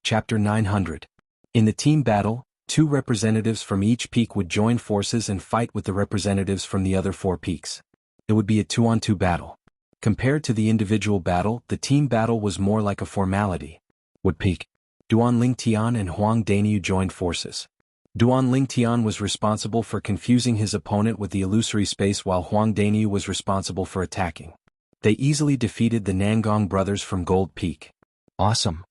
Chapter 900. In the team battle, 2 representatives from each peak would join forces and fight with the representatives from the other 4 peaks. It would be a 2-on-2 battle. Compared to the individual battle, the team battle was more like a formality. Wood Peak. Duan Lingtian and Huang Daniu joined forces. Duan Lingtian was responsible for confusing his opponent with the illusory space while Huang Daniu was responsible for attacking. They easily defeated the Nangong brothers from Gold Peak. Awesome.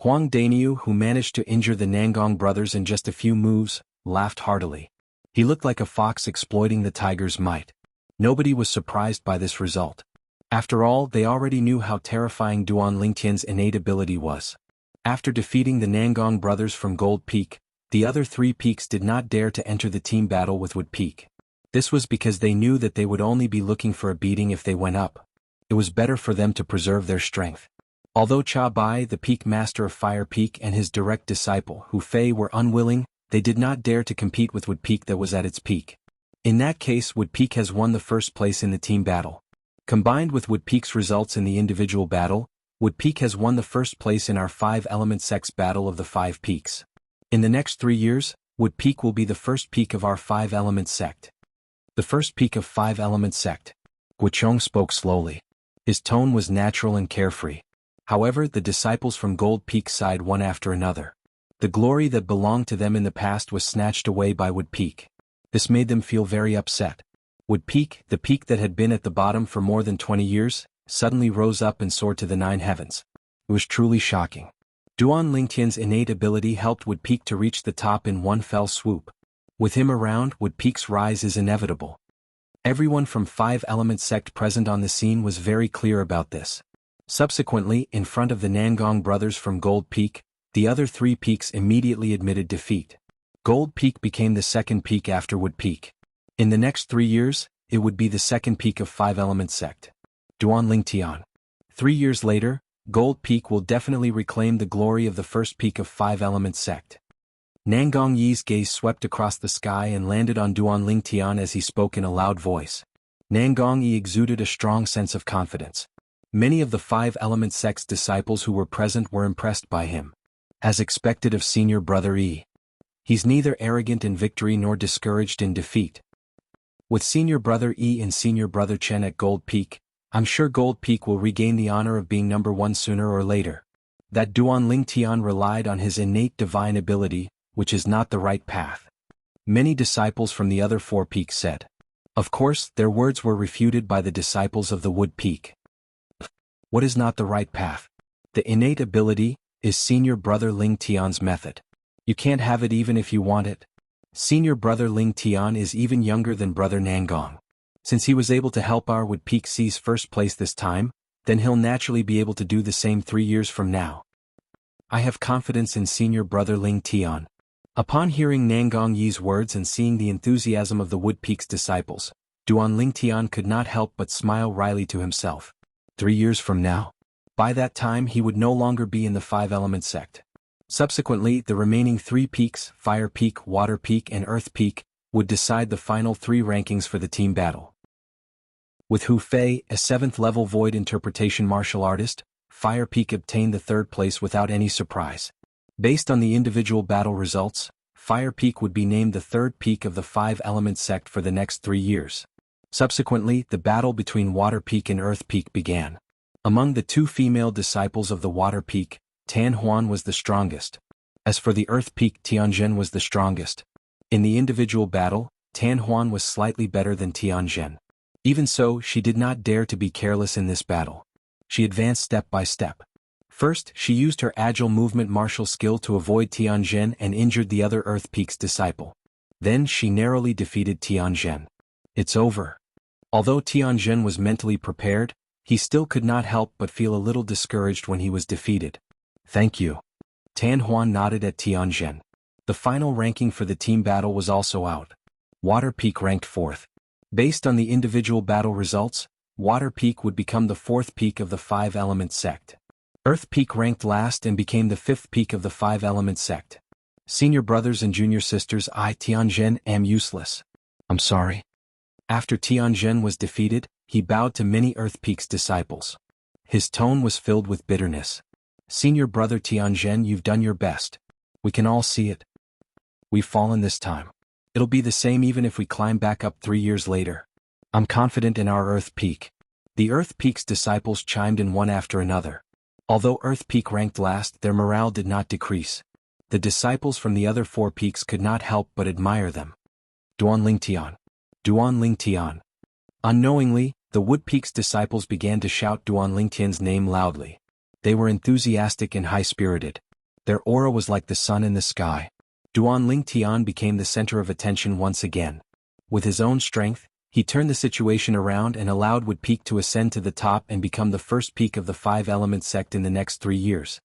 Huang Daniu, who managed to injure the Nangong brothers in just a few moves, laughed heartily. He looked like a fox exploiting the tiger's might. Nobody was surprised by this result. After all, they already knew how terrifying Duan Lingtian's innate ability was. After defeating the Nangong brothers from Gold Peak, the other 3 peaks did not dare to enter the team battle with Wood Peak. This was because they knew that they would only be looking for a beating if they went up. It was better for them to preserve their strength. Although Cha Bai, the peak master of Fire Peak, and his direct disciple, Hu Fei, were unwilling, they did not dare to compete with Wood Peak that was at its peak. In that case, Wood Peak has won the first place in the team battle. Combined with Wood Peak's results in the individual battle, Wood Peak has won the first place in our 5-element sects battle of the 5 peaks. In the next 3 years, Wood Peak will be the first peak of our 5-element sect. The first peak of 5-element sect. Guochong spoke slowly. His tone was natural and carefree. However, the disciples from Gold Peak sighed one after another. The glory that belonged to them in the past was snatched away by Wood Peak. This made them feel very upset. Wood Peak, the peak that had been at the bottom for more than 20 years, suddenly rose up and soared to the 9 heavens. It was truly shocking. Duan Lingtian's innate ability helped Wood Peak to reach the top in one fell swoop. With him around, Wood Peak's rise is inevitable. Everyone from 5-element sect present on the scene was very clear about this. Subsequently, in front of the Nangong brothers from Gold Peak, the other 3 peaks immediately admitted defeat. Gold Peak became the second peak after Wood Peak. In the next 3 years, it would be the second peak of 5-element sect. Duan Lingtian. 3 years later, Gold Peak will definitely reclaim the glory of the first peak of 5-element sect. Nangong Yi's gaze swept across the sky and landed on Duan Lingtian as he spoke in a loud voice. Nangong Yi exuded a strong sense of confidence. Many of the 5-element sect's disciples who were present were impressed by him. As expected of senior brother Yi. He's neither arrogant in victory nor discouraged in defeat. With senior brother Yi and senior brother Chen at Gold Peak, I'm sure Gold Peak will regain the honor of being number 1 sooner or later. That Duan Lingtian relied on his innate divine ability, which is not the right path. Many disciples from the other 4 peaks said. Of course, their words were refuted by the disciples of the Wood Peak. What is not the right path? The innate ability is senior brother Lingtian's method. You can't have it even if you want it. Senior brother Lingtian is even younger than brother Nangong. Since he was able to help our Wood Peak seize first place this time, then he'll naturally be able to do the same 3 years from now. I have confidence in senior brother Lingtian. Upon hearing Nangong Yi's words and seeing the enthusiasm of the Wood Peak's disciples, Duan Lingtian could not help but smile wryly to himself. 3 years from now? By that time he would no longer be in the 5-element sect. Subsequently, the remaining 3 peaks, Fire Peak, Water Peak and Earth Peak, would decide the final 3 rankings for the team battle. With Hu Fei, a 7th-level void interpretation martial artist, Fire Peak obtained the 3rd place without any surprise. Based on the individual battle results, Fire Peak would be named the 3rd peak of the 5-element sect for the next 3 years. Subsequently, the battle between Water Peak and Earth Peak began. Among the 2 female disciples of the Water Peak, Tan Huan was the strongest. As for the Earth Peak, Tianzhen was the strongest. In the individual battle, Tan Huan was slightly better than Tianzhen. Even so, she did not dare to be careless in this battle. She advanced step by step. First, she used her agile movement martial skill to avoid Tianzhen and injured the other Earth Peak's disciple. Then she narrowly defeated Tianzhen. It's over. Although Tianzhen was mentally prepared, he still could not help but feel a little discouraged when he was defeated. Thank you. Tan Huan nodded at Tianzhen. The final ranking for the team battle was also out. Water Peak ranked 4th. Based on the individual battle results, Water Peak would become the 4th peak of the 5-element sect. Earth Peak ranked last and became the 5th peak of the 5-element sect. Senior brothers and junior sisters, I, Tianzhen, am useless. I'm sorry. After Tianzhen was defeated, he bowed to many Earth Peak's disciples. His tone was filled with bitterness. Senior brother Tianzhen, you've done your best. We can all see it. We've fallen this time. It'll be the same even if we climb back up 3 years later. I'm confident in our Earth Peak. The Earth Peak's disciples chimed in one after another. Although Earth Peak ranked last, their morale did not decrease. The disciples from the other 4 peaks could not help but admire them. Duanling Tian. Duanling Tian. Unknowingly, the Wood Peak's disciples began to shout Duanling Tian's name loudly. They were enthusiastic and high-spirited. Their aura was like the sun in the sky. Duanling Tian became the center of attention once again. With his own strength, he turned the situation around and allowed Wood Peak to ascend to the top and become the first peak of the 5-element sect in the next 3 years.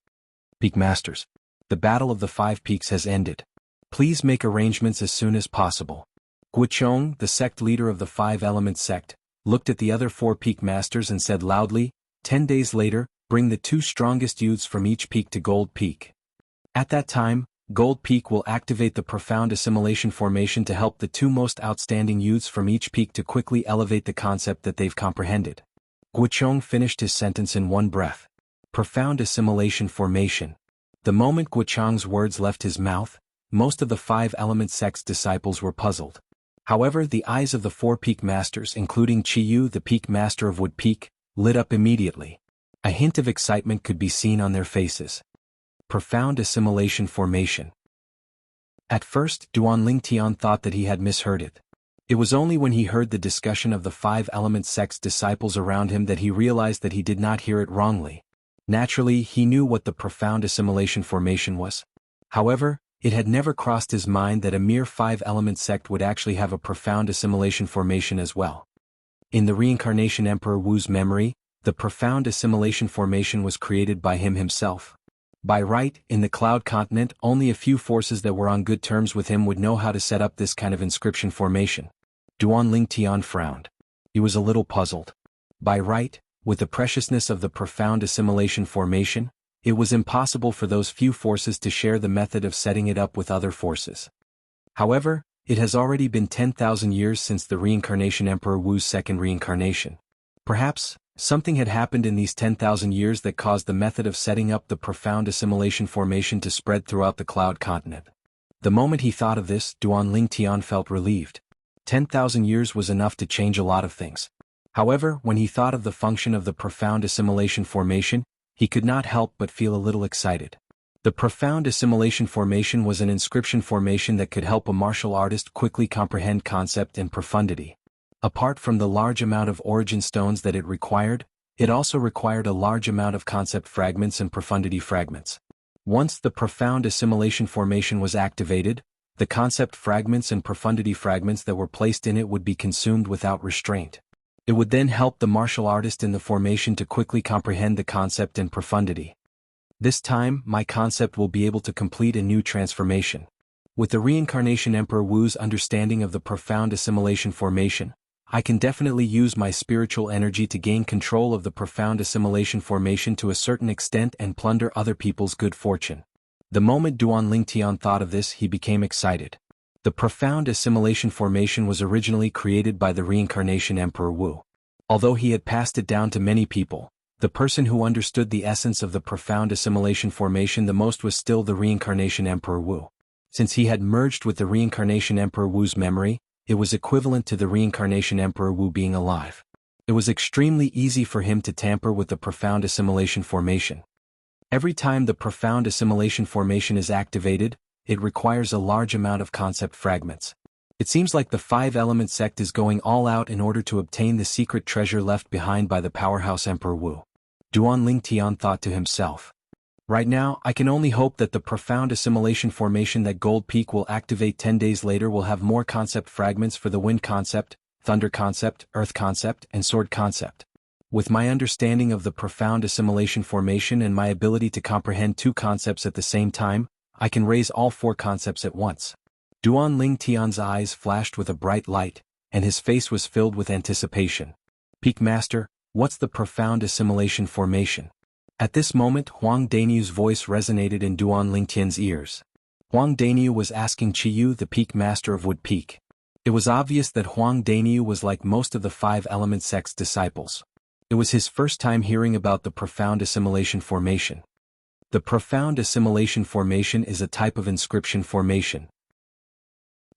Peak Masters. The battle of the 5 peaks has ended. Please make arrangements as soon as possible. Guochong, the sect leader of the 5-element sect, looked at the other 4 peak masters and said loudly, 10 days later, bring the 2 strongest youths from each peak to Gold Peak. At that time, Gold Peak will activate the profound assimilation formation to help the 2 most outstanding youths from each peak to quickly elevate the concept that they've comprehended. Guochong finished his sentence in one breath. Profound assimilation formation. The moment Guochong's words left his mouth, most of the 5-element sect's disciples were puzzled. However, the eyes of the 4 peak masters, including Qiyu, the peak master of Wood Peak, lit up immediately. A hint of excitement could be seen on their faces. Profound assimilation formation. At first, Duanling Tian thought that he had misheard it. It was only when he heard the discussion of the 5-element sect's disciples around him that he realized that he did not hear it wrongly. Naturally, he knew what the profound assimilation formation was. However, it had never crossed his mind that a mere 5-element sect would actually have a profound assimilation formation as well. In the Reincarnation Emperor Wu's memory, the profound assimilation formation was created by him himself. By right, in the Cloud Continent, only a few forces that were on good terms with him would know how to set up this kind of inscription formation. Duanling Tian frowned. He was a little puzzled. By right, with the preciousness of the profound assimilation formation, it was impossible for those few forces to share the method of setting it up with other forces. However, it has already been 10,000 years since the Reincarnation Emperor Wu's second reincarnation. Perhaps, something had happened in these 10,000 years that caused the method of setting up the profound assimilation formation to spread throughout the Cloud Continent. The moment he thought of this, Duanling Tian felt relieved. 10,000 years was enough to change a lot of things. However, when he thought of the function of the profound assimilation formation, he could not help but feel a little excited. The profound assimilation formation was an inscription formation that could help a martial artist quickly comprehend concept and profundity. Apart from the large amount of origin stones that it required, it also required a large amount of concept fragments and profundity fragments. Once the profound assimilation formation was activated, the concept fragments and profundity fragments that were placed in it would be consumed without restraint. It would then help the martial artist in the formation to quickly comprehend the concept and profundity. This time, my concept will be able to complete a new transformation. With the Reincarnation Emperor Wu's understanding of the profound assimilation formation, I can definitely use my spiritual energy to gain control of the profound assimilation formation to a certain extent and plunder other people's good fortune. The moment Duanling Tian thought of this, he became excited. The profound assimilation formation was originally created by the Reincarnation Emperor Wu. Although he had passed it down to many people, the person who understood the essence of the profound assimilation formation the most was still the Reincarnation Emperor Wu. Since he had merged with the Reincarnation Emperor Wu's memory, it was equivalent to the Reincarnation Emperor Wu being alive. It was extremely easy for him to tamper with the profound assimilation formation. Every time the profound assimilation formation is activated, it requires a large amount of concept fragments. It seems like the 5-element sect is going all out in order to obtain the secret treasure left behind by the powerhouse Emperor Wu. Duanling Tian thought to himself. Right now, I can only hope that the profound assimilation formation that Gold Peak will activate 10 days later will have more concept fragments for the wind concept, thunder concept, earth concept, and sword concept. With my understanding of the profound assimilation formation and my ability to comprehend 2 concepts at the same time, I can raise all 4 concepts at once. Duanling Tian's eyes flashed with a bright light, and his face was filled with anticipation. Peak Master, what's the profound assimilation formation? At this moment, Huang Danyu's voice resonated in Duanling Tian's ears. Huang Danyu was asking Qiyu, the Peak Master of Wood Peak. It was obvious that Huang Danyu was like most of the 5-element sect's disciples. It was his first time hearing about the profound assimilation formation. The profound assimilation formation is a type of inscription formation.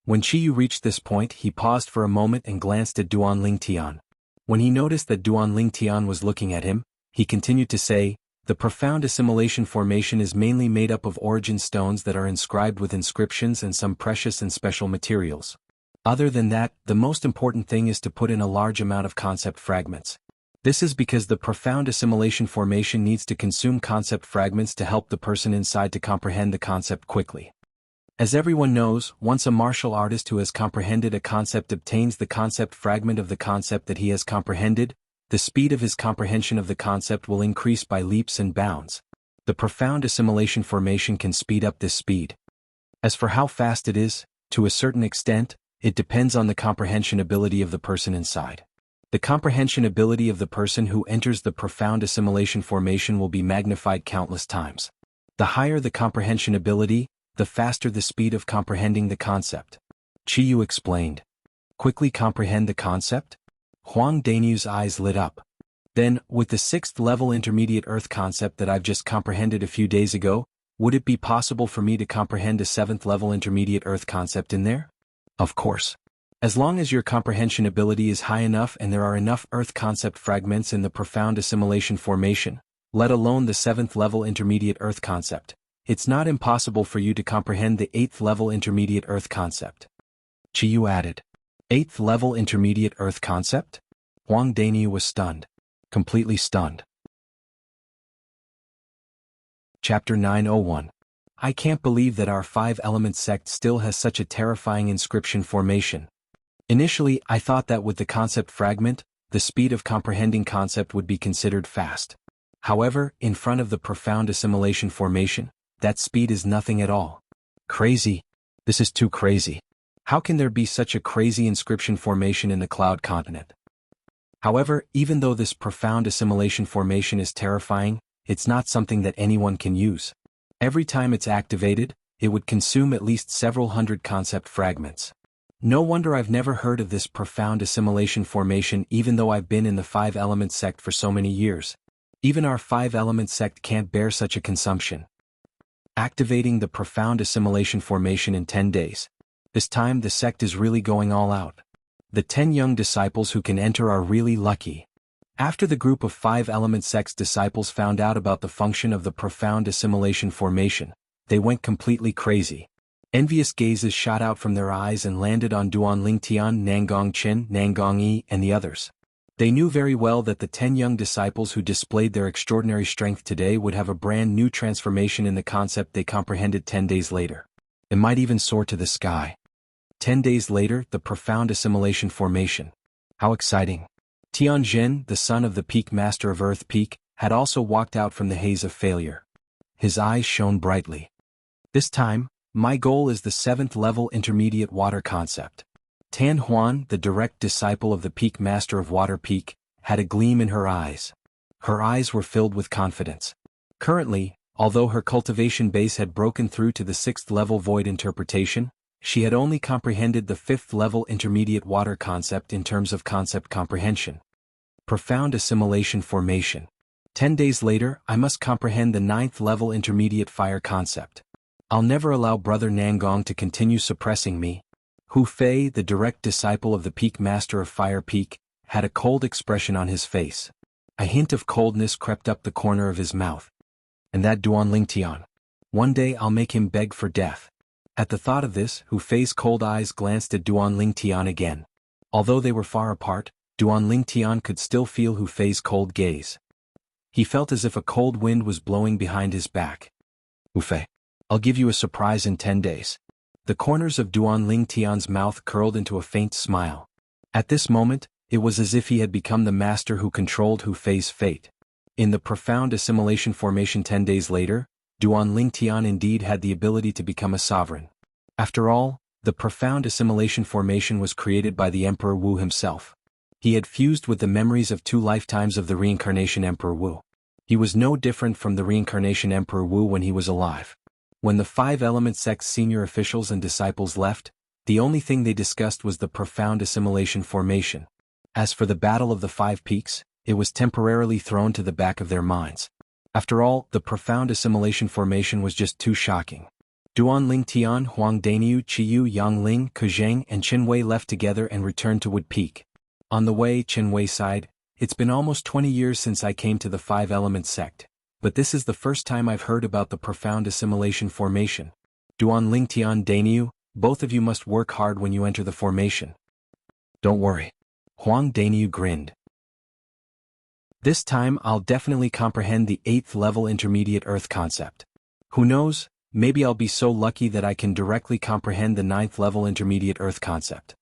When Qiyu reached this point, he paused for a moment and glanced at Duan Lingtian. When he noticed that Duan Lingtian was looking at him, he continued to say, "The profound assimilation formation is mainly made up of origin stones that are inscribed with inscriptions and some precious and special materials. Other than that, the most important thing is to put in a large amount of concept fragments. This is because the profound assimilation formation needs to consume concept fragments to help the person inside to comprehend the concept quickly. As everyone knows, once a martial artist who has comprehended a concept obtains the concept fragment of the concept that he has comprehended, the speed of his comprehension of the concept will increase by leaps and bounds. The profound assimilation formation can speed up this speed. As for how fast it is, to a certain extent, it depends on the comprehension ability of the person inside. The comprehension ability of the person who enters the profound assimilation formation will be magnified countless times. The higher the comprehension ability, the faster the speed of comprehending the concept. Qiyu explained. Quickly comprehend the concept? Huang Danyu's eyes lit up. Then, with the 6th level intermediate earth concept that I've just comprehended a few days ago, would it be possible for me to comprehend a 7th level intermediate earth concept in there? Of course. As long as your comprehension ability is high enough and there are enough earth concept fragments in the profound assimilation formation, let alone the 7th level intermediate earth concept, it's not impossible for you to comprehend the 8th level intermediate earth concept. Qiyu added. 8th level intermediate earth concept? Huang Danyu was stunned. Completely stunned. Chapter 901. I can't believe that our 5-element sect still has such a terrifying inscription formation. Initially, I thought that with the concept fragment, the speed of comprehending concept would be considered fast. However, in front of the profound assimilation formation, that speed is nothing at all. Crazy. This is too crazy. How can there be such a crazy inscription formation in the Cloud Continent? However, even though this profound assimilation formation is terrifying, it's not something that anyone can use. Every time it's activated, it would consume at least several hundred concept fragments. No wonder I've never heard of this profound assimilation formation even though I've been in the 5-element sect for so many years. Even our 5-element sect can't bear such a consumption. Activating the profound assimilation formation in 10 days. This time the sect is really going all out. The 10 young disciples who can enter are really lucky. After the group of 5-element sect's disciples found out about the function of the profound assimilation formation, they went completely crazy. Envious gazes shot out from their eyes and landed on Duan Lingtian, Nangong Qin, Nangong Yi, and the others. They knew very well that the 10 young disciples who displayed their extraordinary strength today would have a brand new transformation in the concept they comprehended 10 days later. It might even soar to the sky. 10 days later, the profound assimilation formation. How exciting. Tianjin, the son of the Peak Master of Earth Peak, had also walked out from the haze of failure. His eyes shone brightly. This time, my goal is the 7th level intermediate water concept. Tan Huan, the direct disciple of the Peak Master of Water Peak, had a gleam in her eyes. Her eyes were filled with confidence. Currently, although her cultivation base had broken through to the 6th level void interpretation, she had only comprehended the 5th level intermediate water concept in terms of concept comprehension. Profound assimilation formation. 10 days later, I must comprehend the 9th level intermediate fire concept. I'll never allow Brother Nangong to continue suppressing me. Hu Fei, the direct disciple of the Peak Master of Fire Peak, had a cold expression on his face. A hint of coldness crept up the corner of his mouth. And that Duan Lingtian. One day I'll make him beg for death. At the thought of this, Hu Fei's cold eyes glanced at Duan Lingtian again. Although they were far apart, Duan Lingtian could still feel Hu Fei's cold gaze. He felt as if a cold wind was blowing behind his back. Hu Fei, I'll give you a surprise in 10 days. The corners of Duan Lingtian's mouth curled into a faint smile. At this moment, it was as if he had become the master who controlled Hu Fei's fate. In the profound assimilation formation 10 days later, Duan Lingtian indeed had the ability to become a sovereign. After all, the profound assimilation formation was created by the Emperor Wu himself. He had fused with the memories of 2 lifetimes of the reincarnation Emperor Wu. He was no different from the reincarnation Emperor Wu when he was alive. When the 5-element sect's senior officials and disciples left, the only thing they discussed was the profound assimilation formation. As for the Battle of the 5 Peaks, it was temporarily thrown to the back of their minds. After all, the profound assimilation formation was just too shocking. Duan Lingtian, Huang Daniu, Qiyu, Yangling, Kuzheng, and Qin Wei left together and returned to Wood Peak. On the way, Qin Wei sighed, "It's been almost 20 years since I came to the Five Elements sect, but this is the first time I've heard about the profound assimilation formation. Duan Lingtian, Daniu, both of you must work hard when you enter the formation." "Don't worry." Huang Daniu grinned. "This time I'll definitely comprehend the 8th level intermediate Earth concept. Who knows, maybe I'll be so lucky that I can directly comprehend the 9th level intermediate Earth concept."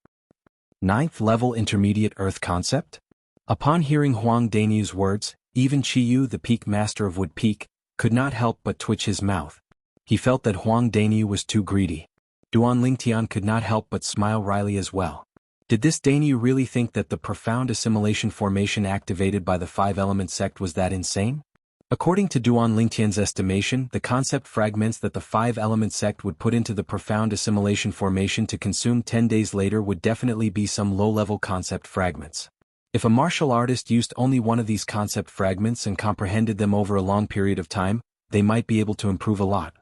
9th level intermediate Earth concept? Upon hearing Huang Daniu's words, even Qiyu, the peak master of Wood Peak, could not help but twitch his mouth. He felt that Huang Daniu was too greedy. Duan Lingtian could not help but smile wryly as well. Did this Daniu really think that the profound assimilation formation activated by the Five Element sect was that insane? According to Duan Lingtian's estimation, the concept fragments that the Five Element sect would put into the profound assimilation formation to consume 10 days later would definitely be some low-level concept fragments. If a martial artist used only one of these concept fragments and comprehended them over a long period of time, they might be able to improve a lot.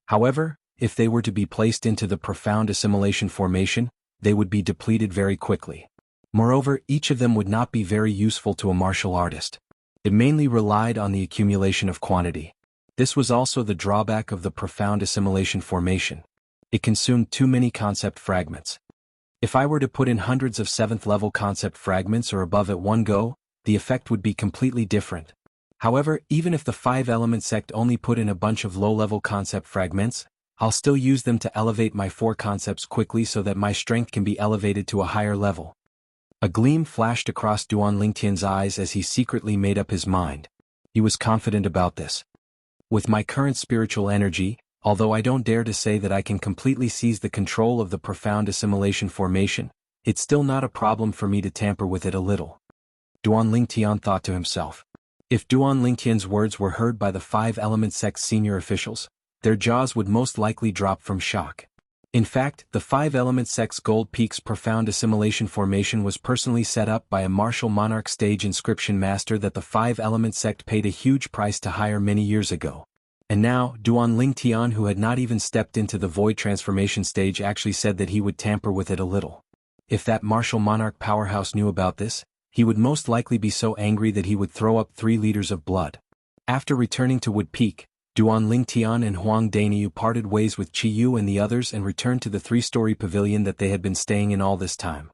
However, if they were to be placed into the profound assimilation formation, they would be depleted very quickly. Moreover, each of them would not be very useful to a martial artist. It mainly relied on the accumulation of quantity. This was also the drawback of the profound assimilation formation. It consumed too many concept fragments. If I were to put in hundreds of 7th level concept fragments or above at one go, the effect would be completely different. However, even if the Five Element sect only put in a bunch of low-level concept fragments, I'll still use them to elevate my 4 concepts quickly so that my strength can be elevated to a higher level. A gleam flashed across Duan Lingtian's eyes as he secretly made up his mind. He was confident about this. With my current spiritual energy, although I don't dare to say that I can completely seize the control of the profound assimilation formation, it's still not a problem for me to tamper with it a little. Duan Lingtian thought to himself. If Duan Lingtian's words were heard by the Five Element sect's senior officials, their jaws would most likely drop from shock. In fact, the Five Element sect's Gold Peak's profound assimilation formation was personally set up by a martial monarch stage inscription master that the Five Element sect paid a huge price to hire many years ago. And now, Duan Lingtian, who had not even stepped into the void transformation stage, actually said that he would tamper with it a little. If that martial monarch powerhouse knew about this, he would most likely be so angry that he would throw up 3 liters of blood. After returning to Wood Peak, Duan Lingtian and Huang Daniu parted ways with Qiyu and the others and returned to the 3-story pavilion that they had been staying in all this time.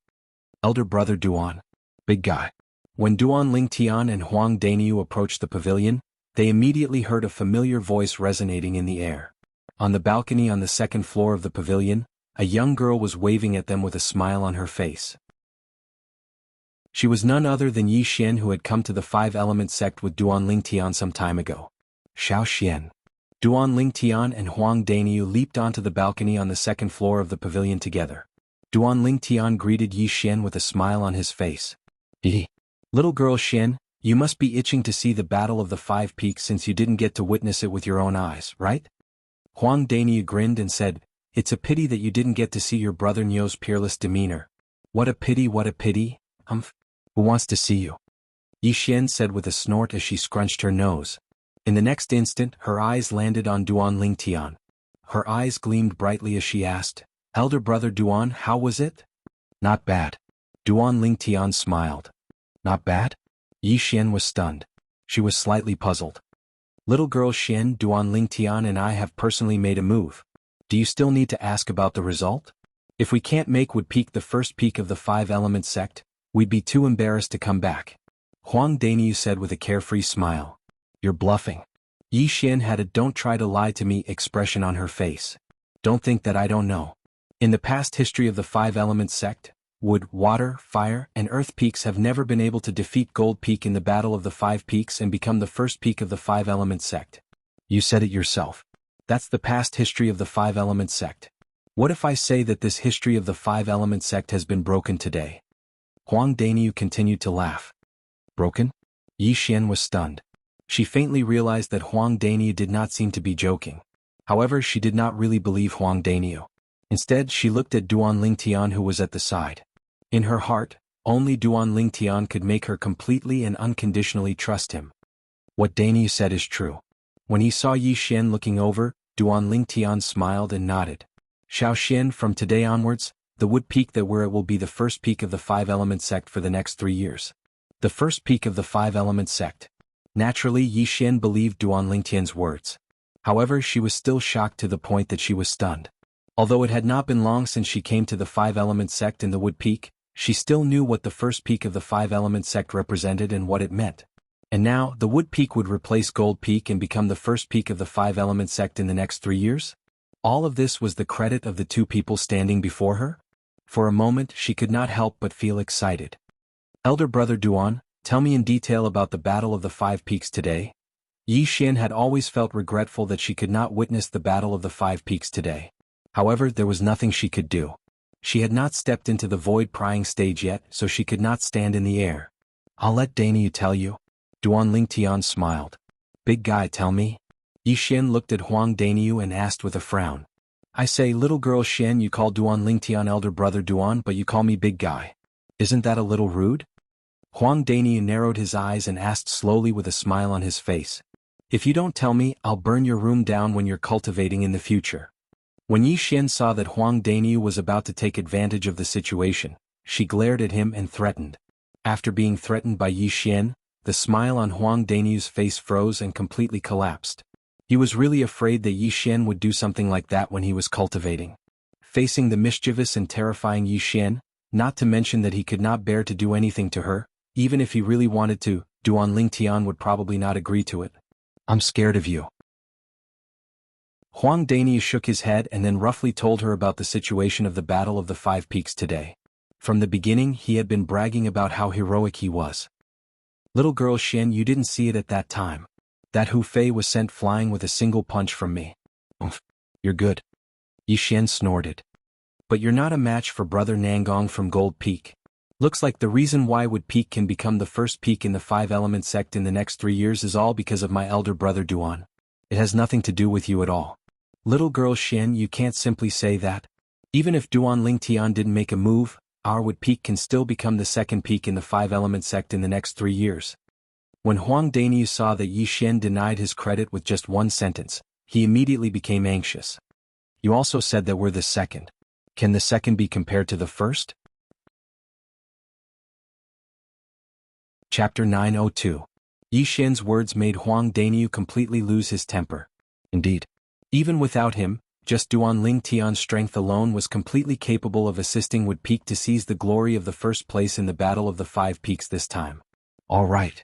Elder brother Duan. Big guy. When Duan Lingtian and Huang Daniu approached the pavilion, they immediately heard a familiar voice resonating in the air. On the balcony on the 2nd floor of the pavilion, a young girl was waving at them with a smile on her face. She was none other than Yi Xian, who had come to the Five Element sect with Duan Lingtian some time ago. Xiao Xian. Duan Lingtian and Huang Daniu leaped onto the balcony on the 2nd floor of the pavilion together. Duan Lingtian greeted Yi Xian with a smile on his face. Little girl Xian, you must be itching to see the Battle of the Five Peaks since you didn't get to witness it with your own eyes, right? Huang Daniu grinned and said, "It's a pity that you didn't get to see your brother Nyo's peerless demeanor. What a pity, what a pity, Who wants to see you?" Yi Xian said with a snort as she scrunched her nose. In the next instant, her eyes landed on Duan Lingtian. Her eyes gleamed brightly as she asked, "Elder brother Duan, how was it?" "Not bad." Duan Lingtian smiled. "Not bad?" Yi Xian was stunned. She was slightly puzzled. "Little girl Xian, Duan Lingtian and I have personally made a move. Do you still need to ask about the result? If we can't make Wood Peak the first peak of the Five Element sect, we'd be too embarrassed to come back." Huang Daniu said with a carefree smile. "You're bluffing." Yi Xian had a "don't try to lie to me" expression on her face. "Don't think that I don't know. In the past history of the Five Element sect, Wood, Water, Fire, and Earth peaks have never been able to defeat Gold Peak in the Battle of the Five Peaks and become the first peak of the Five Element sect. You said it yourself. That's the past history of the Five Element sect. What if I say that this history of the Five Element sect has been broken today?" Huang Daniu continued to laugh. "Broken?" Yi Xian was stunned. She faintly realized that Huang Daniu did not seem to be joking. However, she did not really believe Huang Daniu. Instead, she looked at Duan Lingtian, who was at the side. In her heart, only Duan Lingtian could make her completely and unconditionally trust him. What Daniu said is true. When he saw Yi Xian looking over, Duan Lingtian smiled and nodded. Xiao Xian, from today onwards, the wood peak that we're at will be the first peak of the five-element sect for the next 3 years. The first peak of the five-element sect. Naturally, Yi Xian believed Duan Lingtian's words. However, she was still shocked to the point that she was stunned. Although it had not been long since she came to the five-element sect in the wood peak, she still knew what the first peak of the five-element sect represented and what it meant. And now, the wood peak would replace gold peak and become the first peak of the five-element sect in the next 3 years? All of this was the credit of the two people standing before her? For a moment, she could not help but feel excited. Elder brother Duan, tell me in detail about the Battle of the Five Peaks today. Yi Xian had always felt regretful that she could not witness the Battle of the Five Peaks today. However, there was nothing she could do. She had not stepped into the void prying stage yet, so she could not stand in the air. I'll let Daniu tell you. Duan Lingtian smiled. Big guy, tell me. Yi Xian looked at Huang Daniu and asked with a frown. I say, little girl Xian, you call Duan Lingtian elder brother Duan, but you call me big guy. Isn't that a little rude? Huang Daniu narrowed his eyes and asked slowly with a smile on his face. If you don't tell me, I'll burn your room down when you're cultivating in the future. When Yi Xian saw that Huang Daniu was about to take advantage of the situation, she glared at him and threatened. After being threatened by Yi Xian, the smile on Huang Daniu's face froze and completely collapsed. He was really afraid that Yi Xian would do something like that when he was cultivating. Facing the mischievous and terrifying Yi Xian, not to mention that he could not bear to do anything to her, even if he really wanted to, Duan Lingtian would probably not agree to it. I'm scared of you. Huang Daniu shook his head and then roughly told her about the situation of the Battle of the Five Peaks today. From the beginning, he had been bragging about how heroic he was. Little girl Xian, you didn't see it at that time. That Hu Fei was sent flying with a single punch from me. Oomph, you're good. Yi Xian snorted. But you're not a match for brother Nangong from Gold Peak. Looks like the reason why Wood Peak can become the first peak in the five-element sect in the next 3 years is all because of my elder brother Duan. It has nothing to do with you at all. Little girl Xian, you can't simply say that. Even if Duan Lingtian didn't make a move, our Wood Peak can still become the second peak in the five-element sect in the next 3 years. When Huang Daniu saw that Yi Xian denied his credit with just one sentence, he immediately became anxious. You also said that we're the second. Can the second be compared to the first? Chapter 902. Yi Xian's words made Huang Daniu completely lose his temper. Indeed. Even without him, just Duan Lingtian's strength alone was completely capable of assisting Wood Peak to seize the glory of the first place in the Battle of the Five Peaks this time. All right.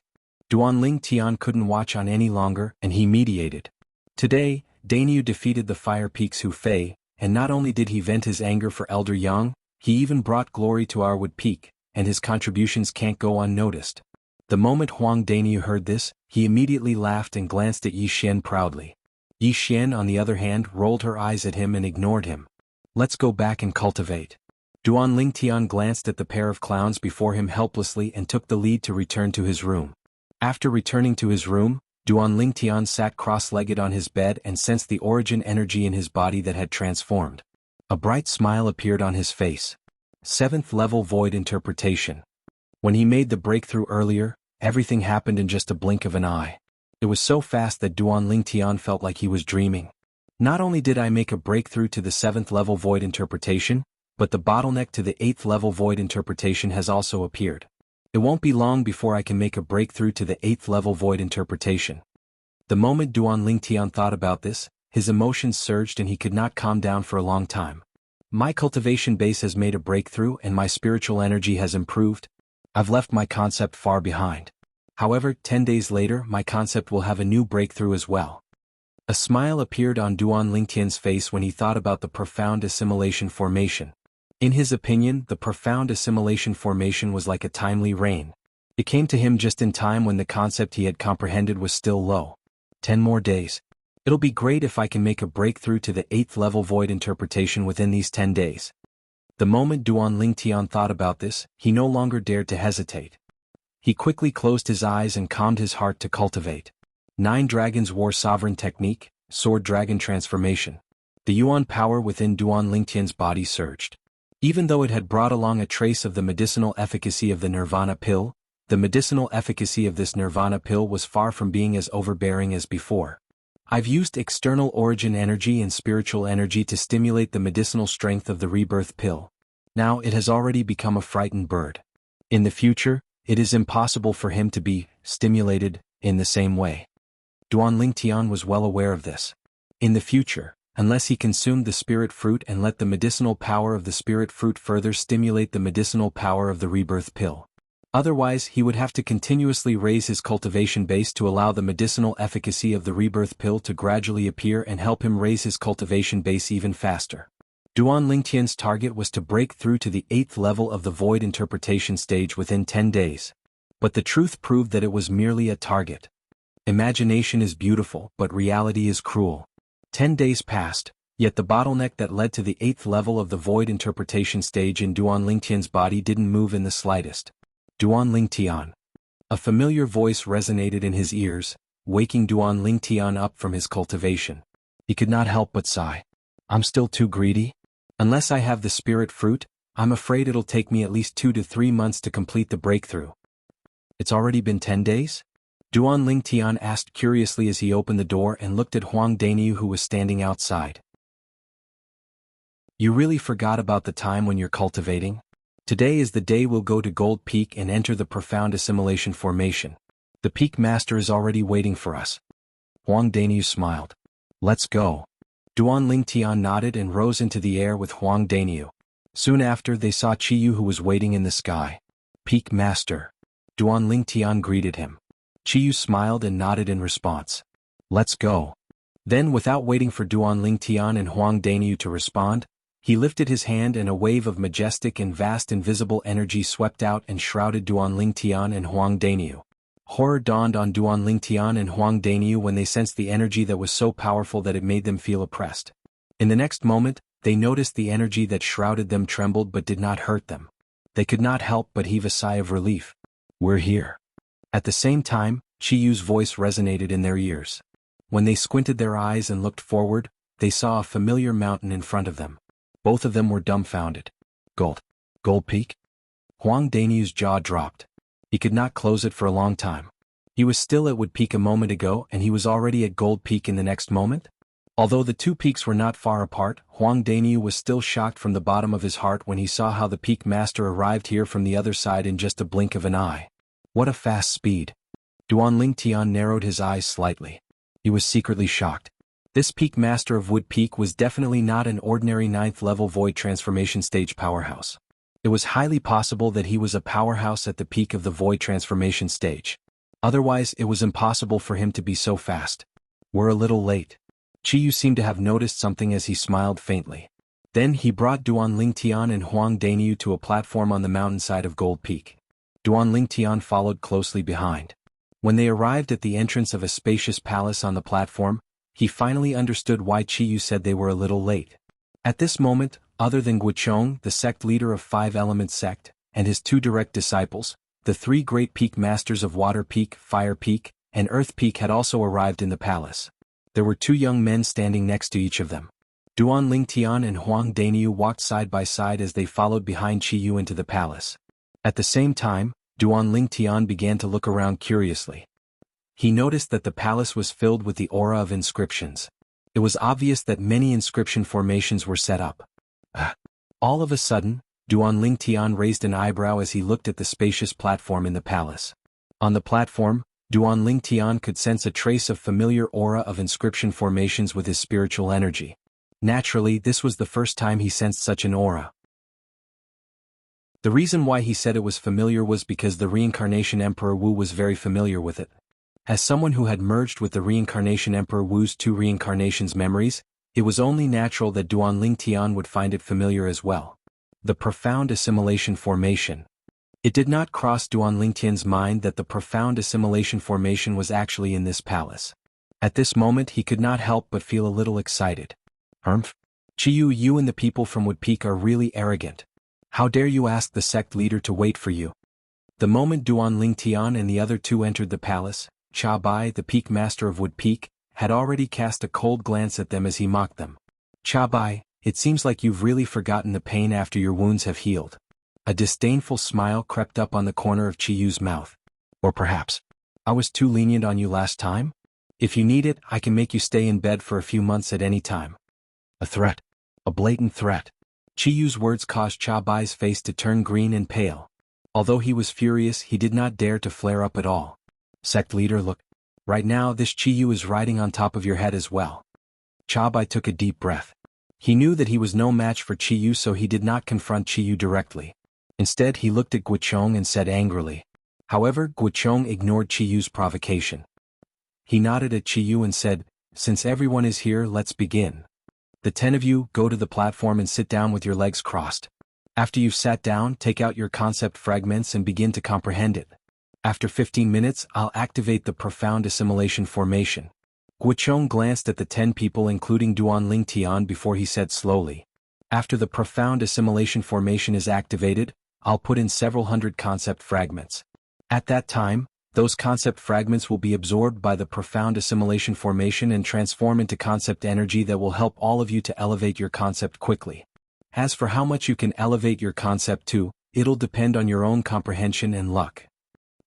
Duan Lingtian couldn't watch on any longer, and he mediated. Today, Daniu defeated the Fire Peak's Hu Fei, and not only did he vent his anger for Elder Yang, he even brought glory to our Wood Peak, and his contributions can't go unnoticed. The moment Huang Daniu heard this, he immediately laughed and glanced at Yi Xian proudly. Yi Xian, on the other hand, rolled her eyes at him and ignored him. Let's go back and cultivate. Duan Lingtian glanced at the pair of clowns before him helplessly and took the lead to return to his room. After returning to his room, Duan Lingtian sat cross-legged on his bed and sensed the origin energy in his body that had transformed. A bright smile appeared on his face. 7th level void interpretation. When he made the breakthrough earlier, everything happened in just a blink of an eye. It was so fast that Duan Lingtian felt like he was dreaming. Not only did I make a breakthrough to the 7th level void interpretation, but the bottleneck to the 8th level void interpretation has also appeared. It won't be long before I can make a breakthrough to the 8th level void interpretation. The moment Duan Lingtian thought about this, his emotions surged and he could not calm down for a long time. My cultivation base has made a breakthrough and my spiritual energy has improved. I've left my concept far behind. However, 10 days later my concept will have a new breakthrough as well. A smile appeared on Duan Lingtian's face when he thought about the profound assimilation formation. In his opinion, the profound assimilation formation was like a timely rain. It came to him just in time when the concept he had comprehended was still low. 10 more days. It'll be great if I can make a breakthrough to the 8th level void interpretation within these 10 days. The moment Duan Lingtian thought about this, he no longer dared to hesitate. He quickly closed his eyes and calmed his heart to cultivate. 9 Dragons War Sovereign Technique, Sword Dragon Transformation. The Yuan power within Duan Lingtian's body surged. Even though it had brought along a trace of the medicinal efficacy of the Nirvana pill, the medicinal efficacy of this Nirvana pill was far from being as overbearing as before. I've used external origin energy and spiritual energy to stimulate the medicinal strength of the rebirth pill. Now it has already become a frightened bird. In the future, it is impossible for him to be stimulated in the same way. Duan Lingtian was well aware of this. In the future, unless he consumed the spirit fruit and let the medicinal power of the spirit fruit further stimulate the medicinal power of the rebirth pill. Otherwise, he would have to continuously raise his cultivation base to allow the medicinal efficacy of the rebirth pill to gradually appear and help him raise his cultivation base even faster. Duan Lingtian's target was to break through to the 8th level of the void interpretation stage within 10 days. But the truth proved that it was merely a target. Imagination is beautiful, but reality is cruel. 10 days passed, yet the bottleneck that led to the 8th level of the void interpretation stage in Duan Lingtian's body didn't move in the slightest. Duan Lingtian. A familiar voice resonated in his ears, waking Duan Lingtian up from his cultivation. He could not help but sigh. I'm still too greedy? Unless I have the spirit fruit, I'm afraid it'll take me at least 2 to 3 months to complete the breakthrough. It's already been 10 days? Duan Lingtian asked curiously as he opened the door and looked at Huang Daniu who was standing outside. You really forgot about the time when you're cultivating? Today is the day we'll go to Gold Peak and enter the profound assimilation formation. The Peak Master is already waiting for us. Huang Daniu smiled. Let's go. Duan Lingtian nodded and rose into the air with Huang Daniu. Soon after they saw Qiyu who was waiting in the sky. Peak Master. Duan Lingtian greeted him. Qiyu smiled and nodded in response. Let's go. Then without waiting for Duan Lingtian and Huang Daniu to respond, he lifted his hand and a wave of majestic and vast invisible energy swept out and shrouded Duan Lingtian and Huang Daniu. Horror dawned on Duan Lingtian and Huang Daniu when they sensed the energy that was so powerful that it made them feel oppressed. In the next moment, they noticed the energy that shrouded them trembled but did not hurt them. They could not help but heave a sigh of relief. We're here. At the same time, Qiyu's voice resonated in their ears. When they squinted their eyes and looked forward, they saw a familiar mountain in front of them. Both of them were dumbfounded. Gold Peak? Huang Daniu's jaw dropped. He could not close it for a long time. He was still at Wood Peak a moment ago and he was already at Gold Peak in the next moment? Although the two peaks were not far apart, Huang Daniu was still shocked from the bottom of his heart when he saw how the Peak Master arrived here from the other side in just a blink of an eye. What a fast speed. Duan Lingtian narrowed his eyes slightly. He was secretly shocked. This Peak Master of Wood Peak was definitely not an ordinary 9th level void transformation stage powerhouse. It was highly possible that he was a powerhouse at the peak of the void transformation stage. Otherwise, it was impossible for him to be so fast. We're a little late. Qiyu seemed to have noticed something as he smiled faintly. Then he brought Duan Lingtian and Huang Daniu to a platform on the mountainside of Gold Peak. Duan Lingtian followed closely behind. When they arrived at the entrance of a spacious palace on the platform, he finally understood why Qiyu said they were a little late. At this moment, other than Guichong, the sect leader of Five Element Sect, and his 2 direct disciples, the 3 great peak masters of Water Peak, Fire Peak, and Earth Peak had also arrived in the palace. There were 2 young men standing next to each of them. Duan Lingtian and Huang Daniu walked side by side as they followed behind Qiyu into the palace. At the same time, Duan Lingtian began to look around curiously. He noticed that the palace was filled with the aura of inscriptions. It was obvious that many inscription formations were set up. All of a sudden, Duan Lingtian raised an eyebrow as he looked at the spacious platform in the palace. On the platform, Duan Lingtian could sense a trace of familiar aura of inscription formations with his spiritual energy. Naturally, this was the first time he sensed such an aura. The reason why he said it was familiar was because the Reincarnation Emperor Wu was very familiar with it. As someone who had merged with the Reincarnation Emperor Wu's 2 reincarnations memories, it was only natural that Duan Lingtian would find it familiar as well. The profound assimilation formation. It did not cross Duan Lingtian's mind that the profound assimilation formation was actually in this palace. At this moment he could not help but feel a little excited. Qiyu, you and the people from Wood Peak are really arrogant. How dare you ask the sect leader to wait for you? The moment Duan Lingtian and the other 2 entered the palace, Cha Bai, the Peak Master of Wood Peak, had already cast a cold glance at them as he mocked them. Cha Bai, it seems like you've really forgotten the pain after your wounds have healed. A disdainful smile crept up on the corner of Qiyu's mouth. Or perhaps, I was too lenient on you last time? If you need it, I can make you stay in bed for a few months at any time. A threat. A blatant threat. Chiyu's words caused Cha Bai's face to turn green and pale. Although he was furious, he did not dare to flare up at all. Sect leader, look. Right now this Chiyu is riding on top of your head as well. Cha Bai took a deep breath. He knew that he was no match for Chiyu, so he did not confront Chiyu directly. Instead he looked at Guichong and said angrily. However, Guichong ignored Chiyu's provocation. He nodded at Chiyu and said, "Since everyone is here, let's begin. The 10 of you, go to the platform and sit down with your legs crossed. After you've sat down, take out your concept fragments and begin to comprehend it. After 15 minutes, I'll activate the profound assimilation formation." Guichong glanced at the 10 people including Duan Ling Tian before he said slowly, "After the profound assimilation formation is activated, I'll put in several hundred concept fragments. At that time, those concept fragments will be absorbed by the profound assimilation formation and transform into concept energy that will help all of you to elevate your concept quickly. As for how much you can elevate your concept to, it'll depend on your own comprehension and luck."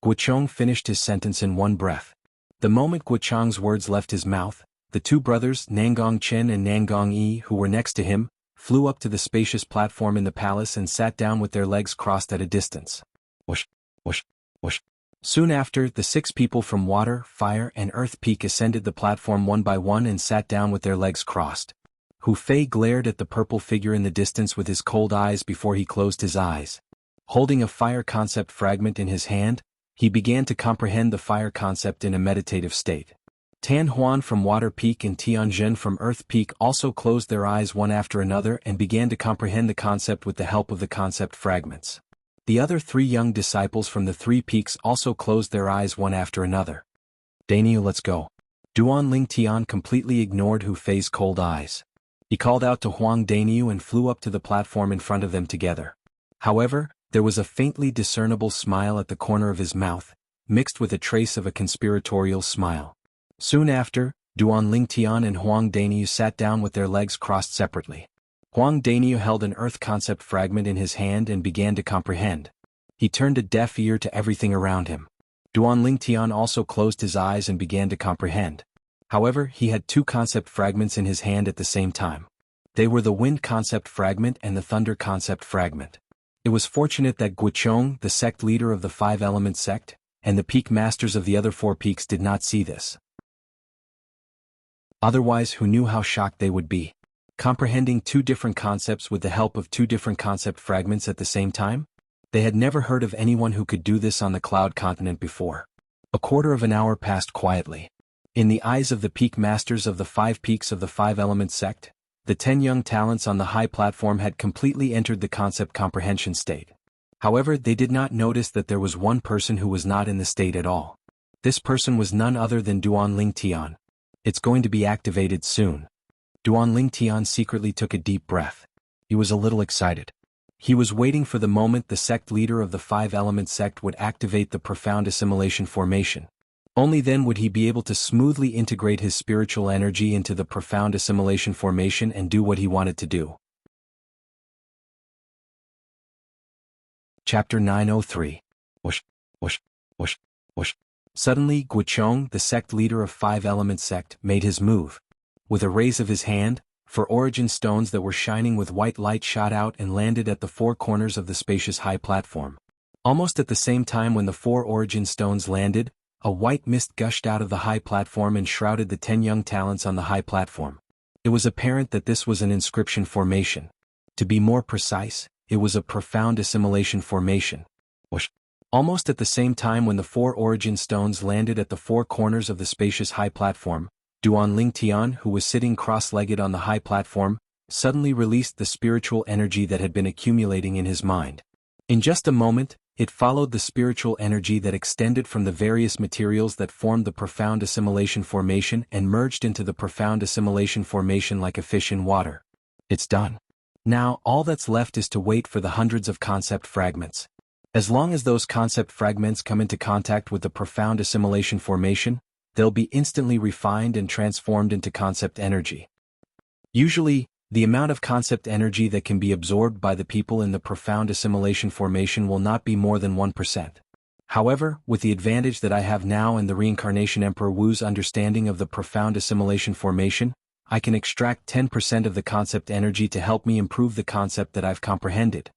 Guichong finished his sentence in one breath. The moment Guichong's words left his mouth, the two brothers, Nangong Chen and Nangong Yi, who were next to him, flew up to the spacious platform in the palace and sat down with their legs crossed at a distance. Whoosh, whoosh, whoosh. Soon after, the 6 people from Water, Fire, and Earth Peak ascended the platform one by one and sat down with their legs crossed. Hu Fei glared at the purple figure in the distance with his cold eyes before he closed his eyes. Holding a fire concept fragment in his hand, he began to comprehend the fire concept in a meditative state. Tan Huan from Water Peak and Tianjin from Earth Peak also closed their eyes one after another and began to comprehend the concept with the help of the concept fragments. The other 3 young disciples from the 3 peaks also closed their eyes one after another. "Daniel, let's go." Duan Ling Tian completely ignored Hu Fei's cold eyes. He called out to Huang Daniu and flew up to the platform in front of them together. However, there was a faintly discernible smile at the corner of his mouth, mixed with a trace of a conspiratorial smile. Soon after, Duan Ling Tian and Huang Daniu sat down with their legs crossed separately. Huang Daniu held an earth concept fragment in his hand and began to comprehend. He turned a deaf ear to everything around him. Duan Ling Tian also closed his eyes and began to comprehend. However, he had 2 concept fragments in his hand at the same time. They were the wind concept fragment and the thunder concept fragment. It was fortunate that Guichong, the sect leader of the 5-element sect, and the peak masters of the other 4 peaks did not see this. Otherwise, who knew how shocked they would be? Comprehending 2 different concepts with the help of 2 different concept fragments at the same time? They had never heard of anyone who could do this on the Cloud Continent before. A quarter of an hour passed quietly. In the eyes of the peak masters of the 5 peaks of the 5-element sect, the 10 young talents on the high platform had completely entered the concept comprehension state. However, they did not notice that there was one person who was not in the state at all. This person was none other than Duan Ling Tian. It's going to be activated soon. Duan Ling Tian secretly took a deep breath. He was a little excited. He was waiting for the moment the sect leader of the 5-element sect would activate the profound assimilation formation. Only then would he be able to smoothly integrate his spiritual energy into the profound assimilation formation and do what he wanted to do. Chapter 903. Whoosh, whoosh, whoosh, whoosh. Suddenly, Guichong, the sect leader of 5-element sect, made his move. With a raise of his hand, 4 origin stones that were shining with white light shot out and landed at the 4 corners of the spacious high platform. Almost at the same time when the 4 origin stones landed, a white mist gushed out of the high platform and shrouded the 10 young talents on the high platform. It was apparent that this was an inscription formation. To be more precise, it was a profound assimilation formation. Whoosh. Almost at the same time when the 4 origin stones landed at the 4 corners of the spacious high platform, Duan Ling Tian, who was sitting cross-legged on the high platform, suddenly released the spiritual energy that had been accumulating in his mind. In just a moment, it followed the spiritual energy that extended from the various materials that formed the profound assimilation formation and merged into the profound assimilation formation like a fish in water. It's done. Now, all that's left is to wait for the hundreds of concept fragments. As long as those concept fragments come into contact with the profound assimilation formation, they'll be instantly refined and transformed into concept energy. Usually, the amount of concept energy that can be absorbed by the people in the profound assimilation formation will not be more than 1%. However, with the advantage that I have now and the Reincarnation Emperor Wu's understanding of the profound assimilation formation, I can extract 10% of the concept energy to help me improve the concept that I've comprehended.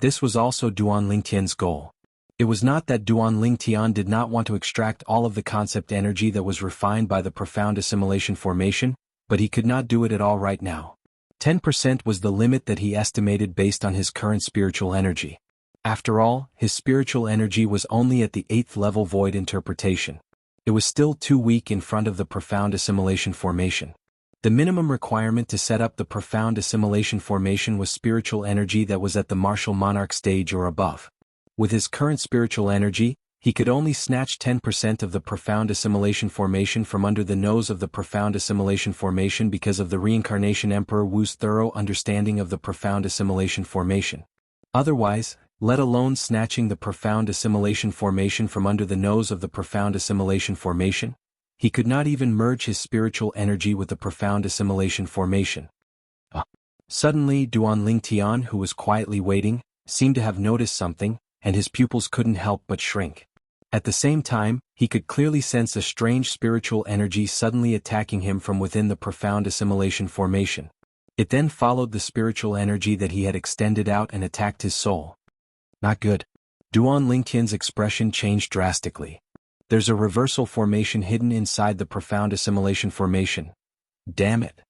This was also Duan Lingtian's goal. It was not that Duan Lingtian did not want to extract all of the concept energy that was refined by the profound assimilation formation, but he could not do it at all right now. 10% was the limit that he estimated based on his current spiritual energy. After all, his spiritual energy was only at the 8th level void interpretation. It was still too weak in front of the profound assimilation formation. The minimum requirement to set up the profound assimilation formation was spiritual energy that was at the martial monarch stage or above. With his current spiritual energy, he could only snatch 10% of the profound assimilation formation from under the nose of the profound assimilation formation because of the Reincarnation Emperor Wu's thorough understanding of the profound assimilation formation. Otherwise, let alone snatching the profound assimilation formation from under the nose of the profound assimilation formation, he could not even merge his spiritual energy with the profound assimilation formation. Suddenly Duan Lingtian, who was quietly waiting, seemed to have noticed something, and his pupils couldn't help but shrink. At the same time, he could clearly sense a strange spiritual energy suddenly attacking him from within the profound assimilation formation. It then followed the spiritual energy that he had extended out and attacked his soul. Not good. Duan Lingtian's expression changed drastically. There's a reversal formation hidden inside the profound assimilation formation. Damn it.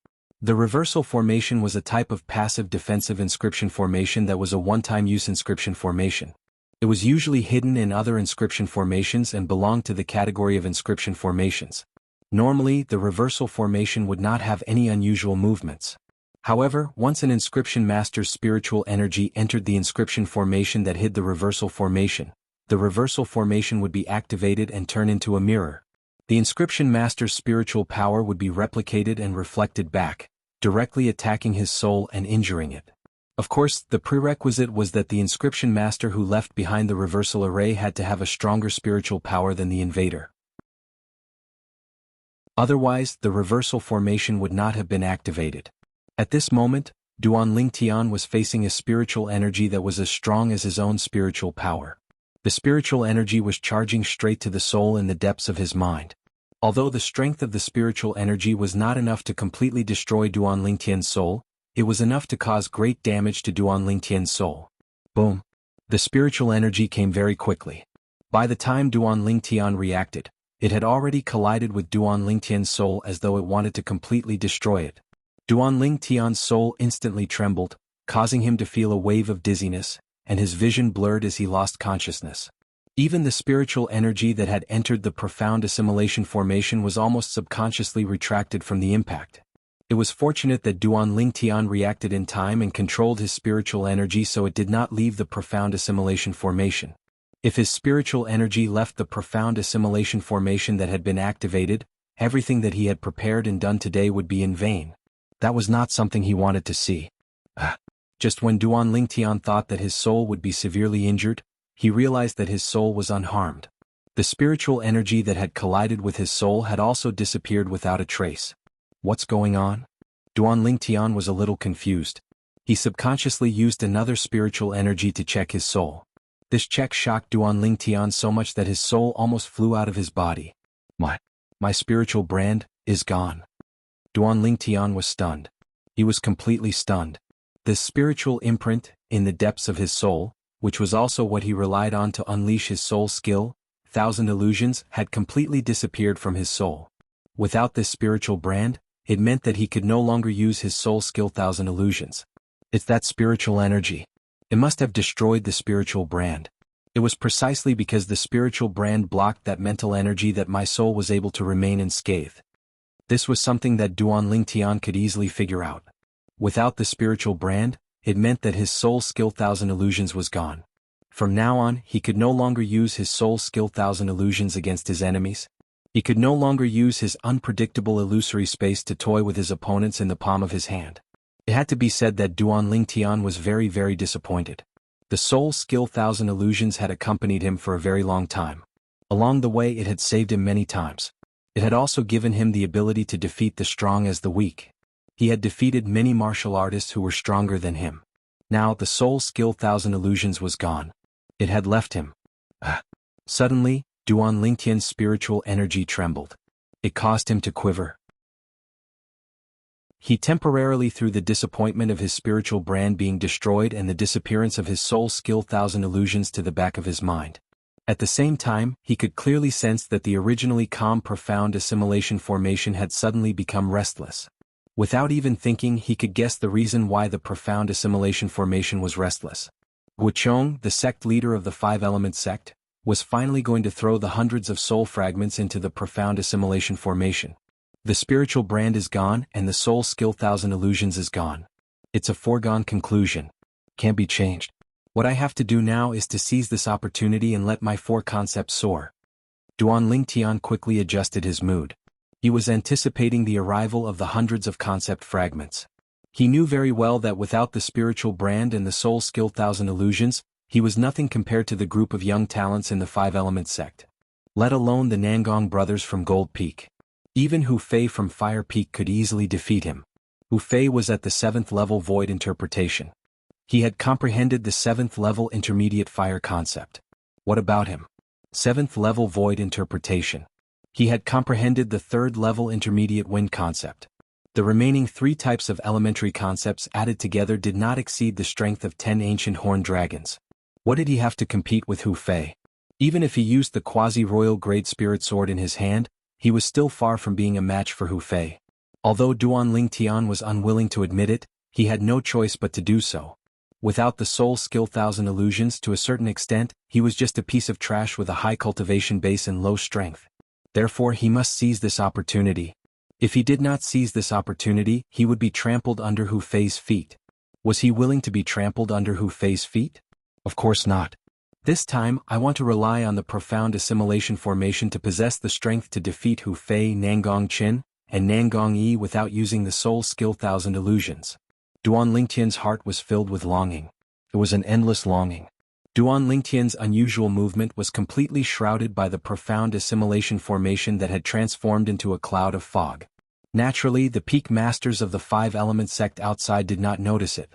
The reversal formation was a type of passive defensive inscription formation that was a one-time use inscription formation. It was usually hidden in other inscription formations and belonged to the category of inscription formations. Normally, the reversal formation would not have any unusual movements. However, once an inscription master's spiritual energy entered the inscription formation that hid the reversal formation, the reversal formation would be activated and turn into a mirror. The inscription master's spiritual power would be replicated and reflected back, directly attacking his soul and injuring it. Of course, the prerequisite was that the inscription master who left behind the reversal array had to have a stronger spiritual power than the invader. Otherwise, the reversal formation would not have been activated. At this moment, Duan Lingtian was facing a spiritual energy that was as strong as his own spiritual power. The spiritual energy was charging straight to the soul in the depths of his mind. Although the strength of the spiritual energy was not enough to completely destroy Duan Lingtian's soul, it was enough to cause great damage to Duan Lingtian's soul. Boom. The spiritual energy came very quickly. By the time Duan Lingtian reacted, it had already collided with Duan Lingtian's soul as though it wanted to completely destroy it. Duan Lingtian's soul instantly trembled, causing him to feel a wave of dizziness, and his vision blurred as he lost consciousness. Even the spiritual energy that had entered the profound assimilation formation was almost subconsciously retracted from the impact. It was fortunate that Duan Lingtian reacted in time and controlled his spiritual energy so it did not leave the profound assimilation formation. If his spiritual energy left the profound assimilation formation that had been activated, everything that he had prepared and done today would be in vain. That was not something he wanted to see. Just when Duan Lingtian thought that his soul would be severely injured, he realized that his soul was unharmed. The spiritual energy that had collided with his soul had also disappeared without a trace. What's going on? Duan Lingtian was a little confused. He subconsciously used another spiritual energy to check his soul. This check shocked Duan Lingtian so much that his soul almost flew out of his body. My spiritual brand is gone. Duan Lingtian was stunned. He was completely stunned. The spiritual imprint, in the depths of his soul, which was also what he relied on to unleash his soul skill, 1,000 illusions, had completely disappeared from his soul. Without this spiritual brand, it meant that he could no longer use his soul skill 1,000 illusions. It's that spiritual energy. It must have destroyed the spiritual brand. It was precisely because the spiritual brand blocked that mental energy that my soul was able to remain unscathed. This was something that Duan Lingtian could easily figure out. Without the spiritual brand, it meant that his soul skill 1,000 illusions was gone. From now on, he could no longer use his soul skill 1,000 illusions against his enemies. He could no longer use his unpredictable illusory space to toy with his opponents in the palm of his hand. It had to be said that Duan Lingtian was very, very disappointed. The soul skill 1,000 illusions had accompanied him for a very long time. Along the way it had saved him many times. It had also given him the ability to defeat the strong as the weak. He had defeated many martial artists who were stronger than him. Now the soul skill 1,000 illusions was gone. It had left him. Suddenly, Duan Lingtian's spiritual energy trembled. It caused him to quiver. He temporarily, through the disappointment of his spiritual brand being destroyed and the disappearance of his soul skill, 1,000 illusions to the back of his mind. At the same time, he could clearly sense that the originally calm profound assimilation formation had suddenly become restless. Without even thinking, he could guess the reason why the profound assimilation formation was restless. Guochong, the sect leader of the five-element sect, was finally going to throw the hundreds of soul fragments into the profound assimilation formation. The spiritual brand is gone and the soul skill 1,000 illusions is gone. It's a foregone conclusion. Can't be changed. What I have to do now is to seize this opportunity and let my four concepts soar. Duan Lingtian quickly adjusted his mood. He was anticipating the arrival of the hundreds of concept fragments. He knew very well that without the spiritual brand and the soul skill 1,000 illusions, he was nothing compared to the group of young talents in the five-element sect. Let alone the Nangong brothers from Gold Peak. Even Hu Fei from Fire Peak could easily defeat him. Hu Fei was at the 7th level void interpretation. He had comprehended the 7th level intermediate fire concept. What about him? 7th level void interpretation. He had comprehended the 3rd level intermediate wind concept. The remaining 3 types of elementary concepts added together did not exceed the strength of 10 ancient horned dragons. What did he have to compete with Hu Fei? Even if he used the quasi-royal grade spirit sword in his hand, he was still far from being a match for Hu Fei. Although Duan Lingtian was unwilling to admit it, he had no choice but to do so. Without the soul skill 1,000 illusions, to a certain extent, he was just a piece of trash with a high cultivation base and low strength. Therefore he must seize this opportunity. If he did not seize this opportunity, he would be trampled under Hu Fei's feet. Was he willing to be trampled under Hu Fei's feet? Of course not. This time, I want to rely on the profound assimilation formation to possess the strength to defeat Hu Fei, Nangong Qin, and Nangong Yi without using the soul skill 1,000 illusions. Duan Lingtian's heart was filled with longing. It was an endless longing. Duan Lingtian's unusual movement was completely shrouded by the profound assimilation formation that had transformed into a cloud of fog. Naturally, the peak masters of the five-element sect outside did not notice it.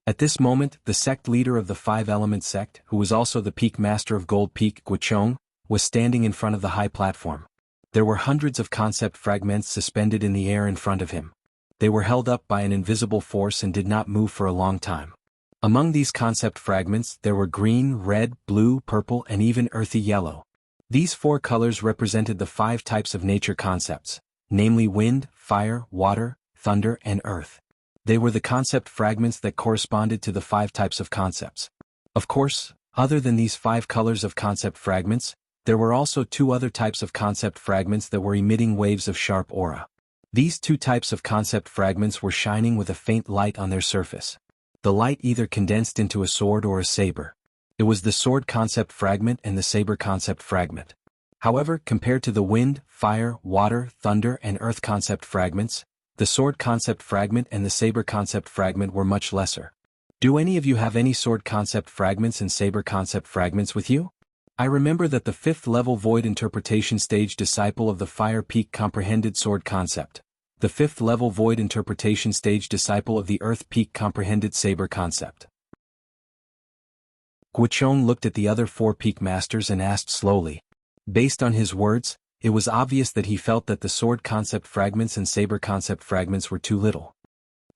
At this moment, the sect leader of the five-element sect, who was also the peak master of Gold Peak, Guochong, was standing in front of the high platform. There were hundreds of concept fragments suspended in the air in front of him. They were held up by an invisible force and did not move for a long time. Among these concept fragments, there were green, red, blue, purple, and even earthy yellow. These 4 colors represented the 5 types of nature concepts, namely wind, fire, water, thunder, and earth. They were the concept fragments that corresponded to the 5 types of concepts. Of course, other than these 5 colors of concept fragments, there were also 2 other types of concept fragments that were emitting waves of sharp aura. These 2 types of concept fragments were shining with a faint light on their surface. The light either condensed into a sword or a saber. It was the sword concept fragment and the saber concept fragment. However, compared to the wind, fire, water, thunder, and earth concept fragments, the sword concept fragment and the saber concept fragment were much lesser. Do any of you have any sword concept fragments and saber concept fragments with you? I remember that the 5th level void interpretation stage disciple of the Fire Peak comprehended sword concept. The 5th level void interpretation stage disciple of the Earth Peak comprehended saber concept. Guochong looked at the other 4 peak masters and asked slowly. Based on his words, it was obvious that he felt that the sword concept fragments and saber concept fragments were too little.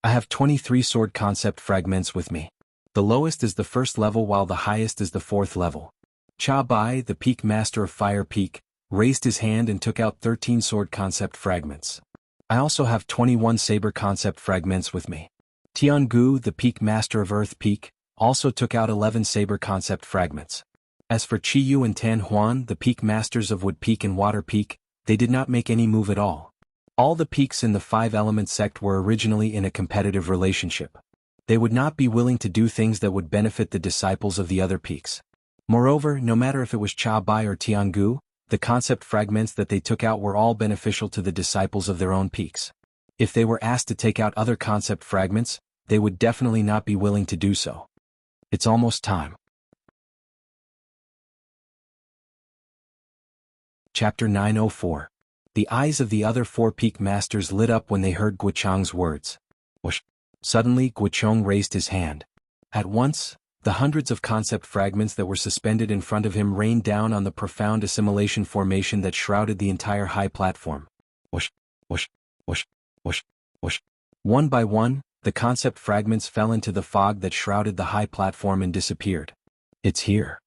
I have 23 sword concept fragments with me. The lowest is the 1st level while the highest is the 4th level. Cha Bai, the peak master of Fire Peak, raised his hand and took out 13 sword concept fragments. I also have 21 saber concept fragments with me. Jianghu, the peak master of Earth Peak, also took out 11 saber concept fragments. As for Qiyu and Tan Huan, the peak masters of Wood Peak and Water Peak, they did not make any move at all. All the peaks in the 5-element sect were originally in a competitive relationship. They would not be willing to do things that would benefit the disciples of the other peaks. Moreover, no matter if it was Cha Bai or Tianghu, the concept fragments that they took out were all beneficial to the disciples of their own peaks. If they were asked to take out other concept fragments, they would definitely not be willing to do so. It's almost time. Chapter 904. The eyes of the other 4 peak masters lit up when they heard Guochong's words. Whoosh! Suddenly Guochong raised his hand. At once, The hundreds of concept fragments that were suspended in front of him rained down on the profound assimilation formation that shrouded the entire high platform. Whoosh, whoosh, whoosh, whoosh, whoosh. One by one, the concept fragments fell into the fog that shrouded the high platform and disappeared. It's here.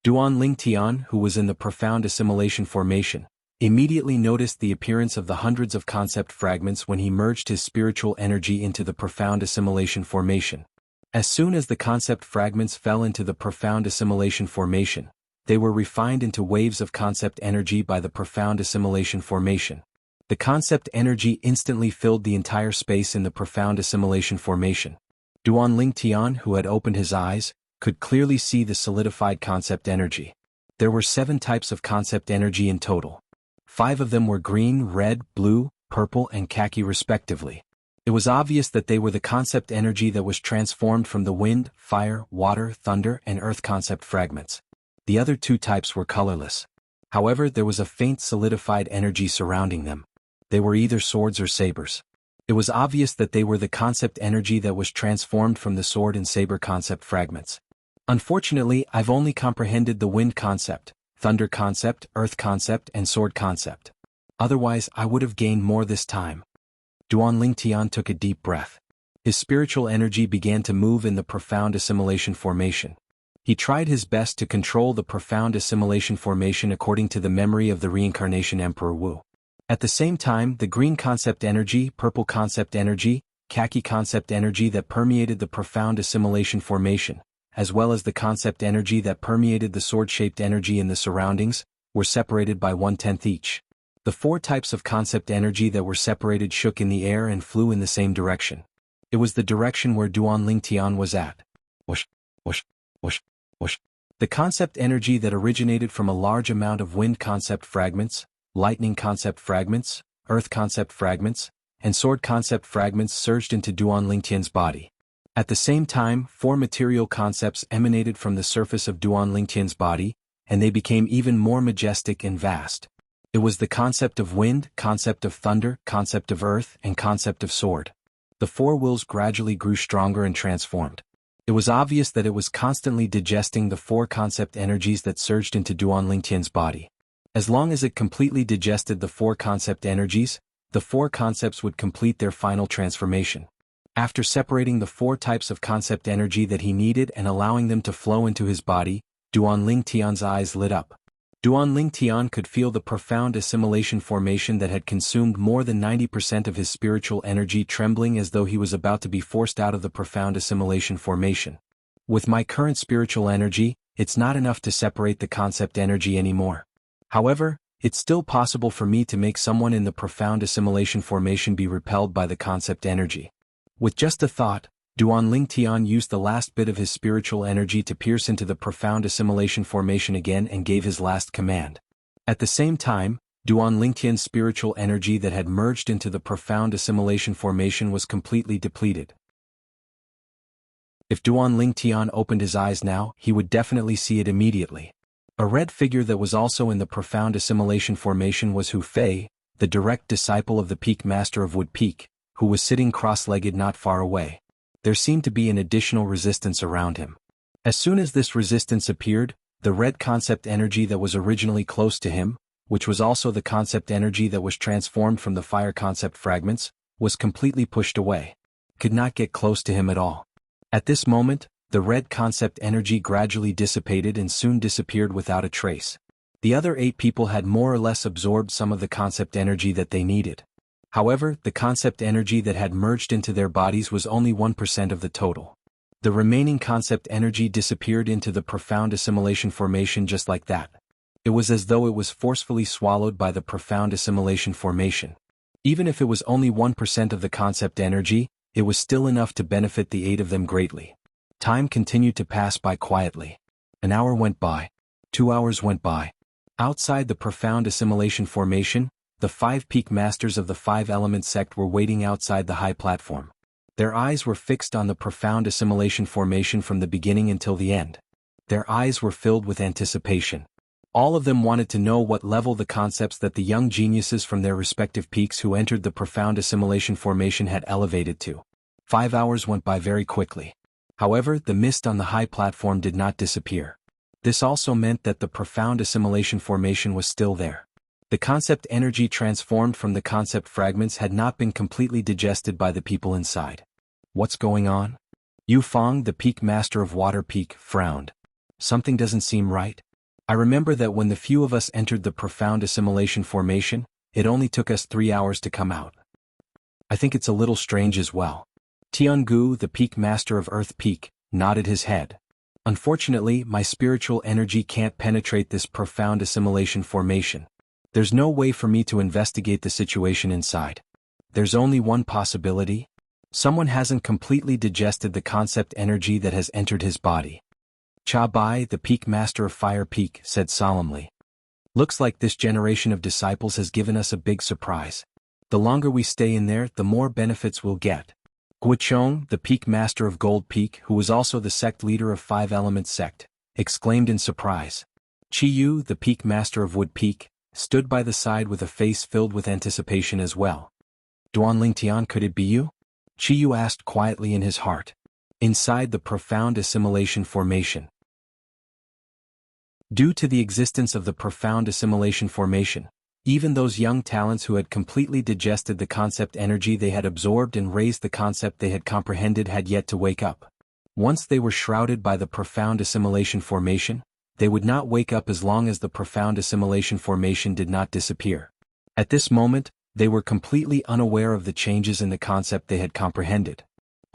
Duan Lingtian, who was in the profound assimilation formation, immediately noticed the appearance of the hundreds of concept fragments when he merged his spiritual energy into the profound assimilation formation. As soon as the concept fragments fell into the profound assimilation formation, they were refined into waves of concept energy by the profound assimilation formation. The concept energy instantly filled the entire space in the profound assimilation formation. Duan Lingtian, who had opened his eyes, could clearly see the solidified concept energy. There were 7 types of concept energy in total. 5 of them were green, red, blue, purple, and khaki respectively. It was obvious that they were the concept energy that was transformed from the wind, fire, water, thunder, and earth concept fragments. The other 2 types were colorless. However, there was a faint solidified energy surrounding them. They were either swords or sabers. It was obvious that they were the concept energy that was transformed from the sword and saber concept fragments. Unfortunately, I've only comprehended the wind concept, thunder concept, earth concept, and sword concept. Otherwise, I would have gained more this time. Duan Lingtian took a deep breath. His spiritual energy began to move in the profound assimilation formation. He tried his best to control the profound assimilation formation according to the memory of the reincarnation Emperor Wu. At the same time, the green concept energy, purple concept energy, khaki concept energy that permeated the profound assimilation formation, as well as the concept energy that permeated the sword-shaped energy in the surroundings, were separated by 1/10 each. The 4 types of concept energy that were separated shook in the air and flew in the same direction. It was the direction where Duan Lingtian was at. Whoosh, whoosh, whoosh, whoosh. The concept energy that originated from a large amount of wind concept fragments, lightning concept fragments, earth concept fragments, and sword concept fragments surged into Duan Lingtian's body. At the same time, 4 material concepts emanated from the surface of Duan Lingtian's body, and they became even more majestic and vast. It was the concept of wind, concept of thunder, concept of earth, and concept of sword. The 4 wills gradually grew stronger and transformed. It was obvious that it was constantly digesting the 4 concept energies that surged into Duan Lingtian's body. As long as it completely digested the 4 concept energies, the 4 concepts would complete their final transformation. After separating the 4 types of concept energy that he needed and allowing them to flow into his body, Duan Lingtian's eyes lit up. Duan Lingtian could feel the profound assimilation formation that had consumed more than 90% of his spiritual energy trembling as though he was about to be forced out of the profound assimilation formation. With my current spiritual energy, it's not enough to separate the concept energy anymore. However, it's still possible for me to make someone in the profound assimilation formation be repelled by the concept energy. With just a thought, Duan Lingtian used the last bit of his spiritual energy to pierce into the profound assimilation formation again and gave his last command. At the same time, Duan Lingtian's spiritual energy that had merged into the profound assimilation formation was completely depleted. If Duan Lingtian opened his eyes now, he would definitely see it immediately. A red figure that was also in the profound assimilation formation was Hu Fei, the direct disciple of the Peak Master of Wood Peak, who was sitting cross-legged not far away. There seemed to be an additional resistance around him. As soon as this resistance appeared, the red concept energy that was originally close to him, which was also the concept energy that was transformed from the fire concept fragments, was completely pushed away. Could not get close to him at all. At this moment, the red concept energy gradually dissipated and soon disappeared without a trace. The other 8 people had more or less absorbed some of the concept energy that they needed. However, the concept energy that had merged into their bodies was only 1% of the total. The remaining concept energy disappeared into the profound assimilation formation just like that. It was as though it was forcefully swallowed by the profound assimilation formation. Even if it was only 1% of the concept energy, it was still enough to benefit the 8 of them greatly. Time continued to pass by quietly. An hour went by. 2 hours went by. Outside the profound assimilation formation, the 5 peak masters of the 5 element sect were waiting outside the high platform. Their eyes were fixed on the profound assimilation formation from the beginning until the end. Their eyes were filled with anticipation. All of them wanted to know what level the concepts that the young geniuses from their respective peaks who entered the profound assimilation formation had elevated to. 5 hours went by very quickly. However, the mist on the high platform did not disappear. This also meant that the profound assimilation formation was still there. The concept energy transformed from the concept fragments had not been completely digested by the people inside. What's going on? Yu Fang, the peak master of Water Peak, frowned. Something doesn't seem right. I remember that when the few of us entered the profound assimilation formation, it only took us 3 hours to come out. I think it's a little strange as well. Jianghu, the peak master of Earth Peak, nodded his head. Unfortunately, my spiritual energy can't penetrate this profound assimilation formation. There's no way for me to investigate the situation inside. There's only one possibility. Someone hasn't completely digested the concept energy that has entered his body. Cha Bai, the peak master of Fire Peak, said solemnly. Looks like this generation of disciples has given us a big surprise. The longer we stay in there, the more benefits we'll get. Guochong, the peak master of Gold Peak, who was also the sect leader of Five Elements sect, exclaimed in surprise. Chi Yu, the peak master of Wood Peak, stood by the side with a face filled with anticipation as well. Duan Lingtian, could it be you? Chi Yu asked quietly in his heart. Inside the profound assimilation formation. Due to the existence of the profound assimilation formation, even those young talents who had completely digested the concept energy they had absorbed and raised the concept they had comprehended had yet to wake up. Once they were shrouded by the profound assimilation formation, they would not wake up as long as the profound assimilation formation did not disappear. At this moment, they were completely unaware of the changes in the concept they had comprehended.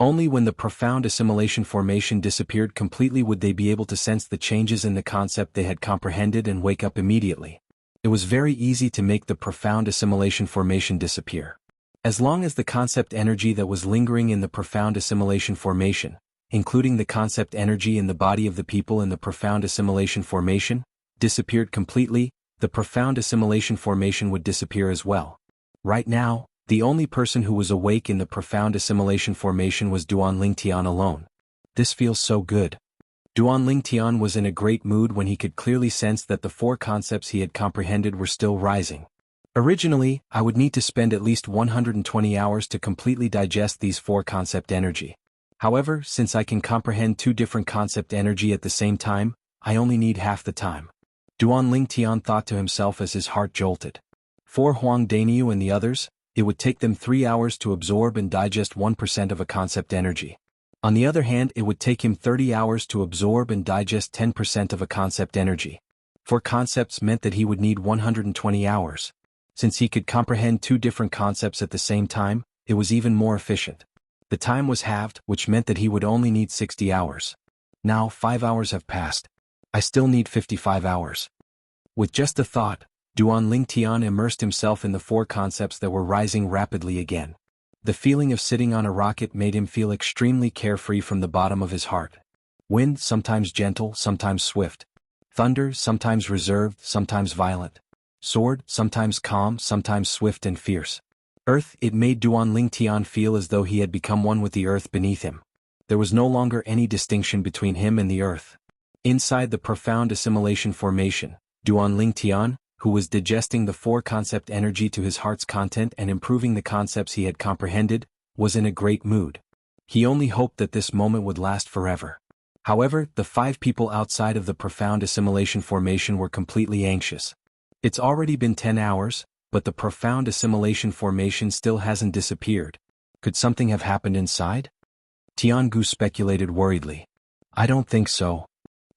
Only when the profound assimilation formation disappeared completely would they be able to sense the changes in the concept they had comprehended and wake up immediately. It was very easy to make the profound assimilation formation disappear. As long as the concept energy that was lingering in the profound assimilation formation, including the concept energy in the body of the people in the profound assimilation formation, disappeared completely, the profound assimilation formation would disappear as well. Right now, the only person who was awake in the profound assimilation formation was Duan Lingtian alone. This feels so good. Duan Lingtian was in a great mood when he could clearly sense that the 4 concepts he had comprehended were still rising. Originally, I would need to spend at least 120 hours to completely digest these 4 concept energy. However, since I can comprehend 2 different concept energy at the same time, I only need half the time. Duan Lingtian thought to himself as his heart jolted. For Huang Daniu and the others, it would take them 3 hours to absorb and digest 1% of a concept energy. On the other hand, it would take him 30 hours to absorb and digest 10% of a concept energy. 4 concepts meant that he would need 120 hours. Since he could comprehend 2 different concepts at the same time, it was even more efficient. The time was halved, which meant that he would only need 60 hours. Now 5 hours have passed. I still need 55 hours. With just a thought, Duan Lingtian immersed himself in the 4 concepts that were rising rapidly again. The feeling of sitting on a rocket made him feel extremely carefree from the bottom of his heart. Wind, sometimes gentle, sometimes swift. Thunder, sometimes reserved, sometimes violent. Sword, sometimes calm, sometimes swift and fierce. Earth, it made Duan Lingtian feel as though he had become one with the earth beneath him. There was no longer any distinction between him and the earth. Inside the profound assimilation formation, Duan Lingtian, who was digesting the 4 concept energy to his heart's content and improving the concepts he had comprehended, was in a great mood. He only hoped that this moment would last forever. However, the 5 people outside of the profound assimilation formation were completely anxious. It's already been 10 hours, but the profound assimilation formation still hasn't disappeared. Could something have happened inside? Jianghu speculated worriedly. I don't think so.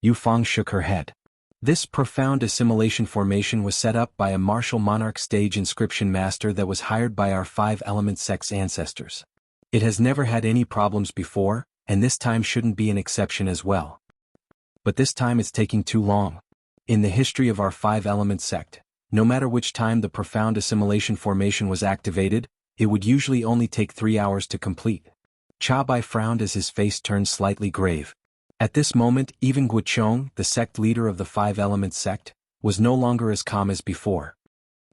Yu Fang shook her head. This profound assimilation formation was set up by a martial monarch stage inscription master that was hired by our 5 element sect's ancestors. It has never had any problems before, and this time shouldn't be an exception as well. But this time it's taking too long. In the history of our 5 element sect, no matter which time the profound assimilation formation was activated, it would usually only take 3 hours to complete. Cha Bai frowned as his face turned slightly grave. At this moment, even Guochong, the sect leader of the 5 Elements sect, was no longer as calm as before.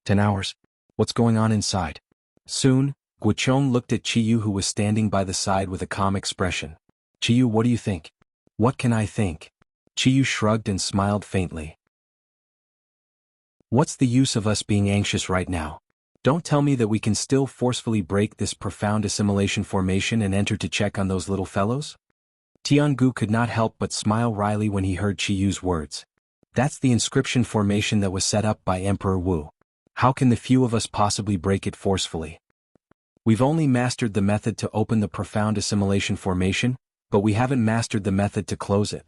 10 hours? What's going on inside? Soon, Guochong looked at Chiyu, who was standing by the side with a calm expression. Chiyu, what do you think? What can I think? Chiyu shrugged and smiled faintly. What's the use of us being anxious right now? Don't tell me that we can still forcefully break this profound assimilation formation and enter to check on those little fellows? Tiangu could not help but smile wryly when he heard Qiyu's words. That's the inscription formation that was set up by Emperor Wu. How can the few of us possibly break it forcefully? We've only mastered the method to open the profound assimilation formation, but we haven't mastered the method to close it.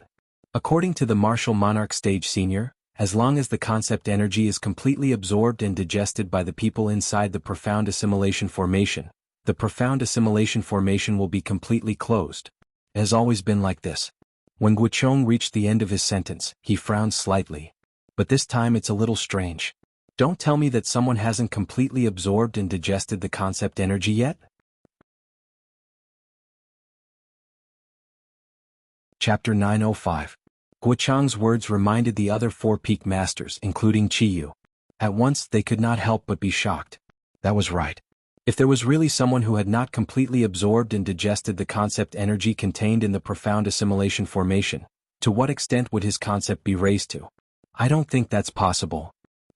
According to the Martial Monarch Stage Senior, as long as the concept energy is completely absorbed and digested by the people inside the profound assimilation formation, the profound assimilation formation will be completely closed. It has always been like this. When Guochong reached the end of his sentence, he frowned slightly. But this time it's a little strange. Don't tell me that someone hasn't completely absorbed and digested the concept energy yet? Chapter 905. Guochang's words reminded the other 4 peak masters, including Qiyu. At once they could not help but be shocked. That was right. If there was really someone who had not completely absorbed and digested the concept energy contained in the profound assimilation formation, to what extent would his concept be raised to? I don't think that's possible.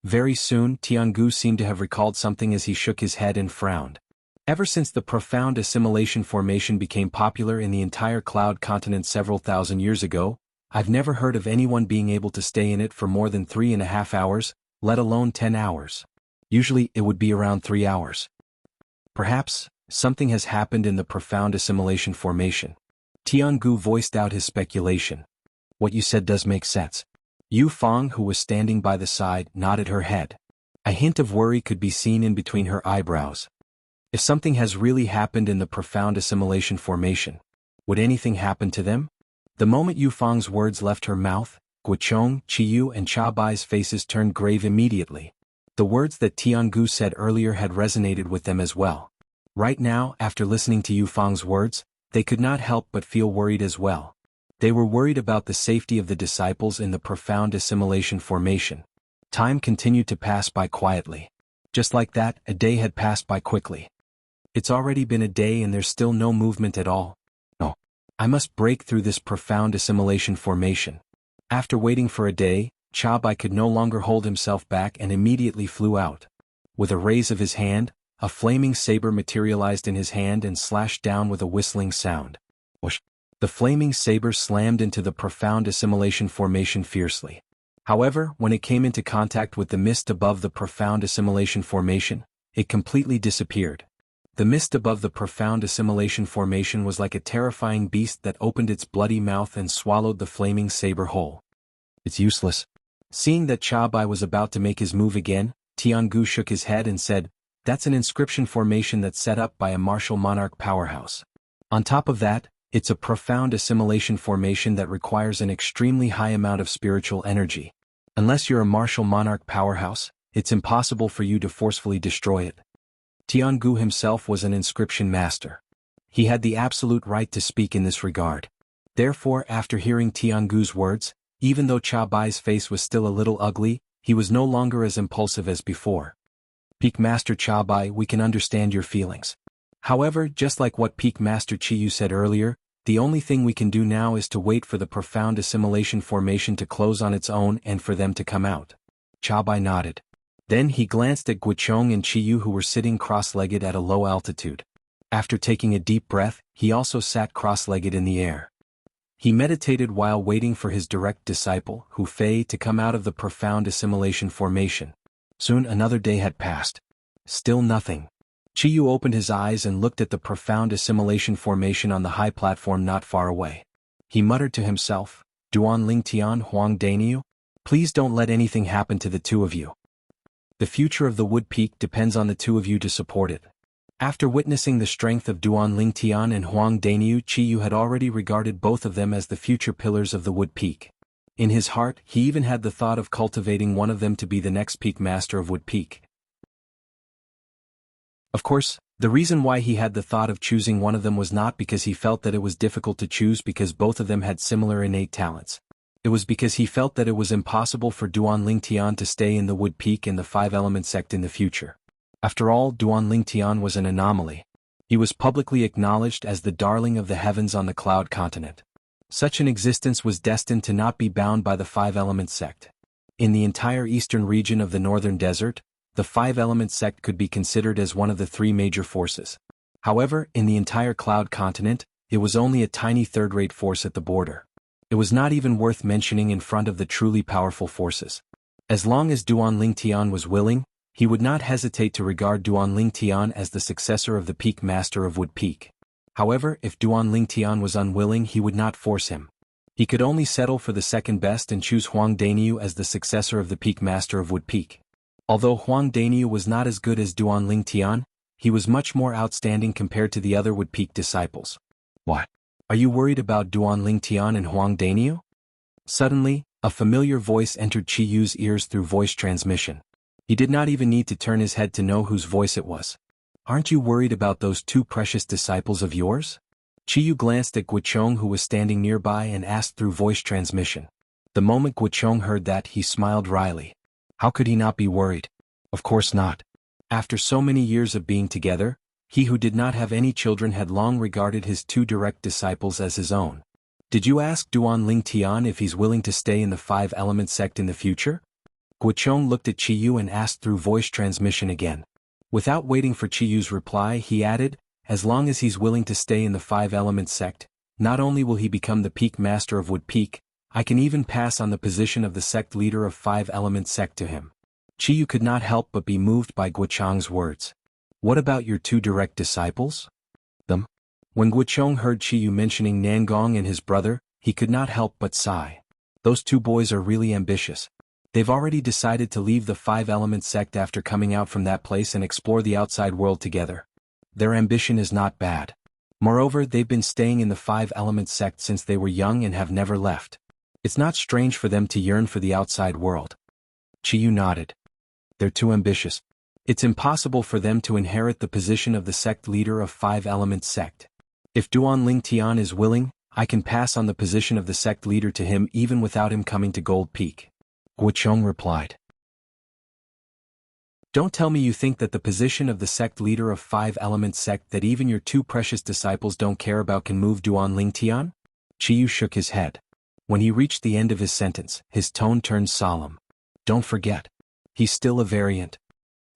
Very soon Tiangu seemed to have recalled something as he shook his head and frowned. Ever since the profound assimilation formation became popular in the entire Cloud continent several thousand years ago, I've never heard of anyone being able to stay in it for more than 3.5 hours, let alone 10 hours. Usually it would be around 3 hours. Perhaps, something has happened in the profound assimilation formation. Tiangu voiced out his speculation. What you said does make sense. Yu Fang, who was standing by the side, nodded her head. A hint of worry could be seen in between her eyebrows. If something has really happened in the profound assimilation formation, would anything happen to them? The moment Yu Fang's words left her mouth, Guochong, Qiyu and Cha Bai's faces turned grave immediately. The words that Tiangu said earlier had resonated with them as well. Right now, after listening to Yu Fang's words, they could not help but feel worried as well. They were worried about the safety of the disciples in the profound assimilation formation. Time continued to pass by quietly. Just like that, a day had passed by quickly. It's already been a day and there's still no movement at all. No. I must break through this profound assimilation formation. After waiting for a day, Cha Bai could no longer hold himself back and immediately flew out. With a raise of his hand, a flaming saber materialized in his hand and slashed down with a whistling sound. Whoosh! The flaming saber slammed into the profound assimilation formation fiercely. However, when it came into contact with the mist above the profound assimilation formation, it completely disappeared. The mist above the profound assimilation formation was like a terrifying beast that opened its bloody mouth and swallowed the flaming saber whole. It's useless. Seeing that Cha Bai was about to make his move again, Tiangu shook his head and said, "That's an inscription formation that's set up by a martial monarch powerhouse. On top of that, it's a profound assimilation formation that requires an extremely high amount of spiritual energy. Unless you're a martial monarch powerhouse, it's impossible for you to forcefully destroy it." Tiangu himself was an inscription master. He had the absolute right to speak in this regard. Therefore, after hearing Tiangu's words, even though Cha Bai's face was still a little ugly, he was no longer as impulsive as before. "Peak Master Cha Bai, we can understand your feelings. However, just like what Peak Master Qiyu said earlier, the only thing we can do now is to wait for the profound assimilation formation to close on its own and for them to come out." Cha Bai nodded. Then he glanced at Guochong and Qiyu, who were sitting cross-legged at a low altitude. After taking a deep breath, he also sat cross-legged in the air. He meditated while waiting for his direct disciple, Hu Fei, to come out of the profound assimilation formation. Soon another day had passed. Still nothing. Qiyu opened his eyes and looked at the profound assimilation formation on the high platform not far away. He muttered to himself, "Duan Lingtian Huang Daniu? Please don't let anything happen to the two of you. The future of the Wood Peak depends on the two of you to support it." After witnessing the strength of Duan Lingtian and Huang Daniu, Qiyu had already regarded both of them as the future pillars of the Wood Peak. In his heart, he even had the thought of cultivating one of them to be the next Peak Master of Wood Peak. Of course, the reason why he had the thought of choosing one of them was not because he felt that it was difficult to choose because both of them had similar innate talents. It was because he felt that it was impossible for Duan Lingtian to stay in the Wood Peak and the Five-Element sect in the future. After all, Duan Lingtian was an anomaly. He was publicly acknowledged as the darling of the heavens on the Cloud continent. Such an existence was destined to not be bound by the Five-Element sect. In the entire eastern region of the Northern Desert, the Five-Element sect could be considered as one of the three major forces. However, in the entire Cloud continent, it was only a tiny third-rate force at the border. It was not even worth mentioning in front of the truly powerful forces. As long as Duan Lingtian was willing, he would not hesitate to regard Duan Lingtian as the successor of the Peak Master of Wood Peak. However, if Duan Lingtian was unwilling, he would not force him. He could only settle for the second best and choose Huang Daniu as the successor of the Peak Master of Wood Peak. Although Huang Daniu was not as good as Duan Lingtian, he was much more outstanding compared to the other Wood Peak disciples. What? Are you worried about Duan Lingtian and Huang Daniu? Suddenly, a familiar voice entered Qi Yu's ears through voice transmission. He did not even need to turn his head to know whose voice it was. Aren't you worried about those two precious disciples of yours? Qi Yu glanced at Guochong, who was standing nearby, and asked through voice transmission. The moment Guochong heard that, he smiled wryly. How could he not be worried? Of course not. After so many years of being together, he who did not have any children had long regarded his two direct disciples as his own. Did you ask Duan Lingtian if he's willing to stay in the Five-Element sect in the future? Guochong looked at Qi Yu and asked through voice transmission again. Without waiting for Qi Yu's reply, he added, as long as he's willing to stay in the Five-Element sect, not only will he become the Peak Master of Wood Peak, I can even pass on the position of the sect leader of Five-Element sect to him. Qi Yu could not help but be moved by Guochong's words. What about your two direct disciples? Them? When Guochong heard Qi Yu mentioning Nangong and his brother, he could not help but sigh. Those two boys are really ambitious. They've already decided to leave the Five-Element sect after coming out from that place and explore the outside world together. Their ambition is not bad. Moreover, they've been staying in the Five-Element sect since they were young and have never left. It's not strange for them to yearn for the outside world. Qi Yu nodded. They're too ambitious. It's impossible for them to inherit the position of the sect leader of Five-Element sect. If Duan Lingtian is willing, I can pass on the position of the sect leader to him even without him coming to Gold Peak. Guochong replied. Don't tell me you think that the position of the sect leader of Five-Element sect that even your two precious disciples don't care about can move Duan Lingtian? Qi Yu shook his head. When he reached the end of his sentence, his tone turned solemn. Don't forget. He's still a variant.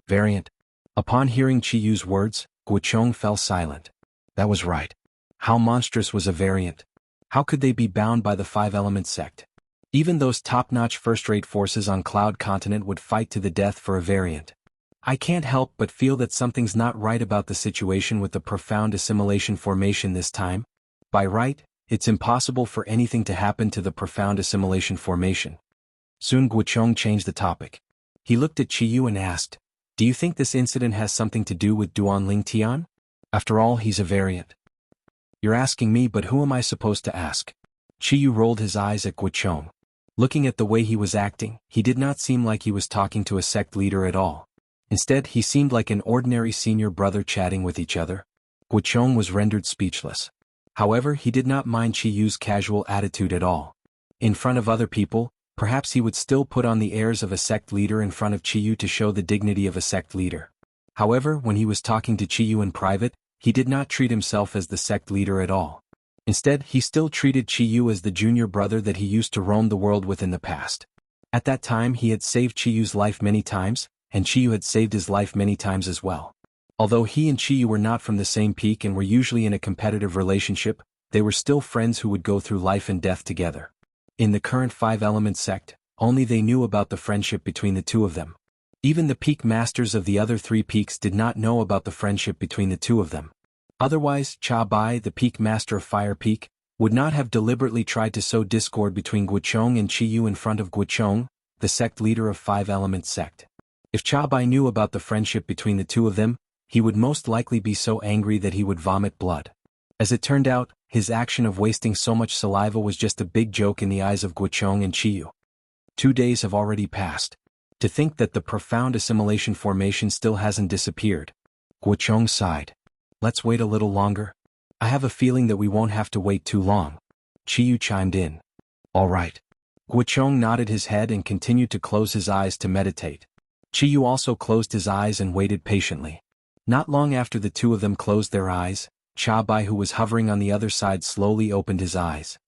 Variant. Upon hearing Qi Yu's words, Guochong fell silent. That was right. How monstrous was a variant? How could they be bound by the Five-Element sect? Even those top-notch first-rate forces on Cloud Continent would fight to the death for a variant. I can't help but feel that something's not right about the situation with the profound assimilation formation this time. By right, it's impossible for anything to happen to the profound assimilation formation. Soon Guochong changed the topic. He looked at Qi Yu and asked, do you think this incident has something to do with Duan Lingtian? After all, he's a variant. You're asking me, but who am I supposed to ask? Qi Yu rolled his eyes at Guochong. Looking at the way he was acting, he did not seem like he was talking to a sect leader at all. Instead, he seemed like an ordinary senior brother chatting with each other. Guochong was rendered speechless. However, he did not mind Qi Yu's casual attitude at all. In front of other people, perhaps he would still put on the airs of a sect leader in front of Qi Yu to show the dignity of a sect leader. However, when he was talking to Qi Yu in private, he did not treat himself as the sect leader at all. Instead, he still treated Qi Yu as the junior brother that he used to roam the world with in the past. At that time, he had saved Qi Yu's life many times, and Qi Yu had saved his life many times as well. Although he and Qi Yu were not from the same peak and were usually in a competitive relationship, they were still friends who would go through life and death together. In the current Five-Element sect, only they knew about the friendship between the two of them. Even the peak masters of the other three peaks did not know about the friendship between the two of them. Otherwise, Cha Bai, the peak master of Fire Peak, would not have deliberately tried to sow discord between Guochong and Qi Yu in front of Guochong, the sect leader of Five-Element sect. If Cha Bai knew about the friendship between the two of them, he would most likely be so angry that he would vomit blood. As it turned out, his action of wasting so much saliva was just a big joke in the eyes of Guochong and Qi Yu. 2 days have already passed. To think that the profound assimilation formation still hasn't disappeared. Guochong sighed. Let's wait a little longer. I have a feeling that we won't have to wait too long. Qi Yu chimed in. All right. Guochong nodded his head and continued to close his eyes to meditate. Qi Yu also closed his eyes and waited patiently. Not long after the two of them closed their eyes, Cha Bai, who was hovering on the other side, slowly opened his eyes.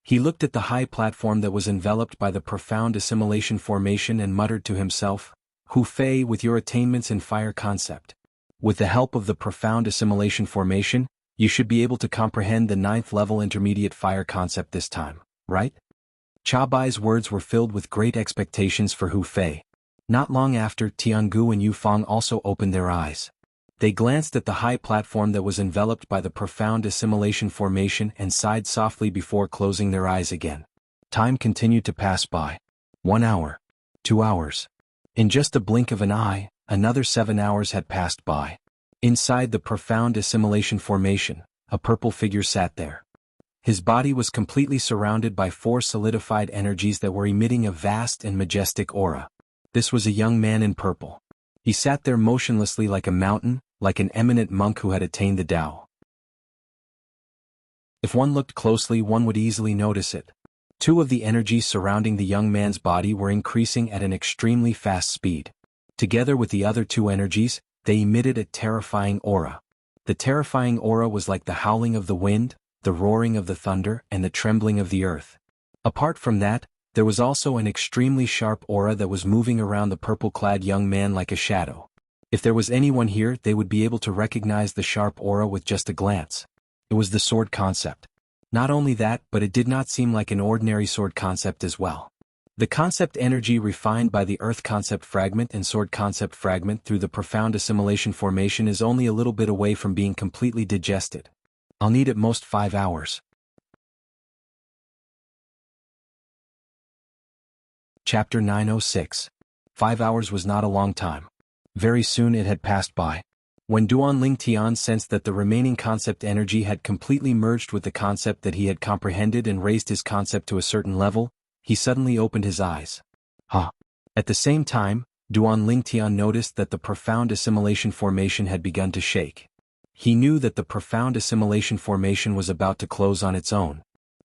He looked at the high platform that was enveloped by the profound assimilation formation and muttered to himself, Hu Fei, with your attainments in fire concept. With the help of the profound assimilation formation, You should be able to comprehend the 9th level intermediate fire concept this time, right? Chabai's words were filled with great expectations for Hu Fei. Not long after, Jianghu and Yu Fang also opened their eyes. They glanced at the high platform that was enveloped by the profound assimilation formation and sighed softly before closing their eyes again. Time continued to pass by. 1 hour. 2 hours. In just a blink of an eye, another 7 hours had passed by. Inside the profound assimilation formation, a purple figure sat there. His body was completely surrounded by 4 solidified energies that were emitting a vast and majestic aura. This was a young man in purple. He sat there motionlessly like a mountain, like an eminent monk who had attained the Tao. If one looked closely, one would easily notice it. 2 of the energies surrounding the young man's body were increasing at an extremely fast speed. Together with the other 2 energies, they emitted a terrifying aura. The terrifying aura was like the howling of the wind, the roaring of the thunder, and the trembling of the earth. Apart from that, there was also an extremely sharp aura that was moving around the purple-clad young man like a shadow. If there was anyone here, they would be able to recognize the sharp aura with just a glance. It was the sword concept. Not only that, but it did not seem like an ordinary sword concept as well. The concept energy refined by the earth concept fragment and sword concept fragment through the profound assimilation formation is only a little bit away from being completely digested. I'll need at most 5 hours. Chapter 906. 5 hours was not a long time. Very soon it had passed by. When Duan Tian sensed that the remaining concept energy had completely merged with the concept that he had comprehended and raised his concept to a certain level, he suddenly opened his eyes. At the same time, Duan Tian noticed that the profound assimilation formation had begun to shake. He knew that the profound assimilation formation was about to close on its own.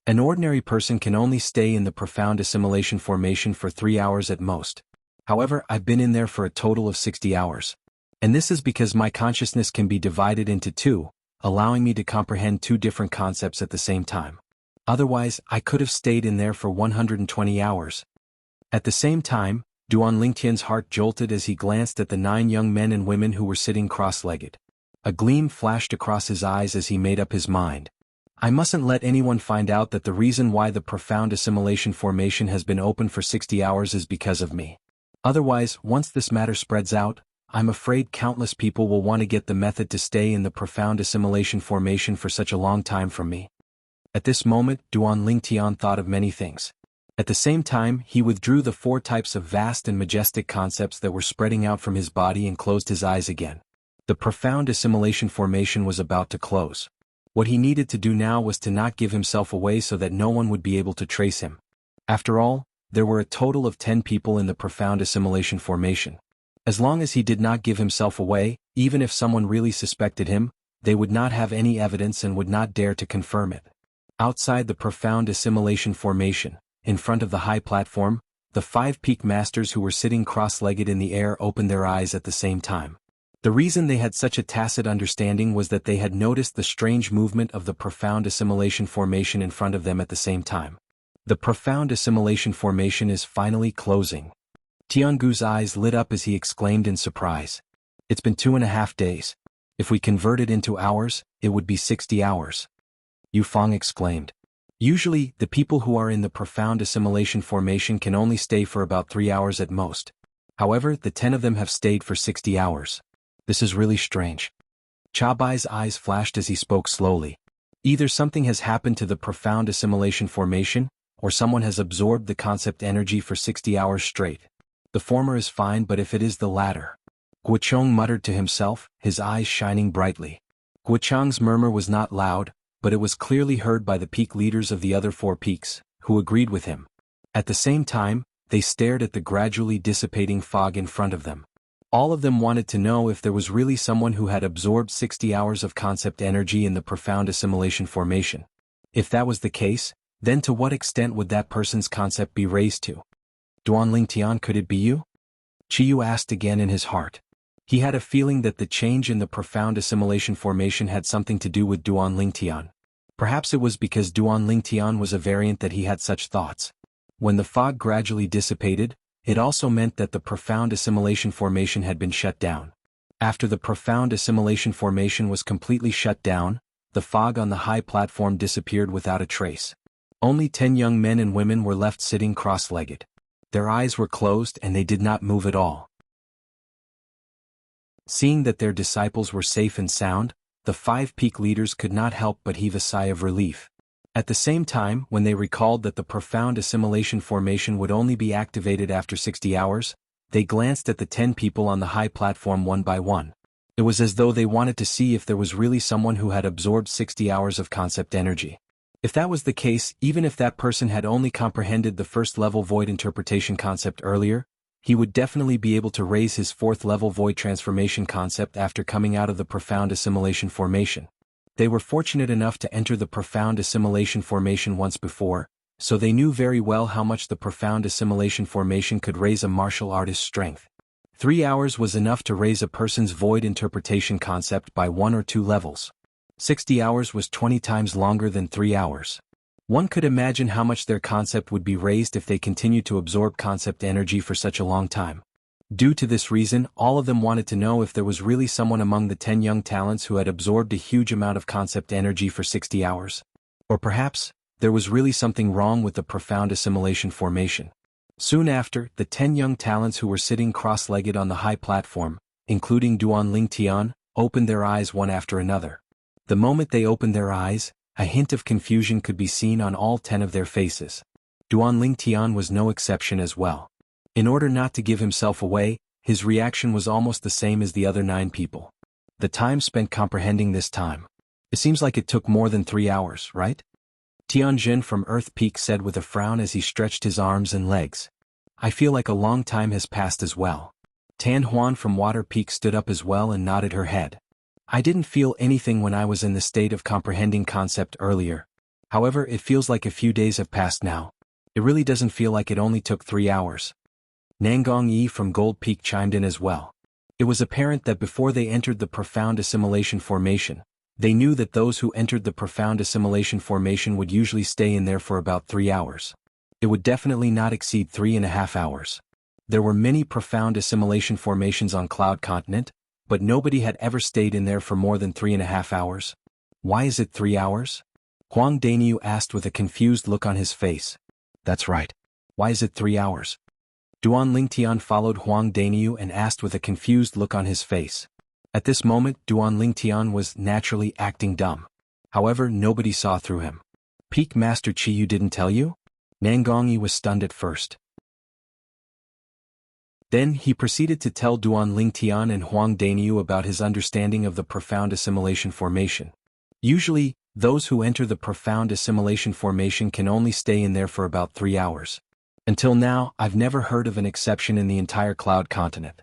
An ordinary person can only stay in the profound assimilation formation for 3 hours at most. However, I've been in there for a total of 60 hours. And this is because my consciousness can be divided into 2, allowing me to comprehend 2 different concepts at the same time. Otherwise, I could have stayed in there for 120 hours. At the same time, Duan Tian's heart jolted as he glanced at the 9 young men and women who were sitting cross-legged. A gleam flashed across his eyes as he made up his mind. I mustn't let anyone find out that the reason why the profound assimilation formation has been open for 60 hours is because of me. Otherwise, once this matter spreads out, I'm afraid countless people will want to get the method to stay in the profound assimilation formation for such a long time from me. At this moment, Duan Tian thought of many things. At the same time, he withdrew the 4 types of vast and majestic concepts that were spreading out from his body and closed his eyes again. The profound assimilation formation was about to close. What he needed to do now was to not give himself away so that no one would be able to trace him. After all, there were a total of 10 people in the profound assimilation formation. As long as he did not give himself away, even if someone really suspected him, they would not have any evidence and would not dare to confirm it. Outside the profound assimilation formation, in front of the high platform, the 5 peak masters who were sitting cross-legged in the air opened their eyes at the same time. The reason they had such a tacit understanding was that they had noticed the strange movement of the profound assimilation formation in front of them at the same time. The profound assimilation formation is finally closing. Tiangu's eyes lit up as he exclaimed in surprise. It's been 2.5 days. If we convert it into hours, it would be 60 hours. Yu Fang exclaimed. Usually, the people who are in the profound assimilation formation can only stay for about 3 hours at most. However, the 10 of them have stayed for 60 hours. This is really strange. Chabai's eyes flashed as he spoke slowly. Either something has happened to the profound assimilation formation, or someone has absorbed the concept energy for 60 hours straight. The former is fine, but if it is the latter... Guocheng muttered to himself, his eyes shining brightly. Guocheng's murmur was not loud, but it was clearly heard by the peak leaders of the other 4 peaks, who agreed with him. At the same time, they stared at the gradually dissipating fog in front of them. All of them wanted to know if there was really someone who had absorbed 60 hours of concept energy in the profound assimilation formation. If that was the case, then to what extent would that person's concept be raised to? Duan Tian, could it be you? Chiyu asked again in his heart. He had a feeling that the change in the profound assimilation formation had something to do with Duan Tian. Perhaps it was because Duan Tian was a variant that he had such thoughts. When the fog gradually dissipated, it also meant that the profound assimilation formation had been shut down. After the profound assimilation formation was completely shut down, the fog on the high platform disappeared without a trace. Only 10 young men and women were left sitting cross-legged. Their eyes were closed and they did not move at all. Seeing that their disciples were safe and sound, the 5 peak leaders could not help but heave a sigh of relief. At the same time, when they recalled that the profound assimilation formation would only be activated after 60 hours, they glanced at the 10 people on the high platform one by one. It was as though they wanted to see if there was really someone who had absorbed 60 hours of concept energy. If that was the case, even if that person had only comprehended the first-level void interpretation concept earlier, he would definitely be able to raise his 4th-level void transformation concept after coming out of the profound assimilation formation. They were fortunate enough to enter the profound assimilation formation once before, so they knew very well how much the profound assimilation formation could raise a martial artist's strength. 3 hours was enough to raise a person's void interpretation concept by 1 or 2 levels. 60 hours was 20 times longer than 3 hours. One could imagine how much their concept would be raised if they continued to absorb concept energy for such a long time. Due to this reason, all of them wanted to know if there was really someone among the 10 young talents who had absorbed a huge amount of concept energy for 60 hours. Or perhaps, there was really something wrong with the profound assimilation formation. Soon after, the 10 young talents who were sitting cross-legged on the high platform, including Duan Lingtian, opened their eyes one after another. The moment they opened their eyes, a hint of confusion could be seen on all 10 of their faces. Duan Lingtian was no exception as well. In order not to give himself away, his reaction was almost the same as the other 9 people. The time spent comprehending this time. It seems like it took more than 3 hours, right? Tianjin from Earth Peak said with a frown as he stretched his arms and legs. I feel like a long time has passed as well. Tan Huan from Water Peak stood up as well and nodded her head. I didn't feel anything when I was in the state of comprehending concept earlier. However, it feels like a few days have passed now. It really doesn't feel like it only took 3 hours. Nangong Yi from Gold Peak chimed in as well. It was apparent that before they entered the profound assimilation formation, they knew that those who entered the profound assimilation formation would usually stay in there for about 3 hours. It would definitely not exceed 3.5 hours. There were many profound assimilation formations on Cloud Continent, but nobody had ever stayed in there for more than 3.5 hours. Why is it 3 hours? Huang Daniu asked with a confused look on his face. That's right. Why is it 3 hours? Duan Lingtian followed Huang Daniu and asked with a confused look on his face. At this moment, Duan Lingtian was naturally acting dumb. However, nobody saw through him. Peak Master Chiyu didn't tell you? Nangongyi was stunned at first. Then he proceeded to tell Duan Lingtian and Huang Daniu about his understanding of the profound assimilation formation. Usually, those who enter the profound assimilation formation can only stay in there for about 3 hours. Until now, I've never heard of an exception in the entire Cloud Continent.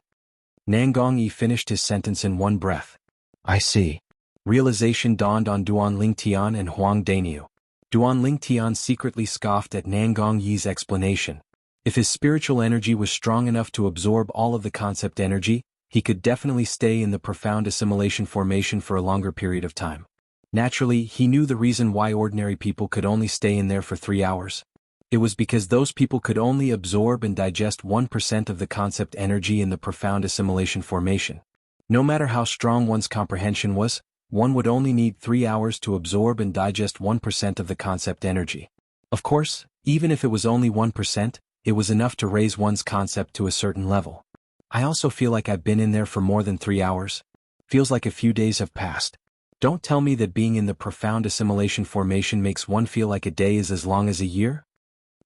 Nangongyi finished his sentence in one breath. I see. Realization dawned on Duan Lingtian and Huang Daniu. Duan Lingtian secretly scoffed at Nangongyi's explanation. If his spiritual energy was strong enough to absorb all of the concept energy, he could definitely stay in the profound assimilation formation for a longer period of time. Naturally, he knew the reason why ordinary people could only stay in there for 3 hours. It was because those people could only absorb and digest 1% of the concept energy in the profound assimilation formation. No matter how strong one's comprehension was, one would only need 3 hours to absorb and digest 1% of the concept energy. Of course, even if it was only 1%, it was enough to raise one's concept to a certain level. I also feel like I've been in there for more than 3 hours. Feels like a few days have passed. Don't tell me that being in the profound assimilation formation makes one feel like a day is as long as a year?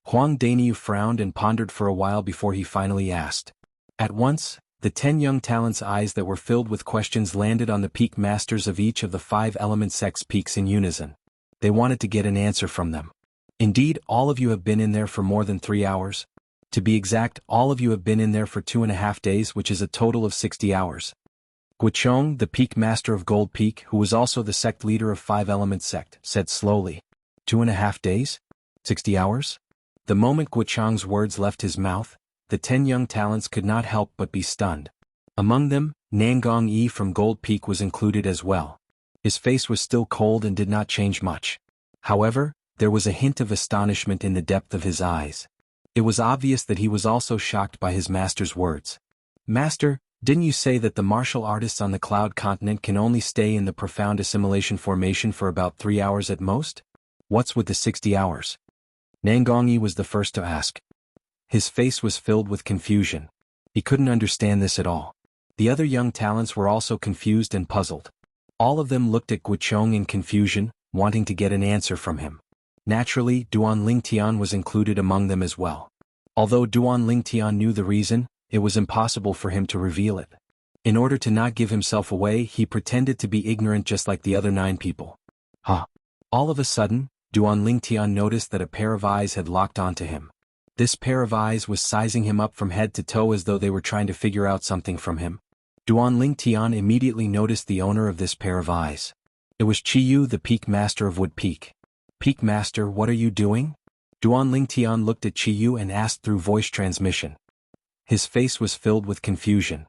Huang Daniu frowned and pondered for a while before he finally asked. At once, the 10 young talents' eyes that were filled with questions landed on the peak masters of each of the 5 element sects peaks in unison. They wanted to get an answer from them. Indeed, all of you have been in there for more than 3 hours. To be exact, all of you have been in there for 2.5 days, which is a total of 60 hours. Guochong, the peak master of Gold Peak, who was also the sect leader of 5 element sect, said slowly. 2.5 days? 60 hours? The moment Guochong's words left his mouth, the 10 young talents could not help but be stunned. Among them, Nangong Yi from Gold Peak was included as well. His face was still cold and did not change much. However, there was a hint of astonishment in the depth of his eyes. It was obvious that he was also shocked by his master's words. Master, Didn't you say that the martial artists on the Cloud Continent can only stay in the profound assimilation formation for about 3 hours at most? What's with the 60 hours? Nangongyi was the first to ask. His face was filled with confusion. He couldn't understand this at all. The other young talents were also confused and puzzled. All of them looked at Guochong in confusion, wanting to get an answer from him. Naturally, Duan Lingtian was included among them as well. Although Duan Lingtian knew the reason, it was impossible for him to reveal it. In order to not give himself away, he pretended to be ignorant just like the other 9 people. All of a sudden, Duan Lingtian noticed that a pair of eyes had locked onto him. This pair of eyes was sizing him up from head to toe as though they were trying to figure out something from him. Duan Lingtian immediately noticed the owner of this pair of eyes. It was Qiyu, the Peak Master of Wood Peak. Peak Master, what are you doing? Duan Lingtian looked at Qiyu and asked through voice transmission. His face was filled with confusion.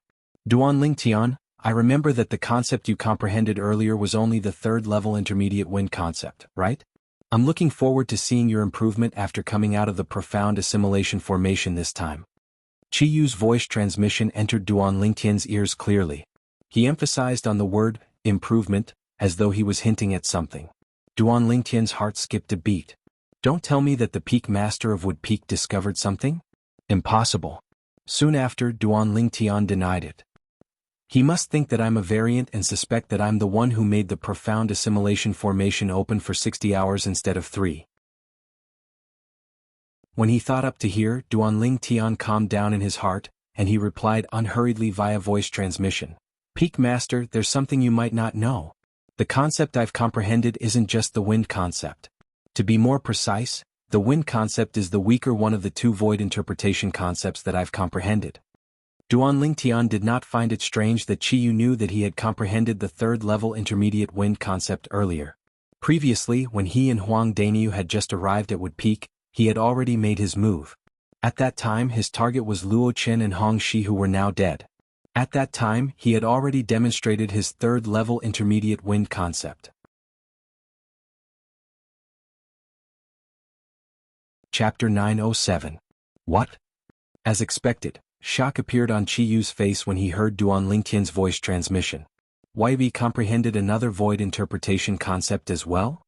Duan Lingtian, I remember that the concept you comprehended earlier was only the 3rd level intermediate wind concept, right? I'm looking forward to seeing your improvement after coming out of the profound assimilation formation this time. Qiyu's voice transmission entered Duan Lingtian's ears clearly. He emphasized on the word, improvement, as though he was hinting at something. Duan Lingtian's heart skipped a beat. Don't tell me that the Peak Master of Wood Peak discovered something? Impossible. Soon after, Duan Lingtian denied it. He must think that I'm a variant and suspect that I'm the one who made the profound assimilation formation open for 60 hours instead of 3. When he thought up to here, Duan Lingtian calmed down in his heart, and he replied unhurriedly via voice transmission. Peak Master, there's something you might not know. The concept I've comprehended isn't just the wind concept. To be more precise, the wind concept is the weaker one of the 2 void interpretation concepts that I've comprehended. Duan Lingtian did not find it strange that Qiyu knew that he had comprehended the 3rd level intermediate wind concept earlier. Previously, when he and Huang Daniu had just arrived at Wood Peak, he had already made his move. At that time his target was Luo Qin and Hong Shi, who were now dead. At that time he had already demonstrated his 3rd level intermediate wind concept. Chapter 907. What? As expected, shock appeared on Qiyu's face when he heard Duan Lingtian's voice transmission. YB comprehended another void interpretation concept as well?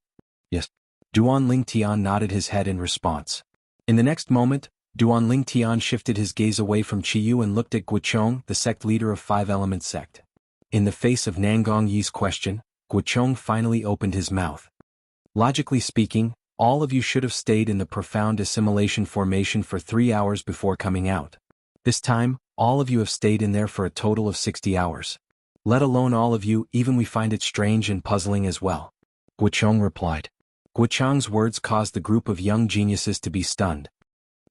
Yes. Duan Lingtian nodded his head in response. In the next moment, Duan Lingtian shifted his gaze away from Qiyu and looked at Guochong, the sect leader of 5-element sect. In the face of Nangongyi's question, Guochong finally opened his mouth. Logically speaking, all of you should have stayed in the profound assimilation formation for 3 hours before coming out. This time, all of you have stayed in there for a total of 60 hours. Let alone all of you, even we find it strange and puzzling as well. Guochong replied. Guochong's words caused the group of young geniuses to be stunned.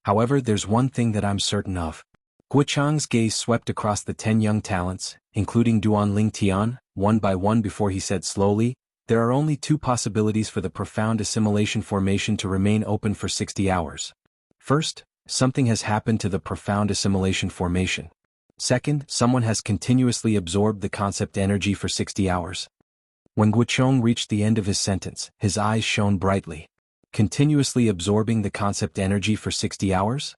However, there's one thing that I'm certain of. Guochong's gaze swept across the 10 young talents, including Duan Lingtian, one by one before he said slowly, there are only 2 possibilities for the profound assimilation formation to remain open for 60 hours. First, something has happened to the profound assimilation formation. Second, someone has continuously absorbed the concept energy for 60 hours. When Guochong reached the end of his sentence, his eyes shone brightly. Continuously absorbing the concept energy for 60 hours?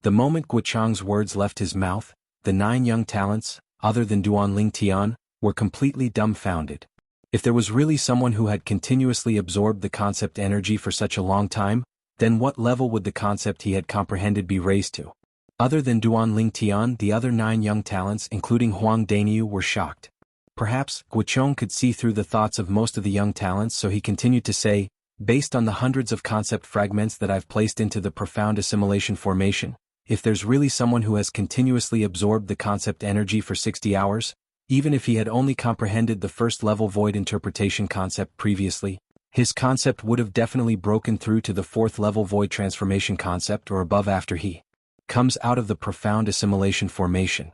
The moment Guochong's words left his mouth, the 9 young talents, other than Duan Lingtian, were completely dumbfounded. If there was really someone who had continuously absorbed the concept energy for such a long time, then what level would the concept he had comprehended be raised to? Other than Duan Lingtian, the other 9 young talents, including Huang Daniu, were shocked. Perhaps, Guochong could see through the thoughts of most of the young talents, so he continued to say, based on the hundreds of concept fragments that I've placed into the profound assimilation formation, if there's really someone who has continuously absorbed the concept energy for 60 hours, even if he had only comprehended the 1st level void interpretation concept previously, his concept would have definitely broken through to the 4th level void transformation concept or above after he comes out of the profound assimilation formation.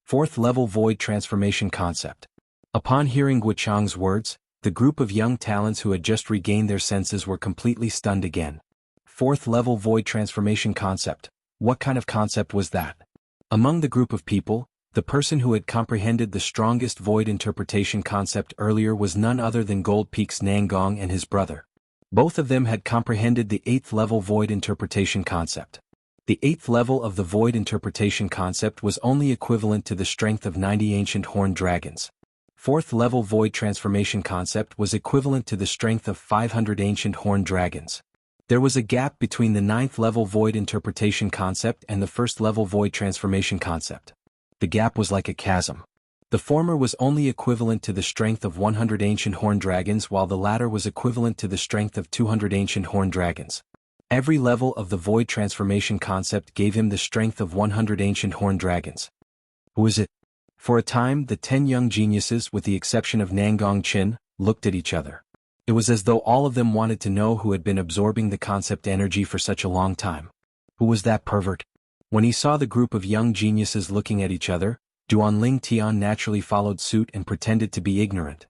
4th level void transformation concept. Upon hearing Guochong's words, the group of young talents who had just regained their senses were completely stunned again. 4th level void transformation concept. What kind of concept was that? Among the group of people, the person who had comprehended the strongest void interpretation concept earlier was none other than Gold Peak's Nangong and his brother. Both of them had comprehended the 8th level void interpretation concept. The 8th level of the Void Interpretation concept was only equivalent to the strength of 90 ancient horned dragons. 4th level Void Transformation concept was equivalent to the strength of 500 ancient horned dragons. There was a gap between the 9th level Void Interpretation concept and the 1st level Void Transformation concept. The gap was like a chasm. The former was only equivalent to the strength of 100 ancient horned dragons, while the latter was equivalent to the strength of 200 ancient horned dragons. Every level of the Void Transformation concept gave him the strength of 100 ancient horned dragons. Who is it? For a time, the 10 young geniuses, with the exception of Nangong Qin, looked at each other. It was as though all of them wanted to know who had been absorbing the concept energy for such a long time. Who was that pervert? When he saw the group of young geniuses looking at each other, Duanling Tian naturally followed suit and pretended to be ignorant.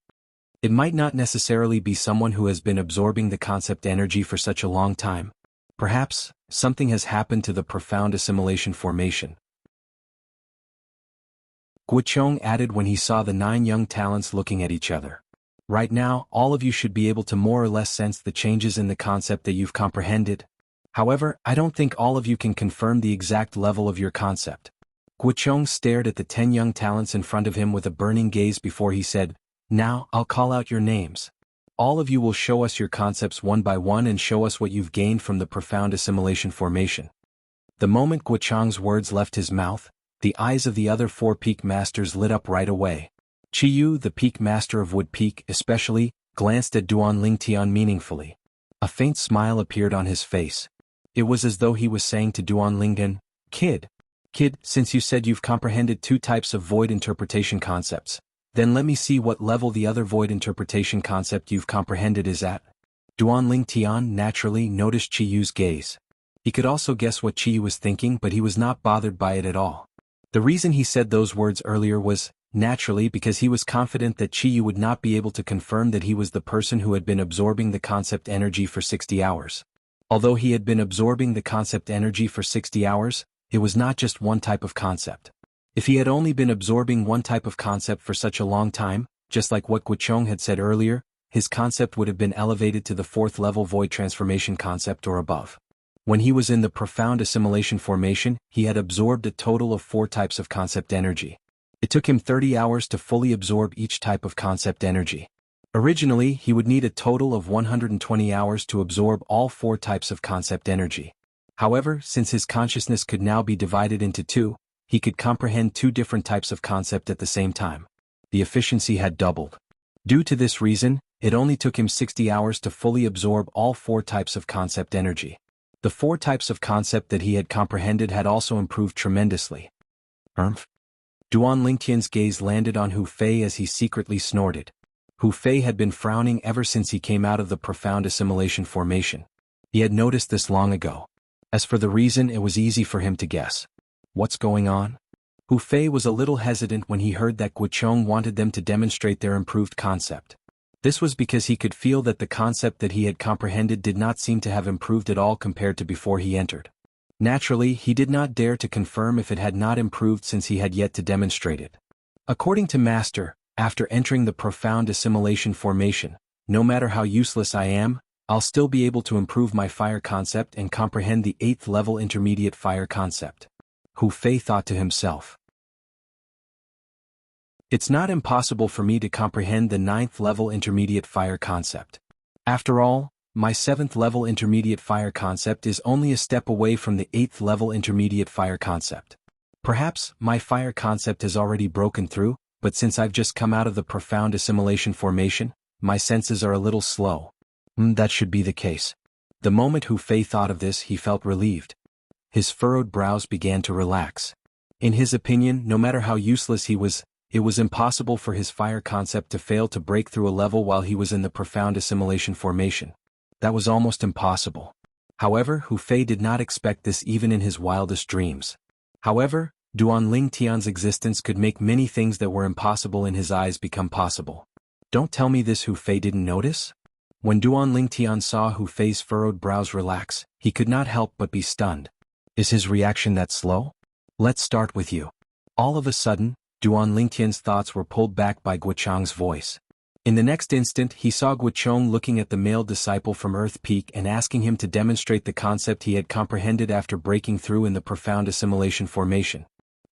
It might not necessarily be someone who has been absorbing the concept energy for such a long time. Perhaps, something has happened to the profound assimilation formation. Guoqiong added when he saw the 9 young talents looking at each other. Right now, all of you should be able to more or less sense the changes in the concept that you've comprehended. However, I don't think all of you can confirm the exact level of your concept. Guoqiong stared at the 10 young talents in front of him with a burning gaze before he said, "Now, I'll call out your names. All of you will show us your concepts one by one and show us what you've gained from the profound assimilation formation." The moment Guoqiong's words left his mouth, the eyes of the other 4 peak masters lit up right away. Qiyu, the peak master of Wood Peak especially, glanced at Duanling Tian meaningfully. A faint smile appeared on his face. It was as though he was saying to Duanlingen, Kid, since you said you've comprehended 2 types of void interpretation concepts, then let me see what level the other void interpretation concept you've comprehended is at." Duanling Tian naturally noticed Qiyu's gaze. He could also guess what Qiyu was thinking, but he was not bothered by it at all. The reason he said those words earlier was, naturally, because he was confident that Qiyu would not be able to confirm that he was the person who had been absorbing the concept energy for 60 hours. Although he had been absorbing the concept energy for 60 hours, it was not just one type of concept. If he had only been absorbing one type of concept for such a long time, just like what Guoqiong had said earlier, his concept would have been elevated to the 4th level void transformation concept or above. When he was in the profound assimilation formation, he had absorbed a total of 4 types of concept energy. It took him 30 hours to fully absorb each type of concept energy. Originally, he would need a total of 120 hours to absorb all 4 types of concept energy. However, since his consciousness could now be divided into 2, he could comprehend 2 different types of concept at the same time. The efficiency had doubled. Due to this reason, it only took him 60 hours to fully absorb all 4 types of concept energy. The 4 types of concept that he had comprehended had also improved tremendously. Duan Lingtian's gaze landed on Hu Fei as he secretly snorted. Hu Fei had been frowning ever since he came out of the profound assimilation formation. He had noticed this long ago. As for the reason, it was easy for him to guess. What's going on? Hu Fei was a little hesitant when he heard that Guoqiong wanted them to demonstrate their improved concept. This was because he could feel that the concept that he had comprehended did not seem to have improved at all compared to before he entered. Naturally, he did not dare to confirm if it had not improved since he had yet to demonstrate it. According to Master, after entering the profound assimilation formation, no matter how useless I am, I'll still be able to improve my fire concept and comprehend the 8th level intermediate fire concept. Hu Fei thought to himself. It's not impossible for me to comprehend the 9th level intermediate fire concept. After all, my 7th level intermediate fire concept is only a step away from the 8th level intermediate fire concept. Perhaps my fire concept has already broken through, but since I've just come out of the profound assimilation formation, my senses are a little slow. That should be the case. The moment Hu Fei thought of this, he felt relieved. His furrowed brows began to relax. In his opinion, no matter how useless he was, it was impossible for his fire concept to fail to break through a level while he was in the profound assimilation formation. That was almost impossible. However, Hu Fei did not expect this even in his wildest dreams. However, Duanling Tian's existence could make many things that were impossible in his eyes become possible. Don't tell me this Hu Fei didn't notice? When Duanling Tian saw Hu Fei's furrowed brows relax, he could not help but be stunned. Is his reaction that slow? Let's start with you. All of a sudden, Duanling Tian's thoughts were pulled back by Guoqiong's voice. In the next instant he saw Guochong looking at the male disciple from Earth Peak and asking him to demonstrate the concept he had comprehended after breaking through in the profound assimilation formation.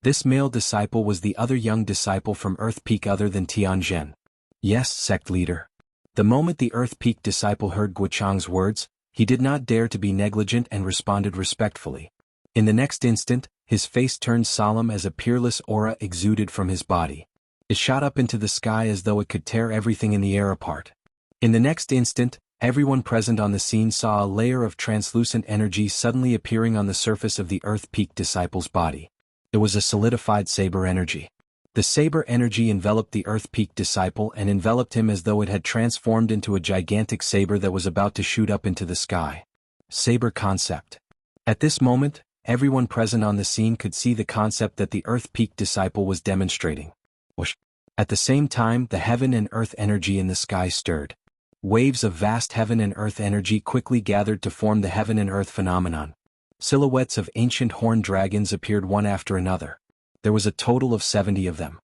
This male disciple was the other young disciple from Earth Peak other than Tianzhen. Yes, sect leader. The moment the Earth Peak disciple heard Guochong's words, he did not dare to be negligent and responded respectfully. In the next instant, his face turned solemn as a peerless aura exuded from his body. It shot up into the sky as though it could tear everything in the air apart. In the next instant, everyone present on the scene saw a layer of translucent energy suddenly appearing on the surface of the Earth Peak disciple's body. It was a solidified saber energy. The saber energy enveloped the Earth Peak disciple and enveloped him as though it had transformed into a gigantic saber that was about to shoot up into the sky. Saber concept. At this moment, everyone present on the scene could see the concept that the Earth Peak disciple was demonstrating. Whoosh. At the same time, the heaven and earth energy in the sky stirred. Waves of vast heaven and earth energy quickly gathered to form the heaven and earth phenomenon. Silhouettes of ancient horned dragons appeared one after another. There was a total of 70 of them.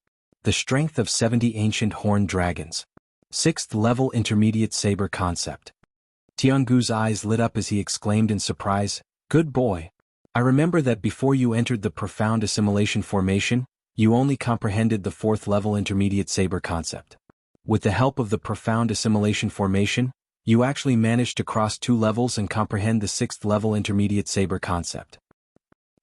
The strength of 70 ancient horned dragons. 6th level intermediate saber concept. Jianghu's eyes lit up as he exclaimed in surprise, "Good boy. I remember that before you entered the profound assimilation formation, you only comprehended the 4th level intermediate saber concept. With the help of the profound assimilation formation, you actually managed to cross 2 levels and comprehend the 6th level intermediate saber concept."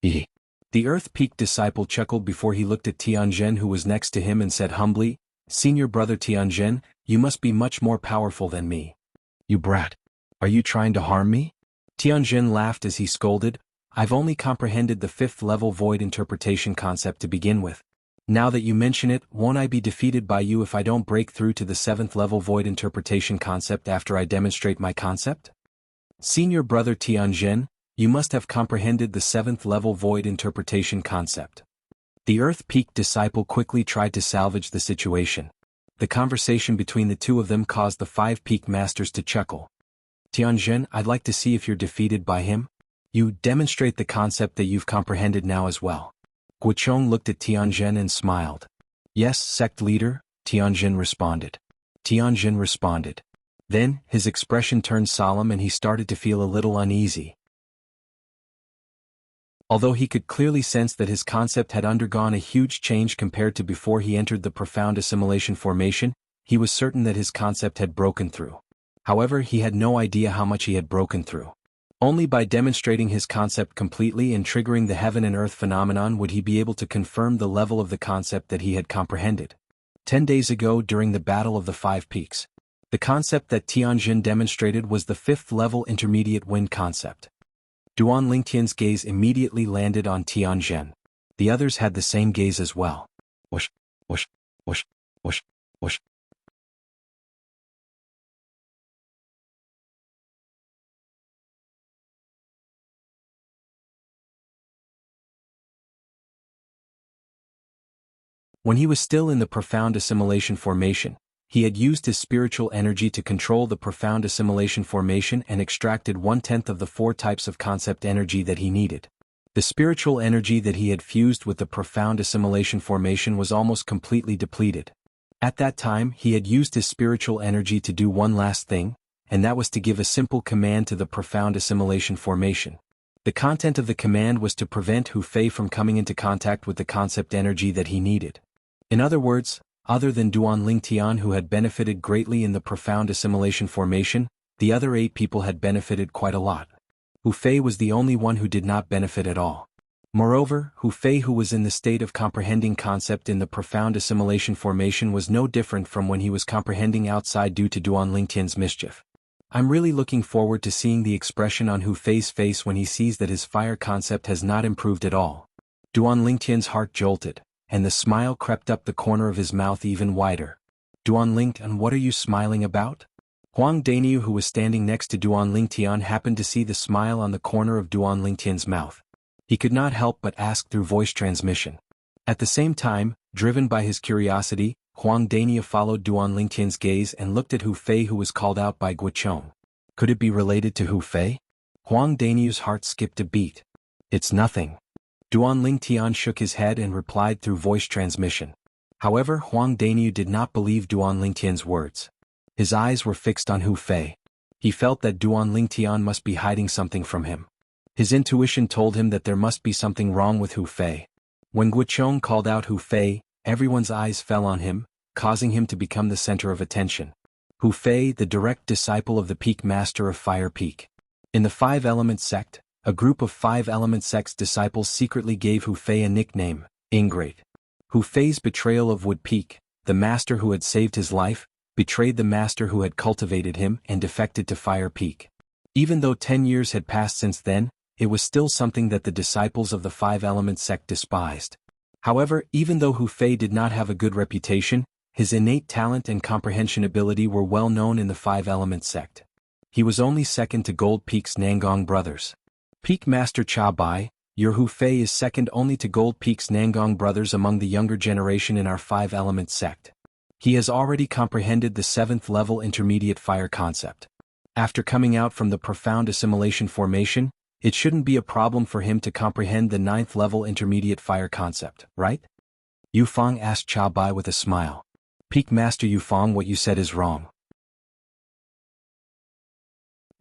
The Earth Peak disciple chuckled before he looked at Tianzhen, who was next to him, and said humbly, "Senior brother Tianzhen, you must be much more powerful than me." "You brat. Are you trying to harm me?" Tianzhen laughed as he scolded, "I've only comprehended the 5th level void interpretation concept to begin with. Now that you mention it, won't I be defeated by you if I don't break through to the 7th level void interpretation concept after I demonstrate my concept?" "Senior brother Tianzhen, you must have comprehended the 7th level void interpretation concept." The Earth Peak disciple quickly tried to salvage the situation. The conversation between the two of them caused the 5 Peak masters to chuckle. "Tianzhen, I'd like to see if you're defeated by him. You demonstrate the concept that you've comprehended now as well." Guochong looked at Tianzhen and smiled. "Yes, sect leader," Tianzhen responded. Then, his expression turned solemn and he started to feel a little uneasy. Although he could clearly sense that his concept had undergone a huge change compared to before he entered the profound assimilation formation, he was certain that his concept had broken through. However, he had no idea how much he had broken through. Only by demonstrating his concept completely and triggering the heaven and earth phenomenon would he be able to confirm the level of the concept that he had comprehended. 10 days ago during the Battle of the 5 Peaks, the concept that Tianzhen demonstrated was the 5th level intermediate wind concept. Duan Lingtian's gaze immediately landed on Tianzhen. The others had the same gaze as well. Whoosh, whoosh, whoosh, whoosh, whoosh. When he was still in the profound assimilation formation, he had used his spiritual energy to control the profound assimilation formation and extracted 1/10 of the 4 types of concept energy that he needed. The spiritual energy that he had fused with the profound assimilation formation was almost completely depleted. At that time, he had used his spiritual energy to do one last thing, and that was to give a simple command to the profound assimilation formation. The content of the command was to prevent Hu Fei from coming into contact with the concept energy that he needed. In other words, other than Duan Lingtian, who had benefited greatly in the profound assimilation formation, the other 8 people had benefited quite a lot. Hu Fei was the only one who did not benefit at all. Moreover, Hu Fei, who was in the state of comprehending concept in the profound assimilation formation, was no different from when he was comprehending outside due to Duan Lingtian's mischief. I'm really looking forward to seeing the expression on Hu Fei's face when he sees that his fire concept has not improved at all. Duan Lingtian's heart jolted, and the smile crept up the corner of his mouth even wider. "Duan Lingtian, what are you smiling about?" Huang Daniu, who was standing next to Duan Lingtian, happened to see the smile on the corner of Duan Lingtian's mouth. He could not help but ask through voice transmission. At the same time, driven by his curiosity, Huang Daniu followed Duan Lingtian's gaze and looked at Hu Fei, who was called out by Guochong. Could it be related to Hu Fei? Huang Daniu's heart skipped a beat. "It's nothing." Duan Lingtian shook his head and replied through voice transmission. However, Huang Daniu did not believe Duan Lingtian's words. His eyes were fixed on Hu Fei. He felt that Duan Lingtian must be hiding something from him. His intuition told him that there must be something wrong with Hu Fei. When Guochong called out Hu Fei, everyone's eyes fell on him, causing him to become the center of attention. Hu Fei, the direct disciple of the Peak Master of Fire Peak. In the Five Element sect, a group of Five Element sect's disciples secretly gave Hu Fei a nickname, Ingrate. Hu Fei's betrayal of Wood Peak, the master who had saved his life, betrayed the master who had cultivated him and defected to Fire Peak. Even though 10 years had passed since then, it was still something that the disciples of the Five Element sect despised. However, even though Hu Fei did not have a good reputation, his innate talent and comprehension ability were well known in the Five Element sect. He was only second to Gold Peak's Nangong brothers. Peak Master Cha Bai, your Hu Fei is second only to Gold Peak's Nangong brothers among the younger generation in our Five Element sect. He has already comprehended the 7th level intermediate fire concept. After coming out from the profound assimilation formation, it shouldn't be a problem for him to comprehend the 9th level intermediate fire concept, right? Yu Fang asked Cha Bai with a smile. Peak Master Yu Fang, what you said is wrong.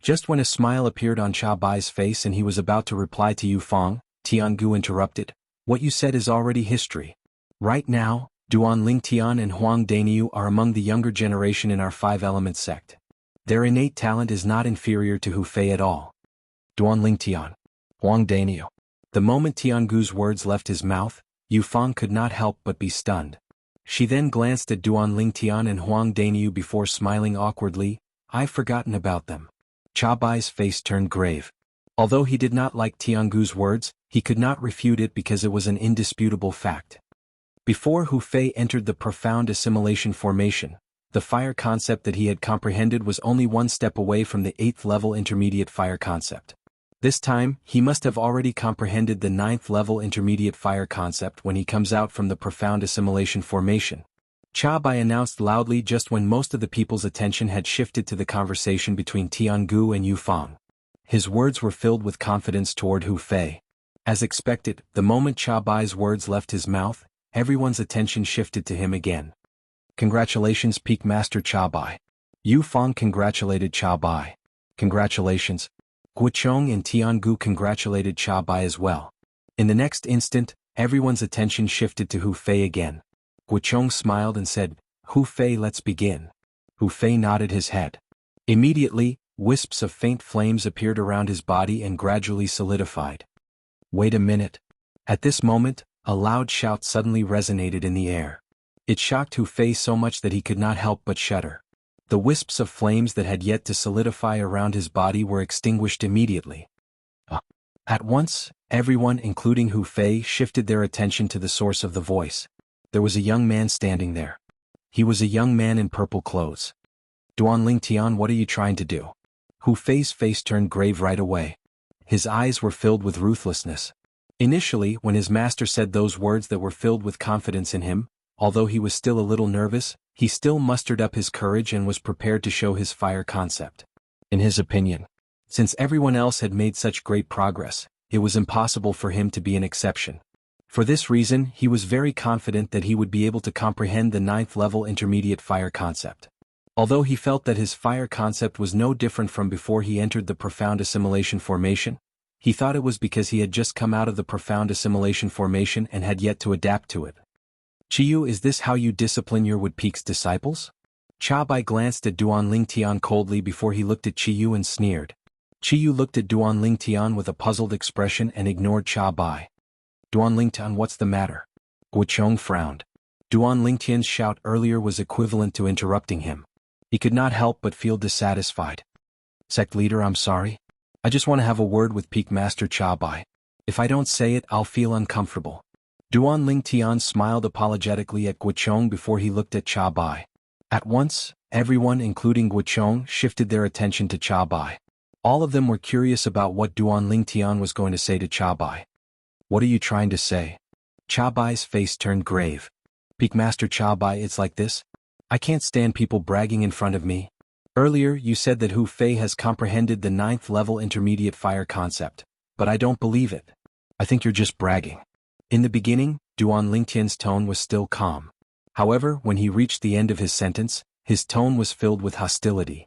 Just when a smile appeared on Cha Bai's face and he was about to reply to Yu Fang, Tiangu interrupted. What you said is already history. Right now, Duan Lingtian and Huang Daniu are among the younger generation in our Five Element sect. Their innate talent is not inferior to Hu Fei at all. Duan Lingtian, Huang Daniu. The moment Tiangu's words left his mouth, Yu Fang could not help but be stunned. She then glanced at Duan Lingtian and Huang Daniu before smiling awkwardly. I've forgotten about them. Cha Bai's face turned grave. Although he did not like Tiangu's words, he could not refute it because it was an indisputable fact. Before Hu Fei entered the profound assimilation formation, the fire concept that he had comprehended was only one step away from the 8th level intermediate fire concept. This time, he must have already comprehended the 9th level intermediate fire concept when he comes out from the profound assimilation formation. Cha Bai announced loudly just when most of the people's attention had shifted to the conversation between Tiangu and Yu Fang. His words were filled with confidence toward Hu Fei. As expected, the moment Cha Bai's words left his mouth, everyone's attention shifted to him again. Congratulations, Peak Master Cha Bai. Yu Fang congratulated Cha Bai. Congratulations. Guochong and Tiangu congratulated Cha Bai as well. In the next instant, everyone's attention shifted to Hu Fei again. Guochong smiled and said, Hu Fei, let's begin. Hu Fei nodded his head. Immediately, wisps of faint flames appeared around his body and gradually solidified. Wait a minute. At this moment, a loud shout suddenly resonated in the air. It shocked Hu Fei so much that he could not help but shudder. The wisps of flames that had yet to solidify around his body were extinguished immediately. At once, everyone, including Hu Fei, shifted their attention to the source of the voice. There was a young man standing there. He was a young man in purple clothes. Duan Lingtian, what are you trying to do? Hu Fei's face turned grave right away. His eyes were filled with ruthlessness. Initially, when his master said those words that were filled with confidence in him, although he was still a little nervous, he still mustered up his courage and was prepared to show his fire concept. In his opinion, since everyone else had made such great progress, it was impossible for him to be an exception. For this reason, he was very confident that he would be able to comprehend the 9th level intermediate fire concept. Although he felt that his fire concept was no different from before he entered the profound assimilation formation, he thought it was because he had just come out of the profound assimilation formation and had yet to adapt to it. Chiyu, is this how you discipline your Wood Peak's disciples? Cha Bai glanced at Duan Lingtian coldly before he looked at Chiyu and sneered. Chiyu looked at Duan Lingtian with a puzzled expression and ignored Cha Bai. Duan Lingtian, what's the matter? Guochong frowned. Duan Lingtian's shout earlier was equivalent to interrupting him. He could not help but feel dissatisfied. Sect leader, I'm sorry. I just want to have a word with Peak Master Cha Bai. If I don't say it, I'll feel uncomfortable. Duan Lingtian smiled apologetically at Guochong before he looked at Cha Bai. At once, everyone, including Guochong, shifted their attention to Cha Bai. All of them were curious about what Duan Lingtian was going to say to Cha Bai. What are you trying to say? Cha Bai's face turned grave. Peak Master Cha Bai, it's like this. I can't stand people bragging in front of me. Earlier, you said that Hu Fei has comprehended the 9th level intermediate fire concept, but I don't believe it. I think you're just bragging. In the beginning, Duan Lingtian's tone was still calm. However, when he reached the end of his sentence, His tone was filled with hostility.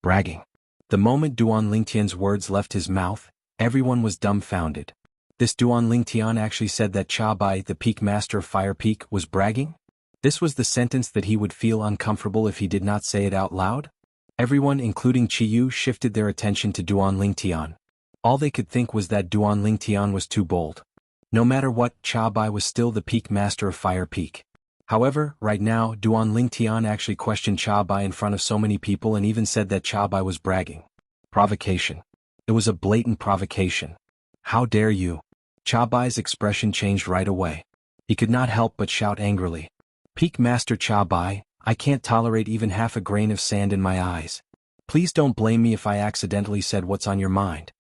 Bragging. The moment Duan Lingtian's words left his mouth, everyone was dumbfounded. This Duan Lingtian actually said that Cha Bai, the peak master of Fire Peak, was bragging? This was the sentence that he would feel uncomfortable if he did not say it out loud? Everyone, including Qiyu, shifted their attention to Duan Lingtian. All they could think was that Duan Lingtian was too bold. No matter what, Cha Bai was still the peak master of Fire Peak. However, right now, Duan Lingtian actually questioned Cha Bai in front of so many people and even said that Cha Bai was bragging. Provocation. It was a blatant provocation. How dare you? Cha Bai's expression changed right away. He could not help but shout angrily. Peak Master Cha Bai, I can't tolerate even half a grain of sand in my eyes. Please don't blame me if I accidentally said what's on your mind.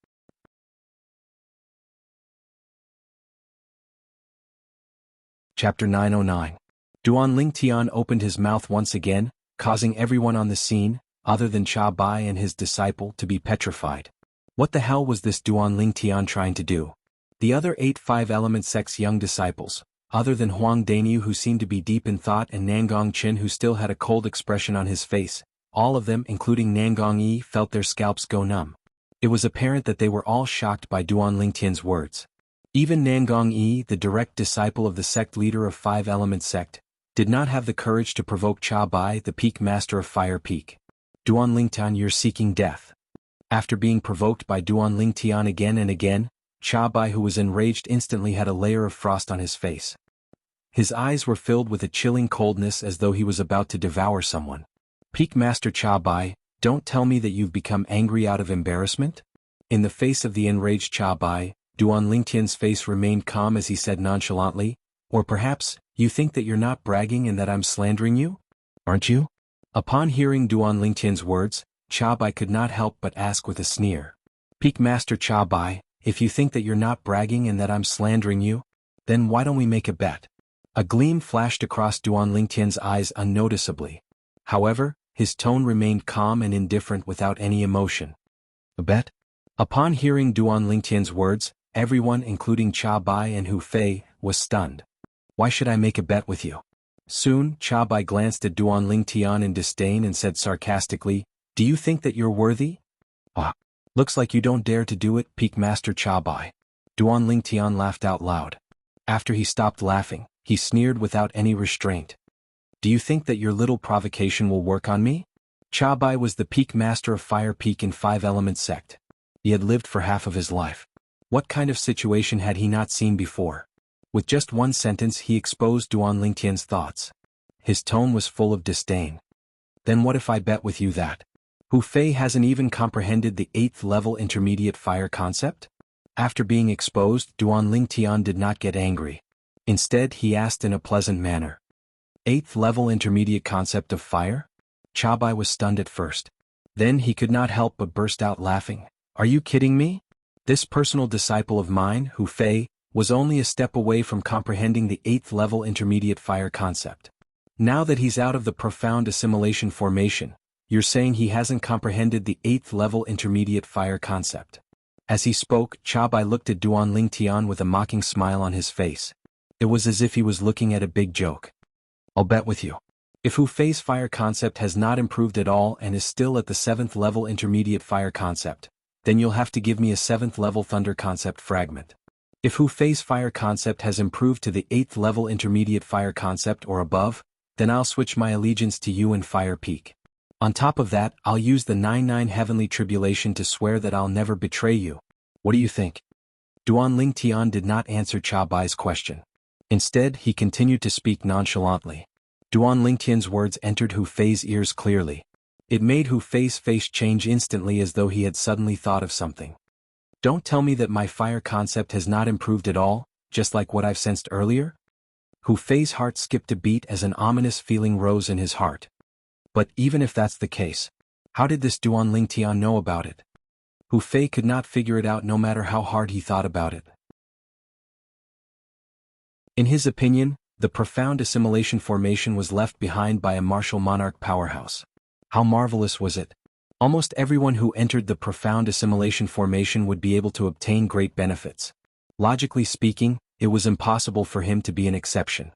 Chapter 909. Duan Lingtian opened his mouth once again, causing everyone on the scene, other than Cha Bai and his disciple, to be petrified. What the hell was this Duan Lingtian trying to do? The other 8 five-element sect's young disciples, other than Huang Daniu, who seemed to be deep in thought, and Nangong Qin, who still had a cold expression on his face, all of them, including Nangong Yi, felt their scalps go numb. It was apparent that they were all shocked by Duan Lingtian's words. Even Nangong Yi, the direct disciple of the sect leader of Five-Element Sect, did not have the courage to provoke Cha Bai, the peak master of Fire Peak. Duan Lingtian, you're seeking death. After being provoked by Duan Lingtian again and again, Cha Bai, who was enraged, instantly had a layer of frost on his face. His eyes were filled with a chilling coldness as though he was about to devour someone. Peak Master Cha Bai, don't tell me that you've become angry out of embarrassment? In the face of the enraged Cha Bai, Duan Lingtian's face remained calm as he said nonchalantly, or perhaps, you think that you're not bragging and that I'm slandering you? Aren't you? Upon hearing Duan Lingtian's words, Cha Bai could not help but ask with a sneer. Peak Master Cha Bai, if you think that you're not bragging and that I'm slandering you, then why don't we make a bet? A gleam flashed across Duan Lingtian's eyes unnoticeably. However, his tone remained calm and indifferent without any emotion. A bet? Upon hearing Duan Lingtian's words, everyone, including Cha Bai and Hu Fei, was stunned. Why should I make a bet with you? Soon, Cha Bai glanced at Duan Lingtian in disdain and said sarcastically, Do you think that you're worthy? Ah. Looks like you don't dare to do it, Peak Master Cha Bai. Duan Lingtian laughed out loud. After he stopped laughing, he sneered without any restraint. Do you think that your little provocation will work on me? Cha Bai was the peak master of Fire Peak in Five-Element Sect. He had lived for half of his life. What kind of situation had he not seen before? With just one sentence he exposed Duan Lingtian's thoughts. His tone was full of disdain. Then what if I bet with you that Hu Fei hasn't even comprehended the 8th level intermediate fire concept? After being exposed, Duan Lingtian did not get angry. Instead, he asked in a pleasant manner. 8th level intermediate concept of fire? Cha Bai was stunned at first. Then he could not help but burst out laughing. Are you kidding me? This personal disciple of mine, Hu Fei, was only a step away from comprehending the 8th level intermediate fire concept. Now that he's out of the profound assimilation formation, you're saying he hasn't comprehended the 8th level intermediate fire concept. As he spoke, Cha Bai looked at Duan Lingtian with a mocking smile on his face. It was as if he was looking at a big joke. I'll bet with you. If Hu Fei's fire concept has not improved at all and is still at the 7th level intermediate fire concept, then you'll have to give me a 7th level thunder concept fragment. If Hu Fei's fire concept has improved to the 8th level intermediate fire concept or above, then I'll switch my allegiance to you in Fire Peak. On top of that, I'll use the 9-9 heavenly tribulation to swear that I'll never betray you. What do you think? Duan Lingtian did not answer Cha Bai's question. Instead, he continued to speak nonchalantly. Duan Lingtian's words entered Hu Fei's ears clearly. It made Hu Fei's face change instantly as though he had suddenly thought of something. Don't tell me that my fire concept has not improved at all, just like what I've sensed earlier? Hu Fei's heart skipped a beat as an ominous feeling rose in his heart. But even if that's the case, how did this Duan Lingtian know about it? Hu Fei could not figure it out no matter how hard he thought about it. In his opinion, the profound assimilation formation was left behind by a martial monarch powerhouse. How marvelous was it? Almost everyone who entered the profound assimilation formation would be able to obtain great benefits. Logically speaking, it was impossible for him to be an exception.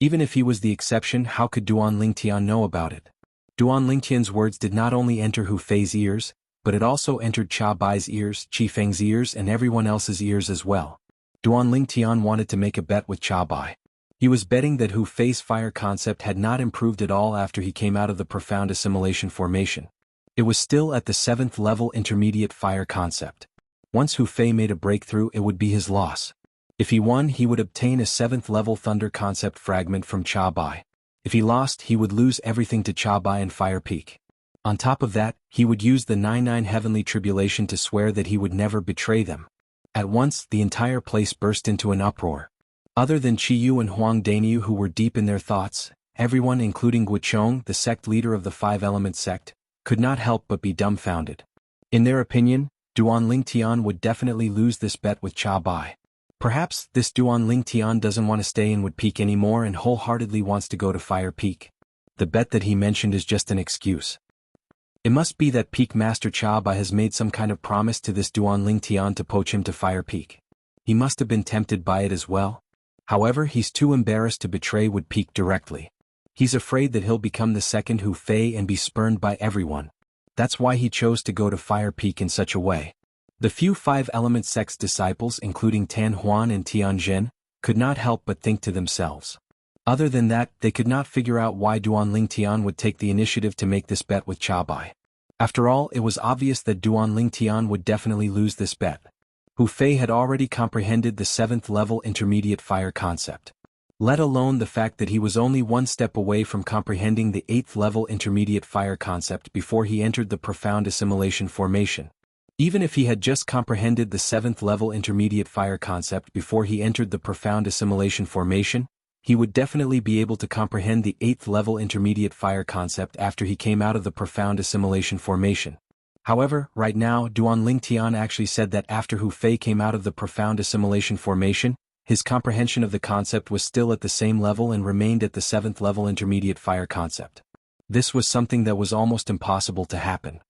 Even if he was the exception, how could Duan Lingtian know about it? Duan Lingtian's words did not only enter Hu Fei's ears, but it also entered Cha Bai's ears, Qi Feng's ears, and everyone else's ears as well. Duan Lingtian wanted to make a bet with Cha Bai. He was betting that Hu Fei's fire concept had not improved at all after he came out of the profound assimilation formation. It was still at the 7th level intermediate fire concept. Once Hu Fei made a breakthrough, it would be his loss. If he won, he would obtain a 7th level thunder concept fragment from Cha Bai. If he lost, he would lose everything to Cha Bai and Fire Peak. On top of that, he would use the 99 Heavenly Tribulation to swear that he would never betray them. At once, the entire place burst into an uproar. Other than Qi Yu and Huang Daniu, who were deep in their thoughts, everyone, including Guichong, the sect leader of the Five-Element sect, could not help but be dumbfounded. In their opinion, Duan Lingtian would definitely lose this bet with Cha Bai. Perhaps this Duan Lingtian doesn't want to stay in Wood Peak anymore and wholeheartedly wants to go to Fire Peak. The bet that he mentioned is just an excuse. It must be that Peak Master Cha Bai has made some kind of promise to this Duan Lingtian to poach him to Fire Peak. He must have been tempted by it as well. However, he's too embarrassed to betray Wood Peak directly. He's afraid that he'll become the second Hu Fei and be spurned by everyone. That's why he chose to go to Fire Peak in such a way. The few Five-Element sect's disciples, including Tan Huan and Tianjin, could not help but think to themselves. Other than that, they could not figure out why Duan Lingtian would take the initiative to make this bet with Cha Bai. After all, it was obvious that Duan Lingtian would definitely lose this bet. Hu Fei had already comprehended the 7th level intermediate fire concept. Let alone the fact that he was only one step away from comprehending the 8th level intermediate fire concept before he entered the profound assimilation formation. Even if he had just comprehended the 7th level intermediate fire concept before he entered the profound assimilation formation, he would definitely be able to comprehend the 8th level intermediate fire concept after he came out of the profound assimilation formation. However, right now, Duan Lingtian actually said that after Hu Fei came out of the profound assimilation formation, his comprehension of the concept was still at the same level and remained at the 7th level intermediate fire concept. This was something that was almost impossible to happen.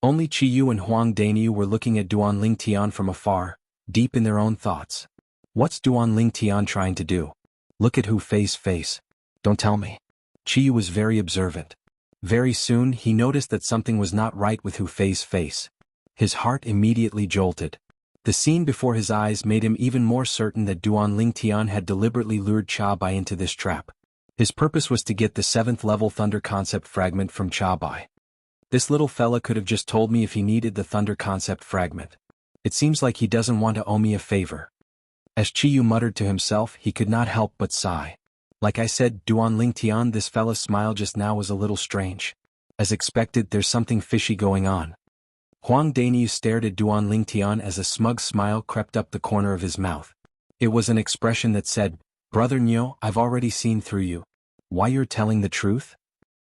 Only Qi Yu and Huang Daniu were looking at Duan Lingtian from afar, deep in their own thoughts. What's Duan Lingtian trying to do? Look at Hu Fei's face. Don't tell me. Qi Yu was very observant. Very soon he noticed that something was not right with Hu Fei's face. His heart immediately jolted. The scene before his eyes made him even more certain that Duan Lingtian had deliberately lured Cha Bai into this trap. His purpose was to get the 7th level thunder concept fragment from Cha Bai. This little fella could have just told me if he needed the thunder concept fragment. It seems like he doesn't want to owe me a favor. As Qi Yu muttered to himself, he could not help but sigh. Like I said, Duan Lingtian, this fella's smile just now was a little strange. As expected, there's something fishy going on. Huang Daniu stared at Duan Lingtian as a smug smile crept up the corner of his mouth. It was an expression that said, "Brother Nyo, I've already seen through you. Why you're telling the truth?"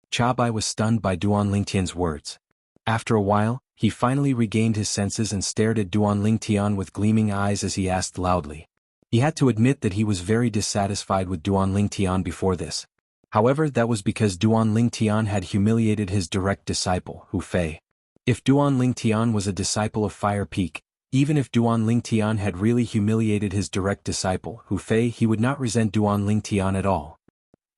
Cha Bai was stunned by Duan Lingtian's words. After a while, he finally regained his senses and stared at Duan Lingtian with gleaming eyes as he asked loudly. He had to admit that he was very dissatisfied with Duan Lingtian before this. However, that was because Duan Lingtian had humiliated his direct disciple, Hu Fei. If Duan Lingtian was a disciple of Fire Peak, even if Duan Lingtian had really humiliated his direct disciple, Hu Fei, he would not resent Duan Lingtian at all.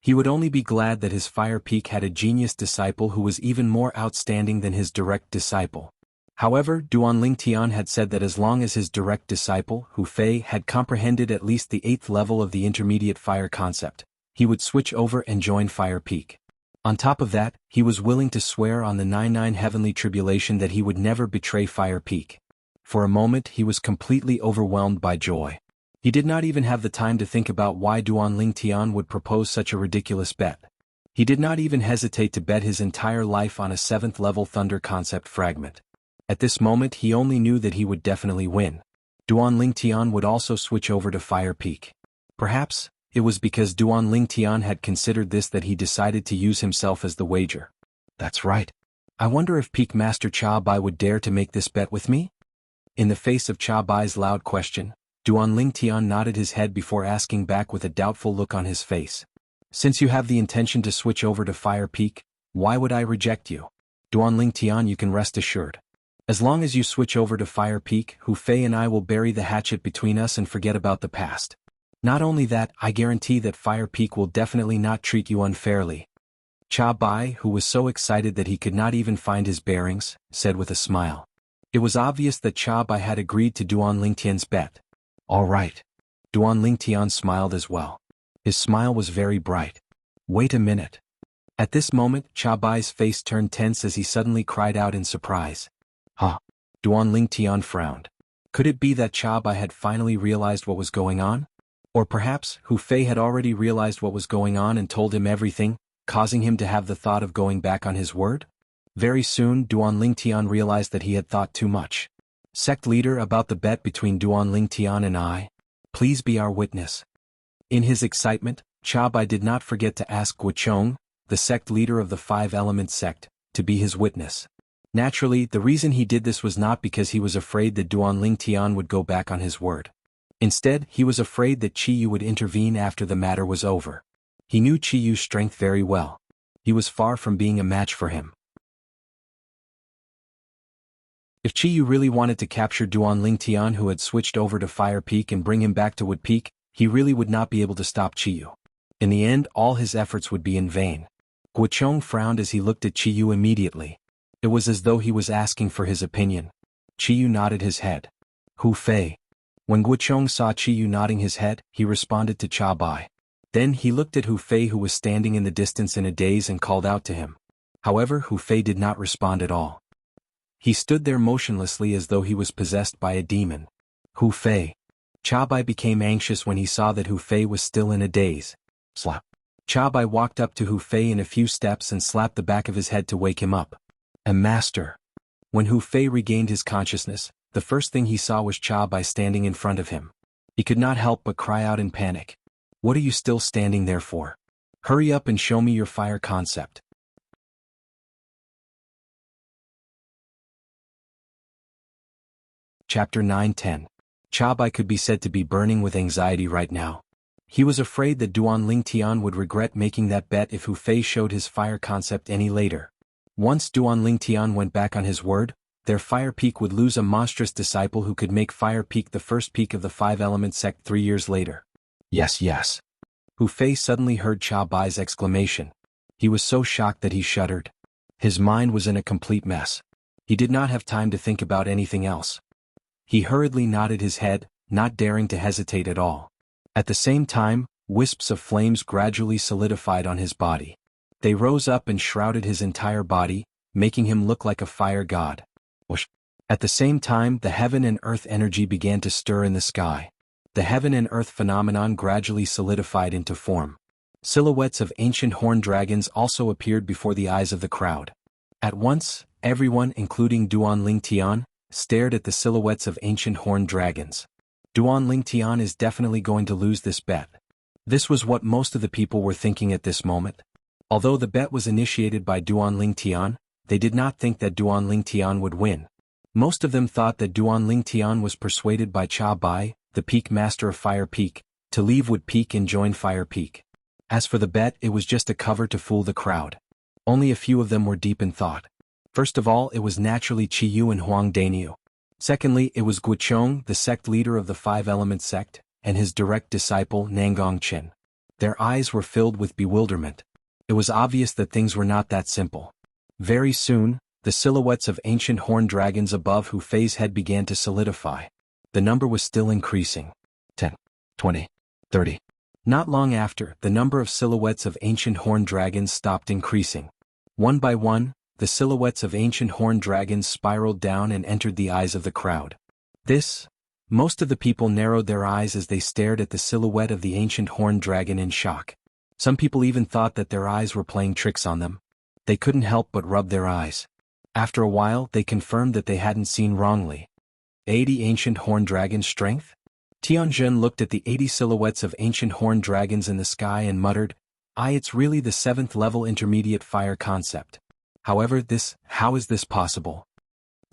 He would only be glad that his Fire Peak had a genius disciple who was even more outstanding than his direct disciple. However, Duan Lingtian had said that as long as his direct disciple, Hu Fei, had comprehended at least the 8th level of the intermediate fire concept, he would switch over and join Fire Peak. On top of that, he was willing to swear on the 99 Heavenly Tribulation that he would never betray Fire Peak. For a moment he was completely overwhelmed by joy. He did not even have the time to think about why Duan Lingtian would propose such a ridiculous bet. He did not even hesitate to bet his entire life on a 7th level thunder concept fragment. At this moment he only knew that he would definitely win. Duan Lingtian would also switch over to Fire Peak. Perhaps, it was because Duan Lingtian had considered this that he decided to use himself as the wager. That's right. I wonder if Peak Master Cha Bai would dare to make this bet with me? In the face of Cha Bai's loud question, Duan Lingtian nodded his head before asking back with a doubtful look on his face. Since you have the intention to switch over to Fire Peak, why would I reject you? Duan Lingtian, you can rest assured. As long as you switch over to Fire Peak, Hu Fei and I will bury the hatchet between us and forget about the past. Not only that, I guarantee that Fire Peak will definitely not treat you unfairly. Cha Bai, who was so excited that he could not even find his bearings, said with a smile. It was obvious that Cha Bai had agreed to Duan Lingtian's bet. All right. Duan Lingtian smiled as well. His smile was very bright. Wait a minute. At this moment, Cha Bai's face turned tense as he suddenly cried out in surprise. Huh. Duan Lingtian frowned. Could it be that Cha Bai had finally realized what was going on? Or perhaps Hu Fei had already realized what was going on and told him everything, causing him to have the thought of going back on his word? Very soon Duan Lingtian realized that he had thought too much. Sect leader, about the bet between Duan Lingtian and I. Please be our witness. In his excitement, Cha Bai did not forget to ask Guochong, the sect leader of the Five-Element sect, to be his witness. Naturally, the reason he did this was not because he was afraid that Duan Lingtian would go back on his word. Instead, he was afraid that Qi Yu would intervene after the matter was over. He knew Qi Yu's strength very well. He was far from being a match for him. If Qi Yu really wanted to capture Duan Lingtian, who had switched over to Fire Peak, and bring him back to Wood Peak, he really would not be able to stop Qi Yu. In the end, all his efforts would be in vain. Guochong frowned as he looked at Qi Yu immediately. It was as though he was asking for his opinion. Qi Yu nodded his head. Hu Fei. When Guochong saw Qi Yu nodding his head, he responded to Cha Bai. Then he looked at Hu Fei, who was standing in the distance in a daze, and called out to him. However, Hu Fei did not respond at all. He stood there motionlessly as though he was possessed by a demon. Hu Fei. Cha Bai became anxious when he saw that Hu Fei was still in a daze. Slap. Cha Bai walked up to Hu Fei in a few steps and slapped the back of his head to wake him up. A master. When Hu Fei regained his consciousness, the first thing he saw was Cha Bai standing in front of him. He could not help but cry out in panic. What are you still standing there for? Hurry up and show me your fire concept. Chapter 9-10. Cha Bai could be said to be burning with anxiety right now. He was afraid that Duan Lingtian would regret making that bet if Hu Fei showed his fire concept any later. Once Duan Lingtian went back on his word, their Fire Peak would lose a monstrous disciple who could make Fire Peak the first peak of the Five-Element sect 3 years later. Yes, yes. Hu Fei suddenly heard Cha Bai's exclamation. He was so shocked that he shuddered. His mind was in a complete mess. He did not have time to think about anything else. He hurriedly nodded his head, not daring to hesitate at all. At the same time, wisps of flames gradually solidified on his body. They rose up and shrouded his entire body, making him look like a fire god. Whoosh. At the same time, the heaven and earth energy began to stir in the sky. The heaven and earth phenomenon gradually solidified into form. Silhouettes of ancient horned dragons also appeared before the eyes of the crowd. At once, everyone, including Duan Lingtian, stared at the silhouettes of ancient horned dragons. Duan Lingtian is definitely going to lose this bet. This was what most of the people were thinking at this moment. Although the bet was initiated by Duan Lingtian, they did not think that Duan Lingtian would win. Most of them thought that Duan Lingtian was persuaded by Cha Bai, the Peak Master of Fire Peak, to leave Wood Peak and join Fire Peak. As for the bet, it was just a cover to fool the crowd. Only a few of them were deep in thought. First of all, it was naturally Qi Yu and Huang Daniu. Secondly, it was Guochong, the sect leader of the Five-Element sect, and his direct disciple Nangong Qin. Their eyes were filled with bewilderment. It was obvious that things were not that simple. Very soon, the silhouettes of ancient horned dragons above Hu Fei's head began to solidify. The number was still increasing. 10, 20, 30. Not long after, the number of silhouettes of ancient horned dragons stopped increasing. One by one, the silhouettes of ancient horned dragons spiraled down and entered the eyes of the crowd. Most of the people narrowed their eyes as they stared at the silhouette of the ancient horned dragon in shock. Some people even thought that their eyes were playing tricks on them. They couldn't help but rub their eyes. After a while, they confirmed that they hadn't seen wrongly. 80 ancient horned dragons' strength? Tianjin looked at the 80 silhouettes of ancient horned dragons in the sky and muttered, it's really the 7th level intermediate fire concept. However, how is this possible?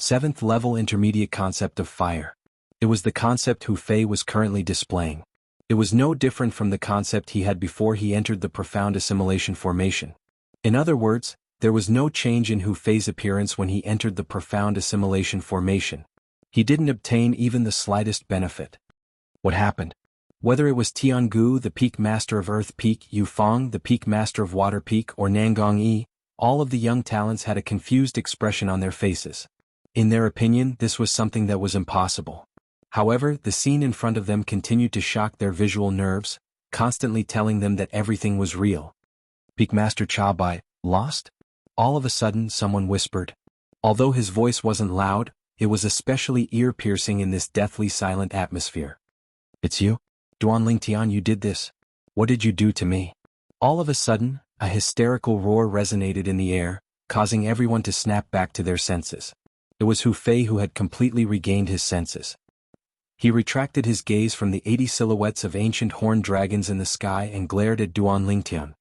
7th level intermediate concept of fire. It was the concept Hu Fei was currently displaying. It was no different from the concept he had before he entered the profound assimilation formation. In other words, there was no change in Hu Fei's appearance when he entered the profound assimilation formation. He didn't obtain even the slightest benefit. What happened? Whether it was Jianghu, the peak master of Earth Peak, Yufeng, the peak master of Water Peak, or Nangong Yi, all of the young talents had a confused expression on their faces. In their opinion, this was something that was impossible. However, the scene in front of them continued to shock their visual nerves, constantly telling them that everything was real. Peak Master Chabai, lost? All of a sudden someone whispered. Although his voice wasn't loud, it was especially ear-piercing in this deathly silent atmosphere. It's you? Duanling Tian, you did this? What did you do to me? All of a sudden, a hysterical roar resonated in the air, causing everyone to snap back to their senses. It was Hu Fei who had completely regained his senses. He retracted his gaze from the 80 silhouettes of ancient horned dragons in the sky and glared at Duanling Tian.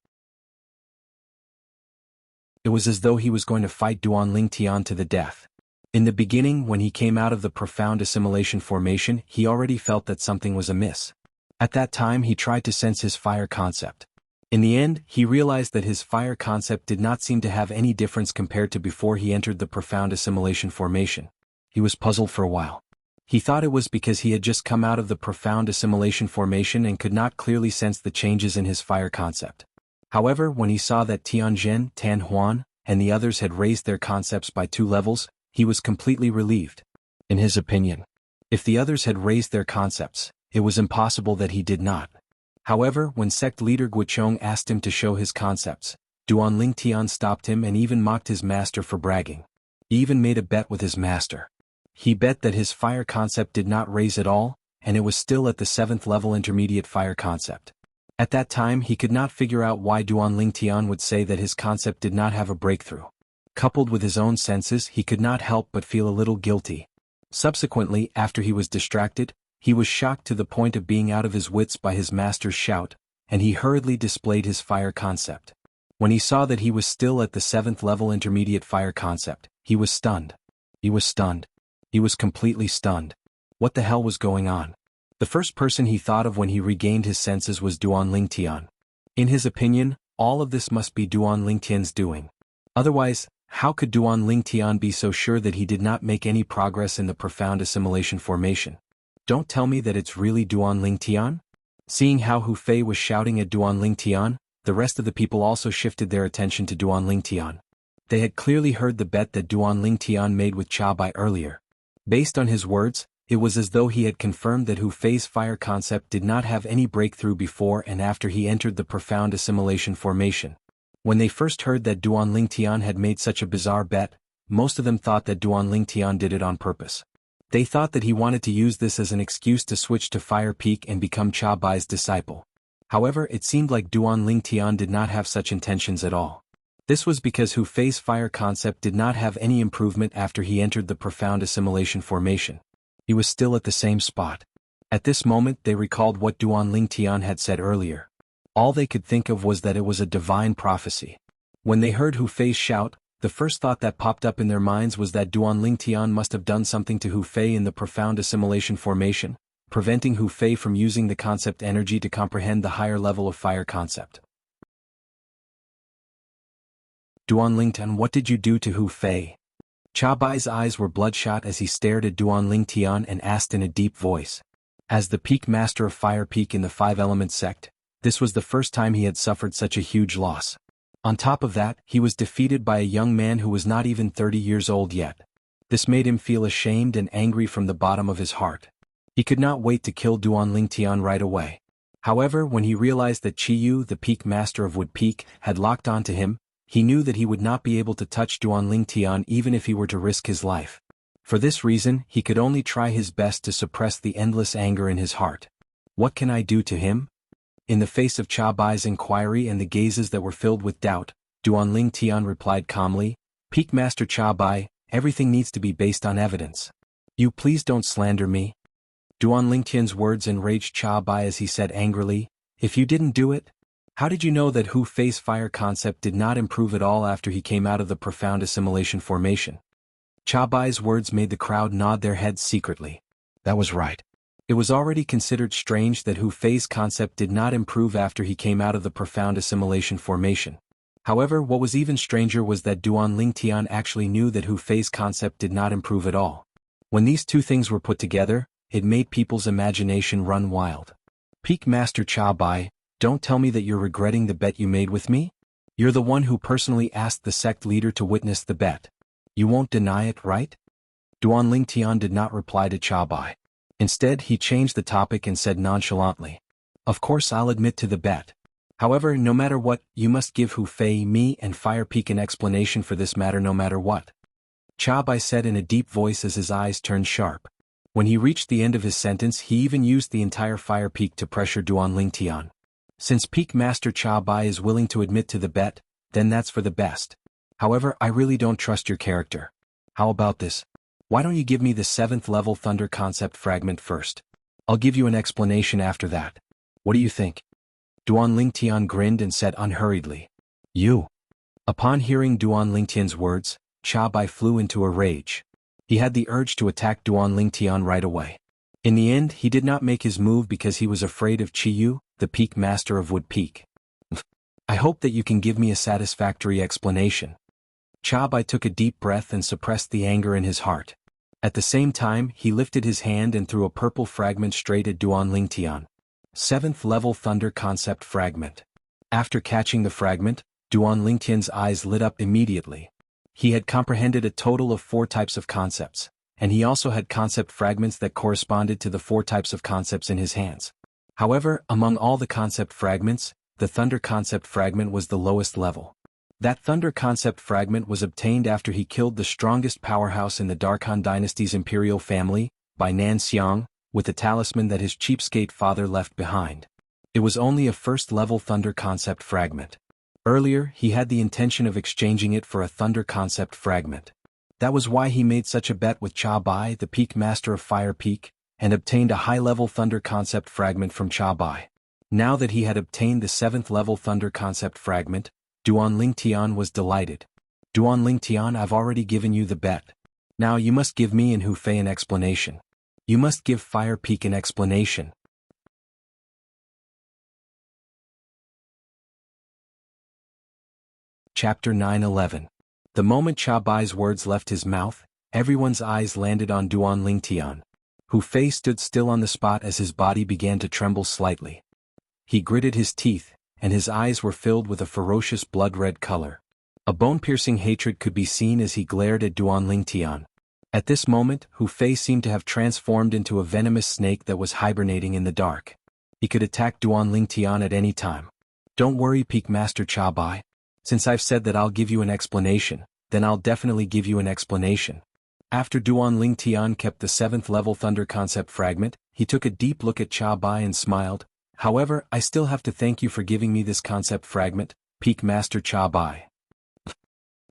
It was as though he was going to fight Duanling Tian to the death. In the beginning, when he came out of the profound assimilation formation, he already felt that something was amiss. At that time he tried to sense his fire concept. In the end, he realized that his fire concept did not seem to have any difference compared to before he entered the profound assimilation formation. He was puzzled for a while. He thought it was because he had just come out of the profound assimilation formation and could not clearly sense the changes in his fire concept. However, when he saw that Tianzhen, Tan Huan, and the others had raised their concepts by 2 levels, he was completely relieved. In his opinion, if the others had raised their concepts, it was impossible that he did not. However, when sect leader Guochong asked him to show his concepts, Duanling Tian stopped him and even mocked his master for bragging. He even made a bet with his master. He bet that his fire concept did not raise at all, and it was still at the 7th level intermediate fire concept. At that time he could not figure out why Duanling Tian would say that his concept did not have a breakthrough. Coupled with his own senses, he could not help but feel a little guilty. Subsequently, after he was distracted, he was shocked to the point of being out of his wits by his master's shout, and he hurriedly displayed his fire concept. When he saw that he was still at the 7th level intermediate fire concept, he was stunned. He was stunned. He was completely stunned. What the hell was going on? The first person he thought of when he regained his senses was Duanling Tian. In his opinion, all of this must be Duanling Tian's doing. Otherwise, how could Duanling Tian be so sure that he did not make any progress in the profound assimilation formation? Don't tell me that it's really Duanling Tian? Seeing how Hu Fei was shouting at Duanling Tian, the rest of the people also shifted their attention to Duanling Tian. They had clearly heard the bet that Duanling Tian made with Chabai earlier. Based on his words, it was as though he had confirmed that Hu Fei's fire concept did not have any breakthrough before and after he entered the profound assimilation formation. When they first heard that Duanling Tian had made such a bizarre bet, most of them thought that Duanling Tian did it on purpose. They thought that he wanted to use this as an excuse to switch to Fire Peak and become Chabai's disciple. However, it seemed like Duanling Tian did not have such intentions at all. This was because Hu Fei's fire concept did not have any improvement after he entered the profound assimilation formation. He was still at the same spot. At this moment they recalled what Duanling Tian had said earlier. All they could think of was that it was a divine prophecy. When they heard Hu Fei's shout, the first thought that popped up in their minds was that Duanling Tian must have done something to Hu Fei in the profound assimilation formation, preventing Hu Fei from using the concept energy to comprehend the higher level of fire concept. Duanling Tian, what did you do to Hu Fei? Chabai's eyes were bloodshot as he stared at Duanling Tian and asked in a deep voice. As the peak master of Fire Peak in the 5-element sect, this was the first time he had suffered such a huge loss. On top of that, he was defeated by a young man who was not even 30 years old yet. This made him feel ashamed and angry from the bottom of his heart. He could not wait to kill Duanling Tian right away. However, when he realized that Qiyu, the peak master of Wood Peak, had locked onto him, he knew that he would not be able to touch Duanling Tian even if he were to risk his life. For this reason, he could only try his best to suppress the endless anger in his heart. What can I do to him? In the face of Chabai's inquiry and the gazes that were filled with doubt, Duanling Tian replied calmly, Peak Master Chabai, everything needs to be based on evidence. You please don't slander me. Duanling Tian's words enraged Chabai as he said angrily, if you didn't do it? How did you know that Hu Fei's fire concept did not improve at all after he came out of the profound assimilation formation? Chabai's words made the crowd nod their heads secretly. That was right. It was already considered strange that Hu Fei's concept did not improve after he came out of the profound assimilation formation. However, what was even stranger was that Duanling Tian actually knew that Hu Fei's concept did not improve at all. When these two things were put together, it made people's imagination run wild. Peak Master Cha Bai, don't tell me that you're regretting the bet you made with me? You're the one who personally asked the sect leader to witness the bet. You won't deny it, right? Duan Lingtian did not reply to Cha Bai. Instead, he changed the topic and said nonchalantly, "Of course I'll admit to the bet. However, no matter what, you must give Hu Fei, me, and Fire Peak an explanation for this matter no matter what." Cha Bai said in a deep voice as his eyes turned sharp. When he reached the end of his sentence, he even used the entire Fire Peak to pressure Duan Lingtian. Since Peak Master Cha Bai is willing to admit to the bet, then that's for the best. However, I really don't trust your character. How about this? Why don't you give me the 7th level Thunder concept fragment first? I'll give you an explanation after that. What do you think? Duan Lingtian grinned and said unhurriedly, "You." Upon hearing Duan Lingtian's words, Cha Bai flew into a rage. He had the urge to attack Duan Lingtian right away. In the end, he did not make his move because he was afraid of Qiyu, the Peak Master of Wood Peak. "I hope that you can give me a satisfactory explanation." Cha Bai took a deep breath and suppressed the anger in his heart. At the same time, he lifted his hand and threw a purple fragment straight at Duan Lingtian. 7th level Thunder concept fragment. After catching the fragment, Duan Lingtian's eyes lit up immediately. He had comprehended a total of 4 types of concepts, and he also had concept fragments that corresponded to the 4 types of concepts in his hands. However, among all the concept fragments, the Thunder concept fragment was the lowest level. That Thunder concept fragment was obtained after he killed the strongest powerhouse in the Darkhan dynasty's imperial family, by Nan Xiang, with the talisman that his cheapskate father left behind. It was only a 1st level Thunder concept fragment. Earlier, he had the intention of exchanging it for a Thunder concept fragment. That was why he made such a bet with Cha Bai, the Peak Master of Fire Peak, and obtained a high-level Thunder concept fragment from Cha Bai. Now that he had obtained the 7th level Thunder concept fragment, Duan Lingtian was delighted. "Duan Lingtian, I've already given you the bet. Now you must give me and Hu Fei an explanation. You must give Fire Peak an explanation." Chapter 9:11. The moment Cha Bai's words left his mouth, everyone's eyes landed on Duan Lingtian. Hu Fei stood still on the spot as his body began to tremble slightly. He gritted his teeth, and his eyes were filled with a ferocious blood-red color. A bone-piercing hatred could be seen as he glared at Duan Lingtian. At this moment, Hu Fei seemed to have transformed into a venomous snake that was hibernating in the dark. He could attack Duan Lingtian at any time. "Don't worry, Peak Master Cha Bai. Since I've said that I'll give you an explanation, then I'll definitely give you an explanation." After Duan Lingtian kept the 7th level Thunder concept fragment, he took a deep look at Cha Bai and smiled. "However, I still have to thank you for giving me this concept fragment, Peak Master Cha Bai."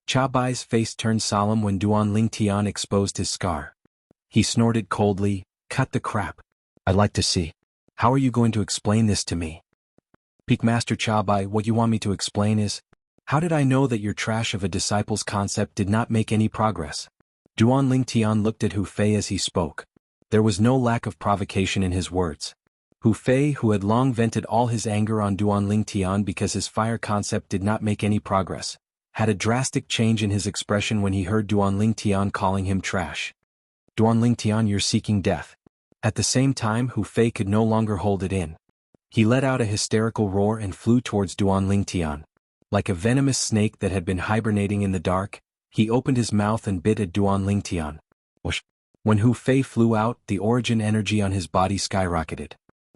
Cha Bai's face turned solemn when Duan Lingtian exposed his scar. He snorted coldly, "Cut the crap. I'd like to see. How are you going to explain this to me?" "Peak Master Cha Bai, what you want me to explain is, how did I know that your trash of a disciple's concept did not make any progress?" Duan Lingtian looked at Hu Fei as he spoke. There was no lack of provocation in his words. Hu Fei, who had long vented all his anger on Duan Lingtian because his fire concept did not make any progress, had a drastic change in his expression when he heard Duan Lingtian calling him trash. "Duan Lingtian, you're seeking death." At the same time, Hu Fei could no longer hold it in. He let out a hysterical roar and flew towards Duan Lingtian. Like a venomous snake that had been hibernating in the dark, he opened his mouth and bit at Duan Lingtian. Whoosh! When Hu Fei flew out, the origin energy on his body skyrocketed.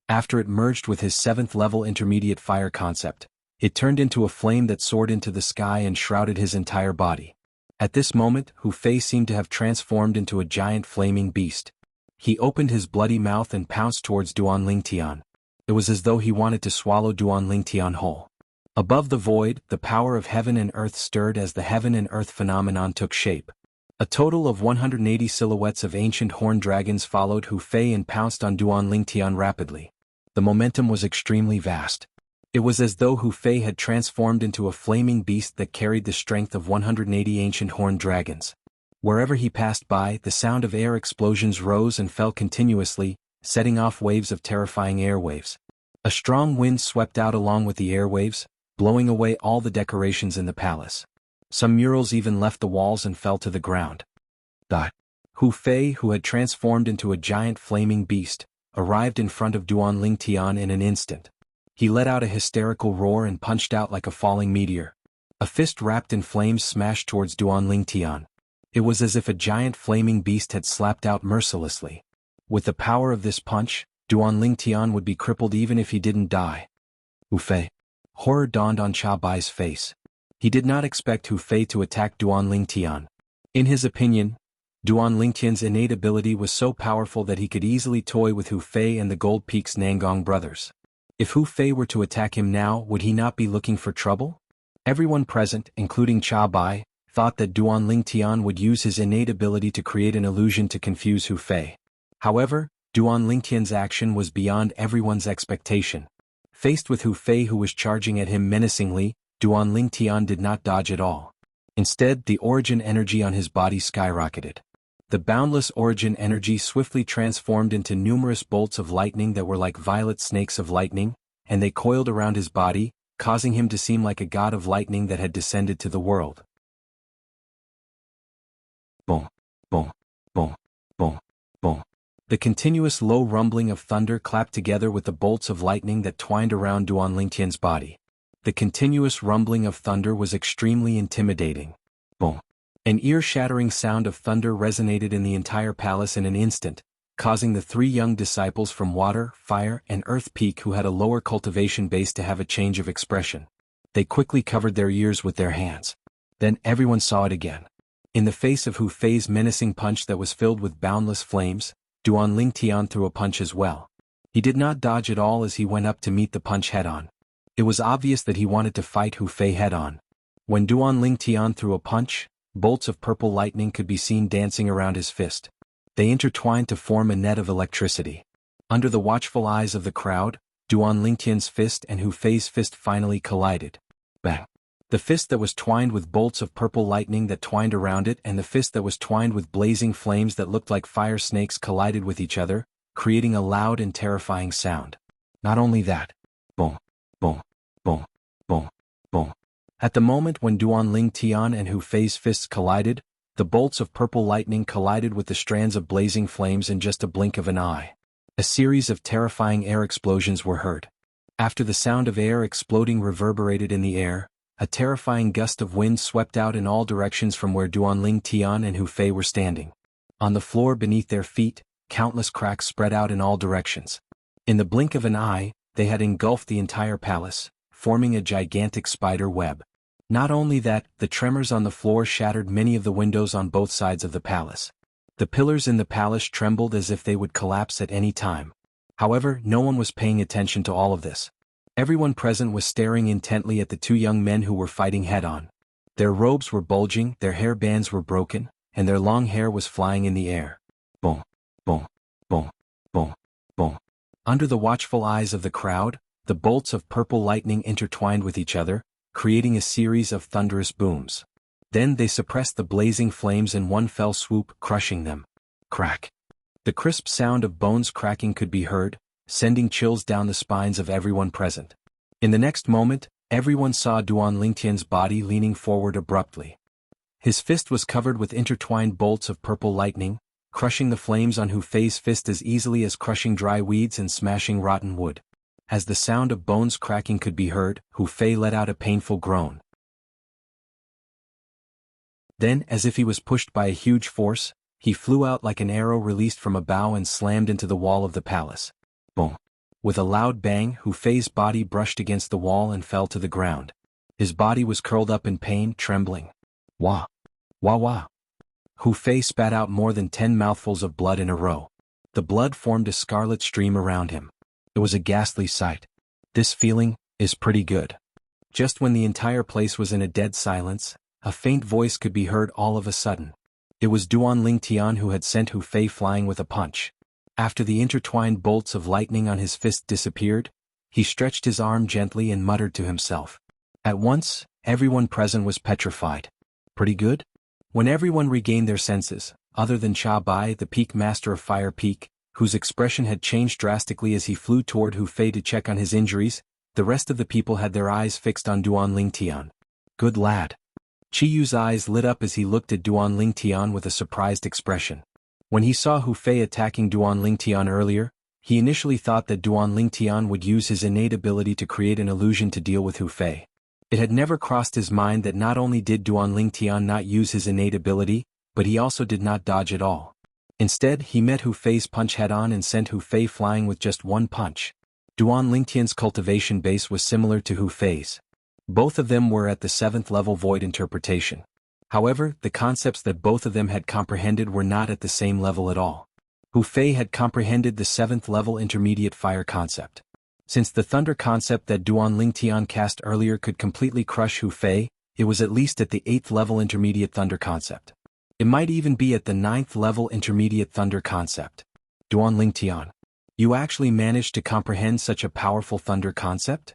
After it merged with his 7th level intermediate fire concept, it turned into a flame that soared into the sky and shrouded his entire body. At this moment, Hu Fei seemed to have transformed into a giant flaming beast. He opened his bloody mouth and pounced towards Duan Lingtian. It was as though he wanted to swallow Duan Lingtian whole. Above the void, the power of heaven and earth stirred as the heaven and earth phenomenon took shape. A total of 180 silhouettes of ancient horned dragons followed Hu Fei and pounced on Duan Lingtian rapidly. The momentum was extremely vast. It was as though Hu Fei had transformed into a flaming beast that carried the strength of 180 ancient horned dragons. Wherever he passed by, the sound of air explosions rose and fell continuously, setting off waves of terrifying airwaves. A strong wind swept out along with the airwaves, blowing away all the decorations in the palace. Some murals even left the walls and fell to the ground. Hu Fei, who had transformed into a giant flaming beast, arrived in front of Duan Lingtian in an instant. He let out a hysterical roar and punched out like a falling meteor. A fist wrapped in flames smashed towards Duan Lingtian. It was as if a giant flaming beast had slapped out mercilessly. With the power of this punch, Duan Lingtian would be crippled even if he didn't die. Hu Fei. Horror dawned on Cha Bai's face. He did not expect Hu Fei to attack Duan Lingtian. In his opinion, Duan Lingtian's innate ability was so powerful that he could easily toy with Hu Fei and the Gold Peak's Nangong brothers. If Hu Fei were to attack him now, would he not be looking for trouble? Everyone present, including Cha Bai, thought that Duan Lingtian would use his innate ability to create an illusion to confuse Hu Fei. However, Duan Lingtian's action was beyond everyone's expectation. Faced with Hu Fei who was charging at him menacingly, Duan Lingtian did not dodge at all. Instead, the origin energy on his body skyrocketed. The boundless origin energy swiftly transformed into numerous bolts of lightning that were like violet snakes of lightning, and they coiled around his body, causing him to seem like a god of lightning that had descended to the world. Boom, boom, boom, boom, boom. The continuous low rumbling of thunder clapped together with the bolts of lightning that twined around Duan Lingtian's body. The continuous rumbling of thunder was extremely intimidating. Boom. An ear-shattering sound of thunder resonated in the entire palace in an instant, causing the three young disciples from Water, Fire, and Earth Peak who had a lower cultivation base to have a change of expression. They quickly covered their ears with their hands. Then everyone saw it again. In the face of Hu Fei's menacing punch that was filled with boundless flames, Duan Lingtian threw a punch as well. He did not dodge at all as he went up to meet the punch head-on. It was obvious that he wanted to fight Hu Fei head-on. When Duan Lingtian threw a punch, bolts of purple lightning could be seen dancing around his fist. They intertwined to form a net of electricity. Under the watchful eyes of the crowd, Duan Lingtian's fist and Hu Fei's fist finally collided. Bang! The fist that was twined with bolts of purple lightning that twined around it and the fist that was twined with blazing flames that looked like fire snakes collided with each other, creating a loud and terrifying sound. Not only that. Boom, boom, boom, boom, boom. At the moment when Duan Lingtian and Hu Fei's fists collided, the bolts of purple lightning collided with the strands of blazing flames in just a blink of an eye. A series of terrifying air explosions were heard. After the sound of air exploding reverberated in the air, a terrifying gust of wind swept out in all directions from where Duan Lingtian and Hu Fei were standing. On the floor beneath their feet, countless cracks spread out in all directions. In the blink of an eye, they had engulfed the entire palace, forming a gigantic spider web. Not only that, the tremors on the floor shattered many of the windows on both sides of the palace. The pillars in the palace trembled as if they would collapse at any time. However, no one was paying attention to all of this. Everyone present was staring intently at the two young men who were fighting head-on. Their robes were bulging, their hair bands were broken, and their long hair was flying in the air. Boom, boom, boom, boom, boom. Under the watchful eyes of the crowd, the bolts of purple lightning intertwined with each other, creating a series of thunderous booms. Then they suppressed the blazing flames in one fell swoop, crushing them. Crack. The crisp sound of bones cracking could be heard, sending chills down the spines of everyone present. In the next moment, everyone saw Duan Lingtian's body leaning forward abruptly. His fist was covered with intertwined bolts of purple lightning, crushing the flames on Hu Fei's fist as easily as crushing dry weeds and smashing rotten wood. As the sound of bones cracking could be heard, Hu Fei let out a painful groan. Then, as if he was pushed by a huge force, he flew out like an arrow released from a bow and slammed into the wall of the palace. Boom. With a loud bang, Hu Fei's body brushed against the wall and fell to the ground. His body was curled up in pain, trembling. Wah! Wah wah! Hu Fei spat out more than 10 mouthfuls of blood in a row. The blood formed a scarlet stream around him. It was a ghastly sight. This feeling is pretty good. Just when the entire place was in a dead silence, a faint voice could be heard all of a sudden. It was Duan Lingtian who had sent Hu Fei flying with a punch. After the intertwined bolts of lightning on his fist disappeared, he stretched his arm gently and muttered to himself. At once, everyone present was petrified. Pretty good? When everyone regained their senses, other than Cha Bai, the Peak Master of Fire Peak, whose expression had changed drastically as he flew toward Hu Fei to check on his injuries, the rest of the people had their eyes fixed on Duan Lingtian. Good lad. Chi Yu's eyes lit up as he looked at Duan Lingtian with a surprised expression. When he saw Hu Fei attacking Duan Lingtian earlier, he initially thought that Duan Lingtian would use his innate ability to create an illusion to deal with Hu Fei. It had never crossed his mind that not only did Duan Lingtian not use his innate ability, but he also did not dodge at all. Instead, he met Hu Fei's punch head-on and sent Hu Fei flying with just one punch. Duan Lingtian's cultivation base was similar to Hu Fei's. Both of them were at the 7th level void interpretation. However, the concepts that both of them had comprehended were not at the same level at all. Hu Fei had comprehended the 7th level intermediate fire concept. Since the thunder concept that Duan Lingtian cast earlier could completely crush Hu Fei, it was at least at the 8th level intermediate thunder concept. It might even be at the 9th level intermediate thunder concept. Duan Lingtian, you actually managed to comprehend such a powerful thunder concept?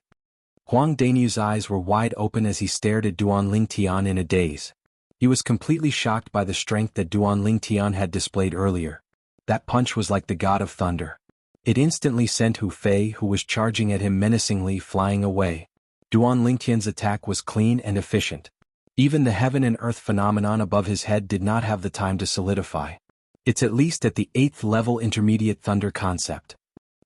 Huang Danyu's eyes were wide open as he stared at Duan Lingtian in a daze. He was completely shocked by the strength that Duan Lingtian had displayed earlier. That punch was like the god of thunder. It instantly sent Hu Fei, who was charging at him menacingly, flying away. Duan Lingtian's attack was clean and efficient. Even the heaven and earth phenomenon above his head did not have the time to solidify. It's at least at the 8th level intermediate thunder concept.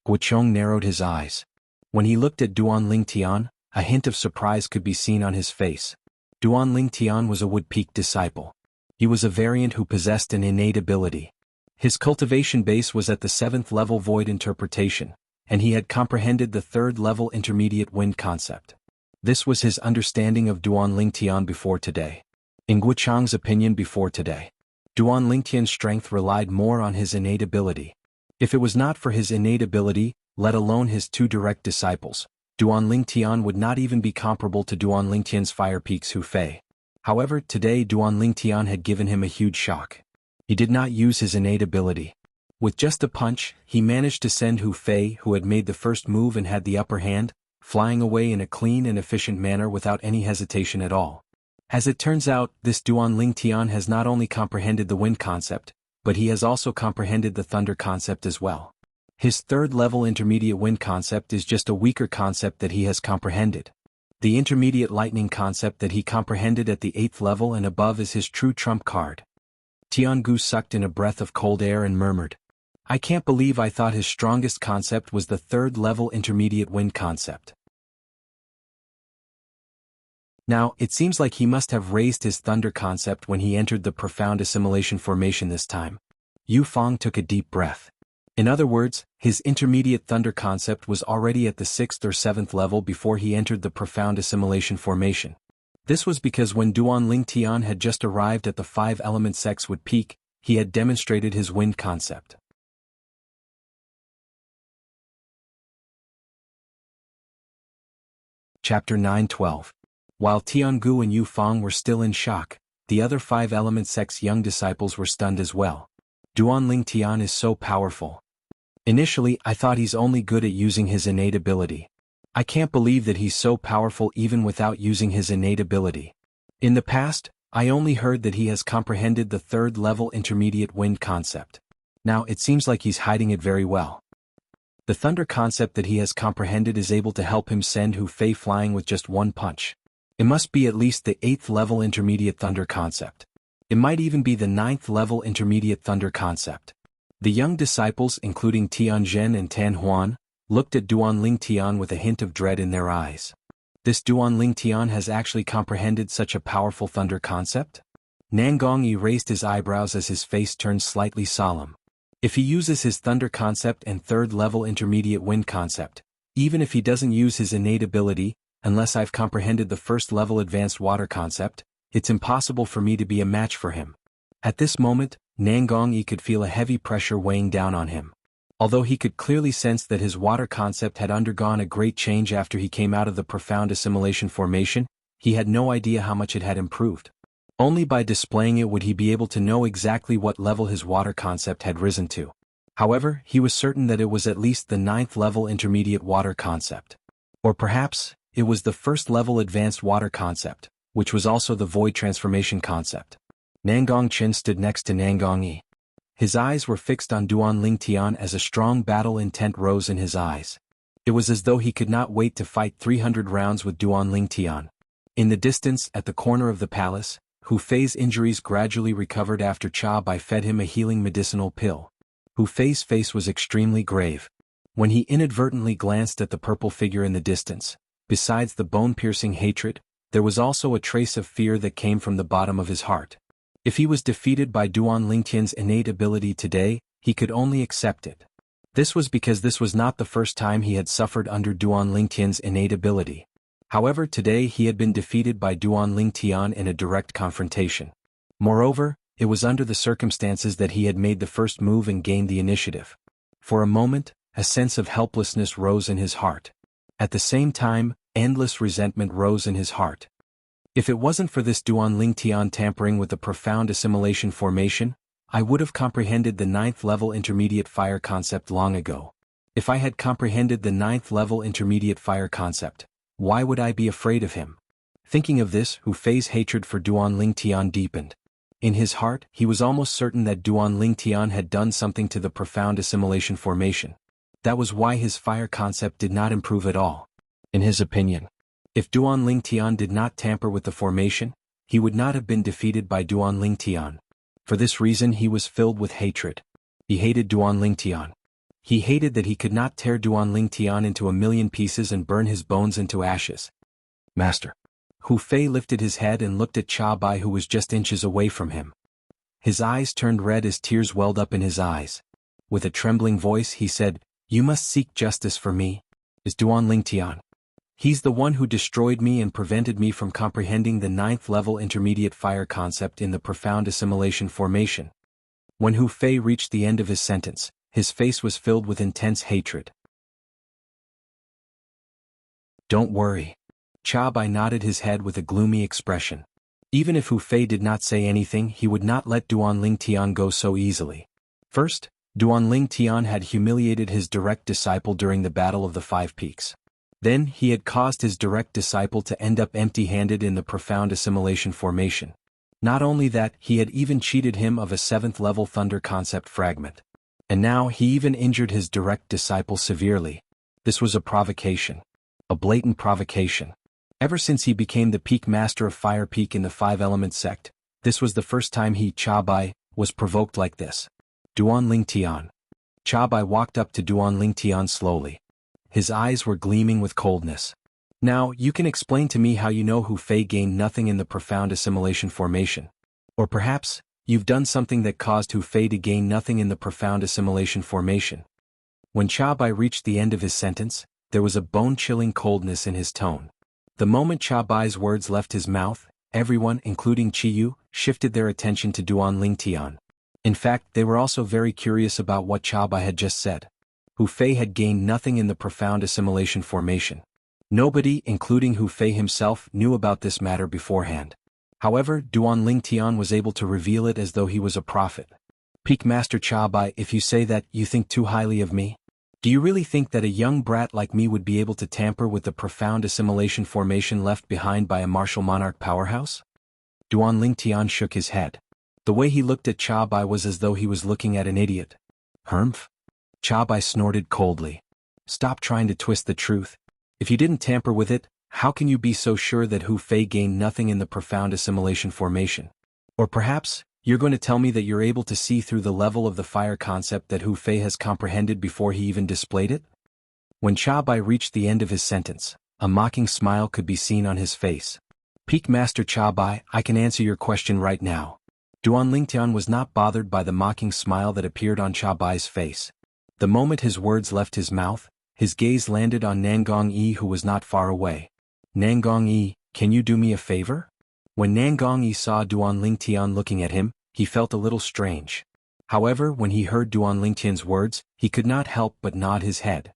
Guoqiong narrowed his eyes. When he looked at Duan Lingtian, a hint of surprise could be seen on his face. Duan Lingtian was a Wood Peak disciple. He was a variant who possessed an innate ability. His cultivation base was at the 7th level void interpretation, and he had comprehended the 3rd level intermediate wind concept. This was his understanding of Duan Lingtian before today. In Guoqiong's opinion before today, Duan Lingtian's strength relied more on his innate ability. If it was not for his innate ability, let alone his 2 direct disciples, Duan Lingtian would not even be comparable to Duan Lingtian's Fire Peak's Hu Fei. However, today Duan Lingtian had given him a huge shock. He did not use his innate ability. With just a punch, he managed to send Hu Fei, who had made the first move and had the upper hand, flying away in a clean and efficient manner without any hesitation at all. As it turns out, this Duan Lingtian has not only comprehended the wind concept, but he has also comprehended the thunder concept as well. His 3rd level intermediate wind concept is just a weaker concept that he has comprehended. The intermediate lightning concept that he comprehended at the 8th level and above is his true trump card. Jianghu sucked in a breath of cold air and murmured, I can't believe I thought his strongest concept was the 3rd level intermediate wind concept. Now, it seems like he must have raised his thunder concept when he entered the profound assimilation formation this time. Yu Fang took a deep breath. In other words, his intermediate thunder concept was already at the 6th or 7th level before he entered the profound assimilation formation. This was because when Duan Lingtian had just arrived at the 5-element Sexwood Peak, he had demonstrated his wind concept. Chapter 9:12. While Tiangu and Yu Fang were still in shock, the other 5-element Sect's young disciples were stunned as well. Duan Lingtian is so powerful. Initially, I thought he's only good at using his innate ability. I can't believe that he's so powerful even without using his innate ability. In the past, I only heard that he has comprehended the 3rd level intermediate wind concept. Now it seems like he's hiding it very well. The thunder concept that he has comprehended is able to help him send Hu Fei flying with just one punch. It must be at least the 8th level intermediate thunder concept. It might even be the 9th level intermediate thunder concept. The young disciples, including Tianzhen and Tan Huan, looked at Duan Lingtian with a hint of dread in their eyes. This Duan Lingtian has actually comprehended such a powerful thunder concept? Nangongyi raised his eyebrows as his face turned slightly solemn. If he uses his thunder concept and 3rd level intermediate wind concept, even if he doesn't use his innate ability, unless I've comprehended the 1st level advanced water concept, it's impossible for me to be a match for him. At this moment, Nangongyi could feel a heavy pressure weighing down on him. Although he could clearly sense that his water concept had undergone a great change after he came out of the profound assimilation formation, he had no idea how much it had improved. Only by displaying it would he be able to know exactly what level his water concept had risen to. However, he was certain that it was at least the 9th level intermediate water concept. Or perhaps, it was the 1st level advanced water concept, which was also the void transformation concept. Nangong Chen stood next to Nangongyi. His eyes were fixed on Duan Lingtian as a strong battle intent rose in his eyes. It was as though he could not wait to fight 300 rounds with Duan Lingtian. In the distance, at the corner of the palace, Hu Fei's injuries gradually recovered after Cha Bai fed him a healing medicinal pill. Hu Fei's face was extremely grave. When he inadvertently glanced at the purple figure in the distance, besides the bone-piercing hatred, there was also a trace of fear that came from the bottom of his heart. If he was defeated by Duan Lingtian's innate ability today, he could only accept it. This was because this was not the first time he had suffered under Duan Lingtian's innate ability. However, today he had been defeated by Duan Lingtian in a direct confrontation. Moreover, it was under the circumstances that he had made the first move and gained the initiative. For a moment, a sense of helplessness rose in his heart. At the same time, endless resentment rose in his heart. If it wasn't for this Duan Lingtian tampering with the profound assimilation formation, I would have comprehended the 9th level intermediate fire concept long ago. If I had comprehended the 9th level intermediate fire concept, why would I be afraid of him? Thinking of this, Hu Fei's hatred for Duan Lingtian deepened. In his heart, he was almost certain that Duan Lingtian had done something to the profound assimilation formation. That was why his fire concept did not improve at all. In his opinion, if Duan Lingtian did not tamper with the formation, he would not have been defeated by Duan Lingtian. For this reason he was filled with hatred. He hated Duan Lingtian. He hated that he could not tear Duan Lingtian into a million pieces and burn his bones into ashes. Master. Hu Fei lifted his head and looked at Cha Bai, who was just inches away from him. His eyes turned red as tears welled up in his eyes. With a trembling voice he said, "You must seek justice for me. Is Duan Lingtian. He's the one who destroyed me and prevented me from comprehending the 9th level intermediate fire concept in the profound assimilation formation." When Hu Fei reached the end of his sentence, his face was filled with intense hatred. Don't worry. Cha Bai nodded his head with a gloomy expression. Even if Hu Fei did not say anything, he would not let Duan Lingtian go so easily. First, Duan Lingtian had humiliated his direct disciple during the Battle of the Five Peaks. Then he had caused his direct disciple to end up empty-handed in the profound assimilation formation. Not only that, he had even cheated him of a 7th level thunder concept fragment. And now he even injured his direct disciple severely. This was a provocation. A blatant provocation. Ever since he became the peak master of Fire Peak in the Five Element sect, this was the first time he, Cha Bai, was provoked like this. Duan Lingtian. Cha Bai walked up to Duan Lingtian slowly. His eyes were gleaming with coldness. Now, you can explain to me how you know Hu Fei gained nothing in the profound assimilation formation. Or perhaps, you've done something that caused Hu Fei to gain nothing in the profound assimilation formation. When Cha Bai reached the end of his sentence, there was a bone-chilling coldness in his tone. The moment Cha Bai's words left his mouth, everyone, including Chi Yu, shifted their attention to Duan Lingtian. In fact, they were also very curious about what Cha Bai had just said. Hu Fei had gained nothing in the profound assimilation formation. Nobody, including Hu Fei himself, knew about this matter beforehand. However, Duan Lingtian was able to reveal it as though he was a prophet. Peak Master Cha Bai, if you say that, you think too highly of me? Do you really think that a young brat like me would be able to tamper with the profound assimilation formation left behind by a martial monarch powerhouse? Duan Lingtian shook his head. The way he looked at Cha Bai was as though he was looking at an idiot. Humph? Cha Bai snorted coldly. Stop trying to twist the truth. If you didn't tamper with it, how can you be so sure that Hu Fei gained nothing in the profound assimilation formation? Or perhaps, you're going to tell me that you're able to see through the level of the fire concept that Hu Fei has comprehended before he even displayed it? When Cha Bai reached the end of his sentence, a mocking smile could be seen on his face. Peak Master Cha Bai, I can answer your question right now. Duan Lingtian was not bothered by the mocking smile that appeared on Cha Bai's face. The moment his words left his mouth, his gaze landed on Nangong Yi, who was not far away. Nangong Yi, can you do me a favor? When Nangong Yi saw Duan Lingtian looking at him, he felt a little strange. However, when he heard Duan Lingtian's words, he could not help but nod his head.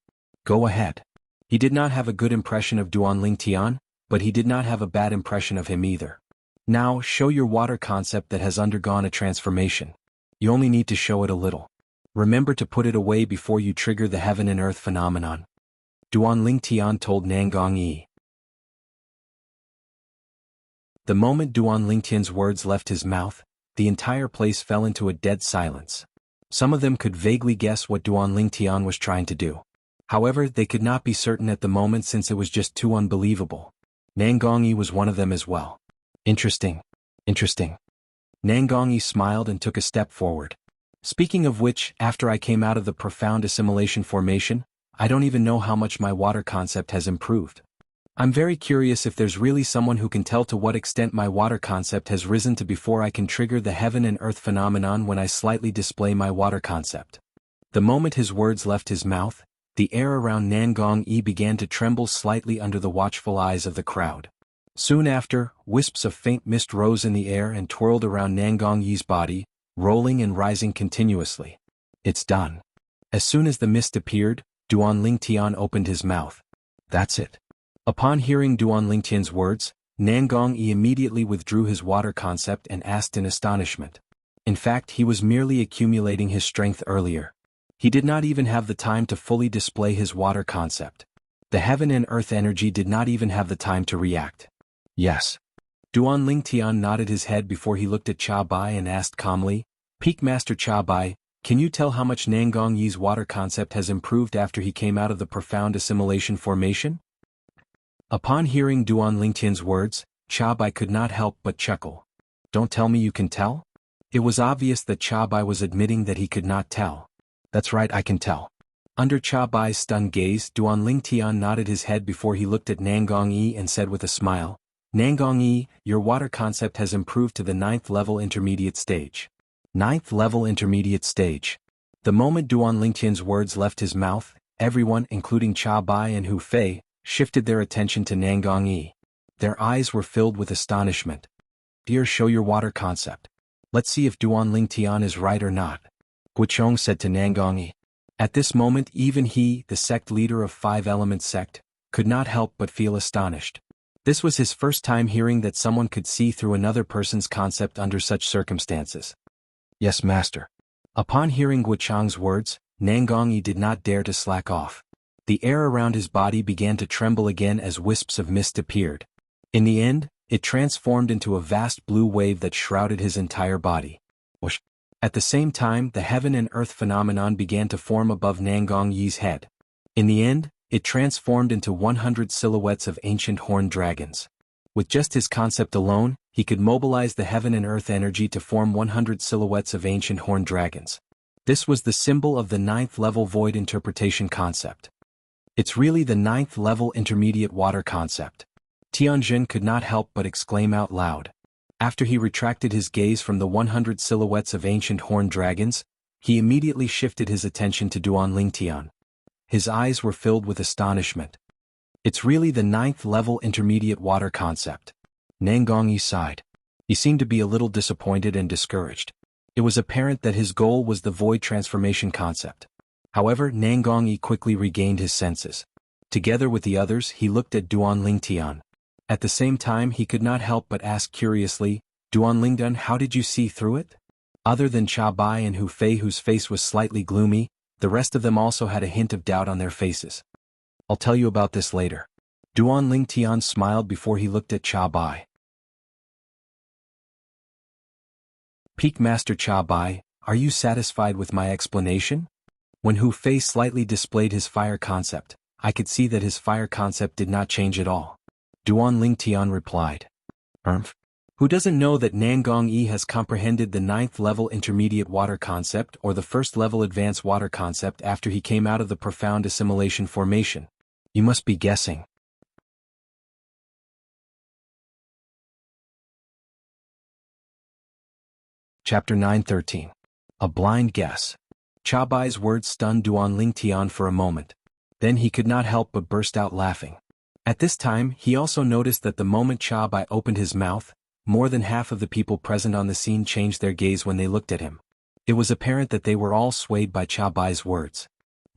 Go ahead. He did not have a good impression of Duan Lingtian, but he did not have a bad impression of him either. Now, show your water concept that has undergone a transformation. You only need to show it a little. Remember to put it away before you trigger the heaven and earth phenomenon. Duan Lingtian told Nangong Yi. The moment Duan Lingtian's words left his mouth, the entire place fell into a dead silence. Some of them could vaguely guess what Duan Lingtian was trying to do. However, they could not be certain at the moment since it was just too unbelievable. Nangong Yi was one of them as well. Interesting. Interesting. Nangong Yi smiled and took a step forward. Speaking of which, after I came out of the profound assimilation formation, I don't even know how much my water concept has improved. I'm very curious if there's really someone who can tell to what extent my water concept has risen to before I can trigger the heaven and earth phenomenon when I slightly display my water concept. The moment his words left his mouth, the air around Nangong Yi began to tremble slightly under the watchful eyes of the crowd. Soon after, wisps of faint mist rose in the air and twirled around Nangong Yi's body, rolling and rising continuously. It's done. As soon as the mist appeared, Duan Lingtian opened his mouth. That's it. Upon hearing Duan Lingtian's words, Nangong Yi immediately withdrew his water concept and asked in astonishment. In fact, he was merely accumulating his strength earlier. He did not even have the time to fully display his water concept. The heaven and earth energy did not even have the time to react. Yes. Duan Lingtian nodded his head before he looked at Cha Bai and asked calmly, Peak Master Cha Bai, can you tell how much Nangong Yi's water concept has improved after he came out of the profound assimilation formation? Upon hearing Duan Lingtian's words, Cha Bai could not help but chuckle. Don't tell me you can tell? It was obvious that Cha Bai was admitting that he could not tell. That's right, I can tell. Under Cha Bai's stunned gaze, Duan Lingtian nodded his head before he looked at Nangong Yi and said with a smile, Nangong Yi, your water concept has improved to the 9th level intermediate stage. 9th level intermediate stage. The moment Duan Lingtian's words left his mouth, everyone, including Cha Bai and Hu Fei, shifted their attention to Nangong Yi. Their eyes were filled with astonishment. Dear, show your water concept. Let's see if Duan Lingtian is right or not. Guichong said to Nangong Yi. At this moment even he, the sect leader of 5-element sect, could not help but feel astonished. This was his first time hearing that someone could see through another person's concept under such circumstances. Yes, master. Upon hearing Guichong's words, Nangong Yi did not dare to slack off. The air around his body began to tremble again as wisps of mist appeared. In the end, it transformed into a vast blue wave that shrouded his entire body. Whoosh. At the same time, the heaven and earth phenomenon began to form above Nangong Yi's head. In the end, it transformed into 100 silhouettes of ancient horned dragons. With just his concept alone, he could mobilize the heaven and earth energy to form 100 silhouettes of ancient horned dragons. This was the symbol of the 9th level void interpretation concept. It's really the 9th level intermediate water concept. Tianjin could not help but exclaim out loud. After he retracted his gaze from the 100 silhouettes of ancient horned dragons, he immediately shifted his attention to Duan Lingtian. His eyes were filled with astonishment. It's really the 9th level intermediate water concept. Nangong Yi sighed. He seemed to be a little disappointed and discouraged. It was apparent that his goal was the void transformation concept. However, Nangong Yi quickly regained his senses. Together with the others, he looked at Duan Lingtian. At the same time, he could not help but ask curiously, Duan Lingtian, how did you see through it? Other than Cha Bai and Hu Fei, whose face was slightly gloomy, the rest of them also had a hint of doubt on their faces. I'll tell you about this later. Duan Lingtian smiled before he looked at Cha Bai. Peak Master Cha Bai, are you satisfied with my explanation? When Hu Fei slightly displayed his fire concept, I could see that his fire concept did not change at all. Duan Lingtian replied. Who doesn't know that Nangong Yi has comprehended the 9th level intermediate water concept or the 1st level advanced water concept after he came out of the profound assimilation formation? You must be guessing. Chapter 9:13. A blind guess. Cha Bai's words stunned Duan Lingtian for a moment. Then he could not help but burst out laughing. At this time, he also noticed that the moment Cha Bai opened his mouth, more than half of the people present on the scene changed their gaze when they looked at him. It was apparent that they were all swayed by Cha Bai's words.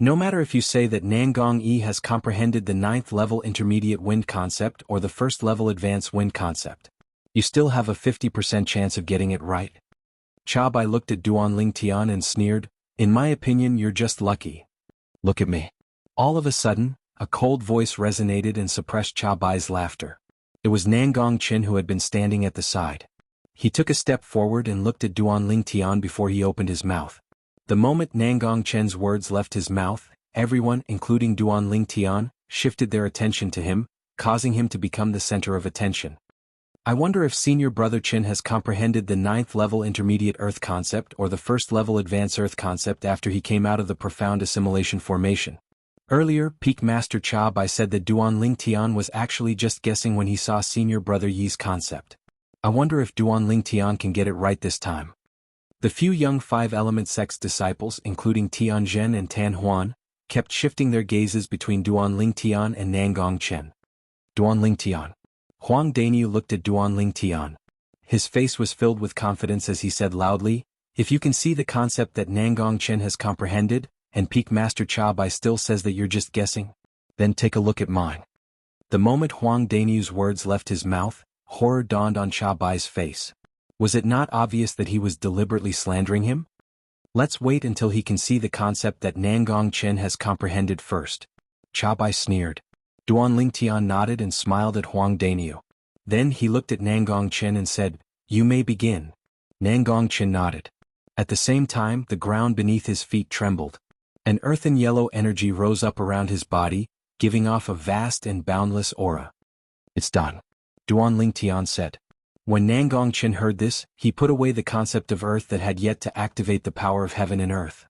No matter if you say that Nangong Yi has comprehended the 9th level intermediate wind concept or the 1st level advanced wind concept, you still have a 50% chance of getting it right. Cha Bai looked at Duan Lingtian and sneered, in my opinion, you're just lucky. Look at me. All of a sudden, a cold voice resonated and suppressed Cha Bai's laughter. It was Nangong Chin who had been standing at the side. He took a step forward and looked at Duan Lingtian before he opened his mouth. The moment Nangong Chen's words left his mouth, everyone, including Duan Lingtian, shifted their attention to him, causing him to become the center of attention. I wonder if senior brother Chin has comprehended the 9th level intermediate earth concept or the 1st level advanced earth concept after he came out of the profound assimilation formation. Earlier, Peak Master Cha Bai said that Duan Ling Tian was actually just guessing when he saw Senior Brother Yi's concept. I wonder if Duan Ling Tian can get it right this time. The few young five-element sect's disciples, including Tian Zhen and Tan Huan, kept shifting their gazes between Duan Ling Tian and Nangong Chen. Duan Ling Tian. Huang Daniu looked at Duan Ling Tian. His face was filled with confidence as he said loudly, "If you can see the concept that Nangong Chen has comprehended, and Peak Master Cha Bai still says that you're just guessing, then take a look at mine." The moment Huang Daniu's words left his mouth, horror dawned on Cha Bai's face. Was it not obvious that he was deliberately slandering him? Let's wait until he can see the concept that Nangong Chen has comprehended first. Cha Bai sneered. Duan Ling Tian nodded and smiled at Huang Daniu. Then he looked at Nangong Chen and said, "You may begin." Nangong Chen nodded. At the same time, the ground beneath his feet trembled. An earthen yellow energy rose up around his body, giving off a vast and boundless aura. "It's done," Duan Ling Tian said. When Nangong Chen heard this, he put away the concept of earth that had yet to activate the power of heaven and earth.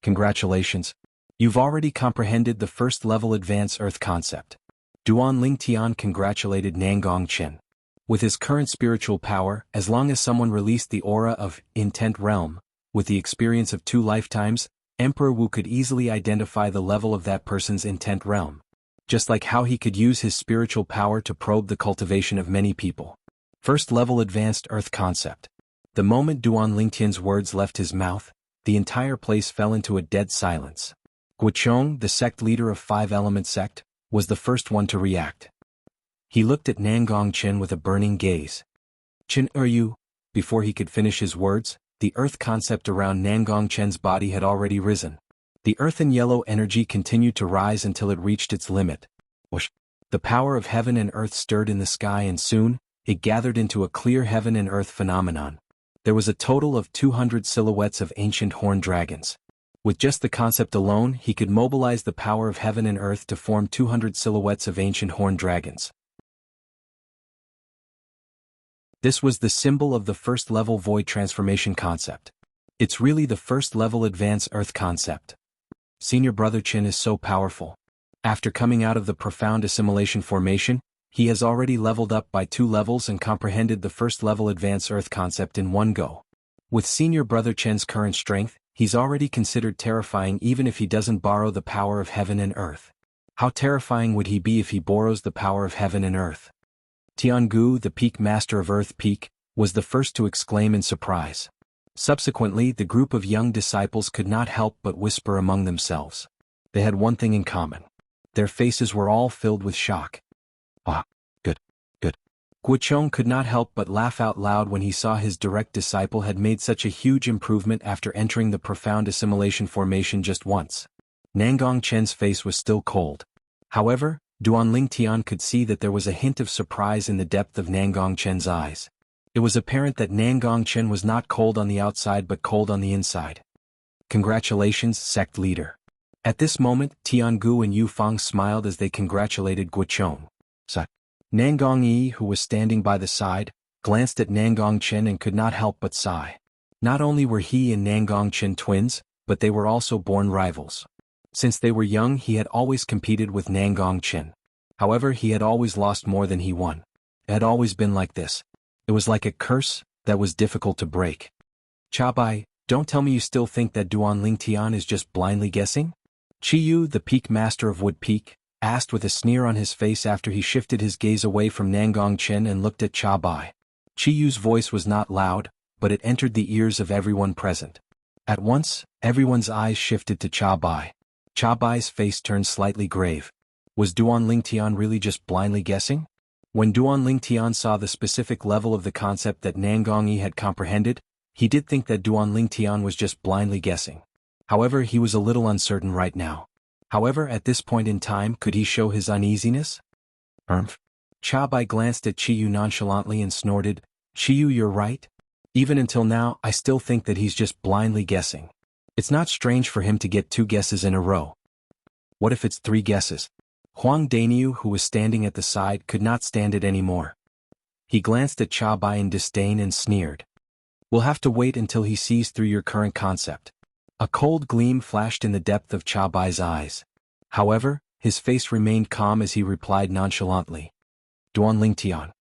"Congratulations. You've already comprehended the first-level advanced earth concept." Duan Ling Tian congratulated Nangong Chen. With his current spiritual power, as long as someone released the aura of Intent Realm, with the experience of 2 lifetimes, Emperor Wu could easily identify the level of that person's Intent Realm. Just like how he could use his spiritual power to probe the cultivation of many people. First-level advanced earth concept. The moment Duan Ling Tian's words left his mouth, the entire place fell into a dead silence. Guochong, the sect leader of 5-element sect, was the first one to react. He looked at Nangong Chen with a burning gaze. "Chen you?" Before he could finish his words, the earth concept around Nangong Chen's body had already risen. The earthen yellow energy continued to rise until it reached its limit. Whoosh! The power of heaven and earth stirred in the sky and soon, it gathered into a clear heaven and earth phenomenon. There was a total of 200 silhouettes of ancient horned dragons. With just the concept alone, he could mobilize the power of heaven and earth to form 200 silhouettes of ancient horned dragons. This was the symbol of the first-level void transformation concept. It's really the first-level advanced earth concept. Senior Brother Chen is so powerful. After coming out of the profound assimilation formation, he has already leveled up by 2 levels and comprehended the first-level advanced earth concept in one go. With Senior Brother Chen's current strength, he's already considered terrifying even if he doesn't borrow the power of heaven and earth. How terrifying would he be if he borrows the power of heaven and earth? Jianghu, the Peak Master of Earth Peak, was the first to exclaim in surprise. Subsequently, the group of young disciples could not help but whisper among themselves. They had one thing in common. Their faces were all filled with shock. "Ah, good. Guochong could not help but laugh out loud when he saw his direct disciple had made such a huge improvement after entering the profound assimilation formation just once. Nangong Chen's face was still cold. However, Duan Ling Tian could see that there was a hint of surprise in the depth of Nangong Chen's eyes. It was apparent that Nangong Chen was not cold on the outside but cold on the inside. "Congratulations, sect leader." At this moment, Tiangu and Yu Fang smiled as they congratulated Guochong. Nangong Yi, who was standing by the side, glanced at Nangong Chen and could not help but sigh. Not only were he and Nangong Chen twins, but they were also born rivals. Since they were young, he had always competed with Nangong Chen. However, he had always lost more than he won. It had always been like this. It was like a curse that was difficult to break. "Cha Bai, don't tell me you still think that Duan Ling Tian is just blindly guessing?" Chi Yu, the Peak Master of Wood Peak, asked with a sneer on his face after he shifted his gaze away from Nangong Chen and looked at Cha Bai. Chi Yu's voice was not loud, but it entered the ears of everyone present. At once, everyone's eyes shifted to Cha Bai. Cha Bai's face turned slightly grave. Was Duan Ling Tian really just blindly guessing? When Duan Ling Tian saw the specific level of the concept that Nangong Yi had comprehended, he did think that Duan Ling Tian was just blindly guessing. However, he was a little uncertain right now. However, at this point in time, could he show his uneasiness? Cha Bai glanced at Chi Yu nonchalantly and snorted, "Chi Yu, you're right. Even until now, I still think that he's just blindly guessing. It's not strange for him to get 2 guesses in a row. What if it's 3 guesses? Huang Daniu, who was standing at the side, could not stand it anymore. He glanced at Cha Bai in disdain and sneered. "We'll have to wait until he sees through your current concept." A cold gleam flashed in the depth of Cha Bai's eyes. However, his face remained calm as he replied nonchalantly. Duanling Tian.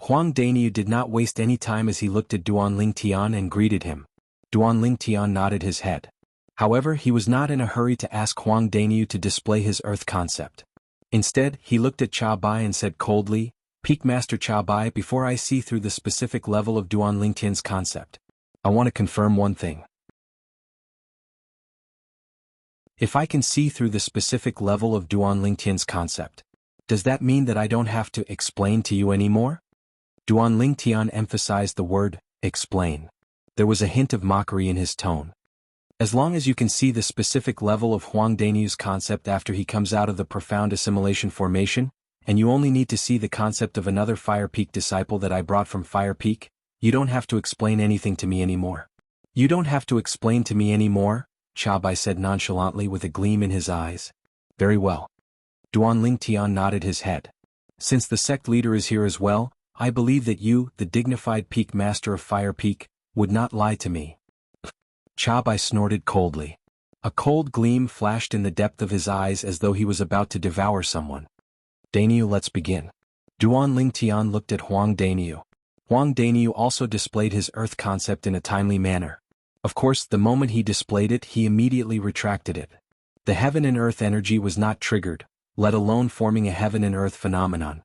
Huang Daniu did not waste any time as he looked at Duanling Tian and greeted him. Duanling Tian nodded his head. However, he was not in a hurry to ask Huang Daniu to display his earth concept. Instead, he looked at Cha Bai and said coldly, Peak Master Cha Bai, before I see through the specific level of Duanling Tian's concept, I want to confirm one thing. If I can see through the specific level of Duanling Tian's concept, does that mean that I don't have to explain to you anymore? Duanling Tian emphasized the word, explain. There was a hint of mockery in his tone. As long as you can see the specific level of Huang Daniu's concept after he comes out of the profound assimilation formation, and you only need to see the concept of another Fire Peak disciple that I brought from Fire Peak, you don't have to explain anything to me anymore. You don't have to explain to me anymore, Cha Bai said nonchalantly with a gleam in his eyes. Very well. Duanling Tian nodded his head. Since the sect leader is here as well, I believe that you, the dignified Peak Master of Fire Peak, would not lie to me. Cha Bai snorted coldly. A cold gleam flashed in the depth of his eyes as though he was about to devour someone. Daniu, let's begin. Duanling Tian looked at Huang Daniu. Huang Daniu also displayed his earth concept in a timely manner. Of course, the moment he displayed it, he immediately retracted it. The heaven and earth energy was not triggered, let alone forming a heaven and earth phenomenon.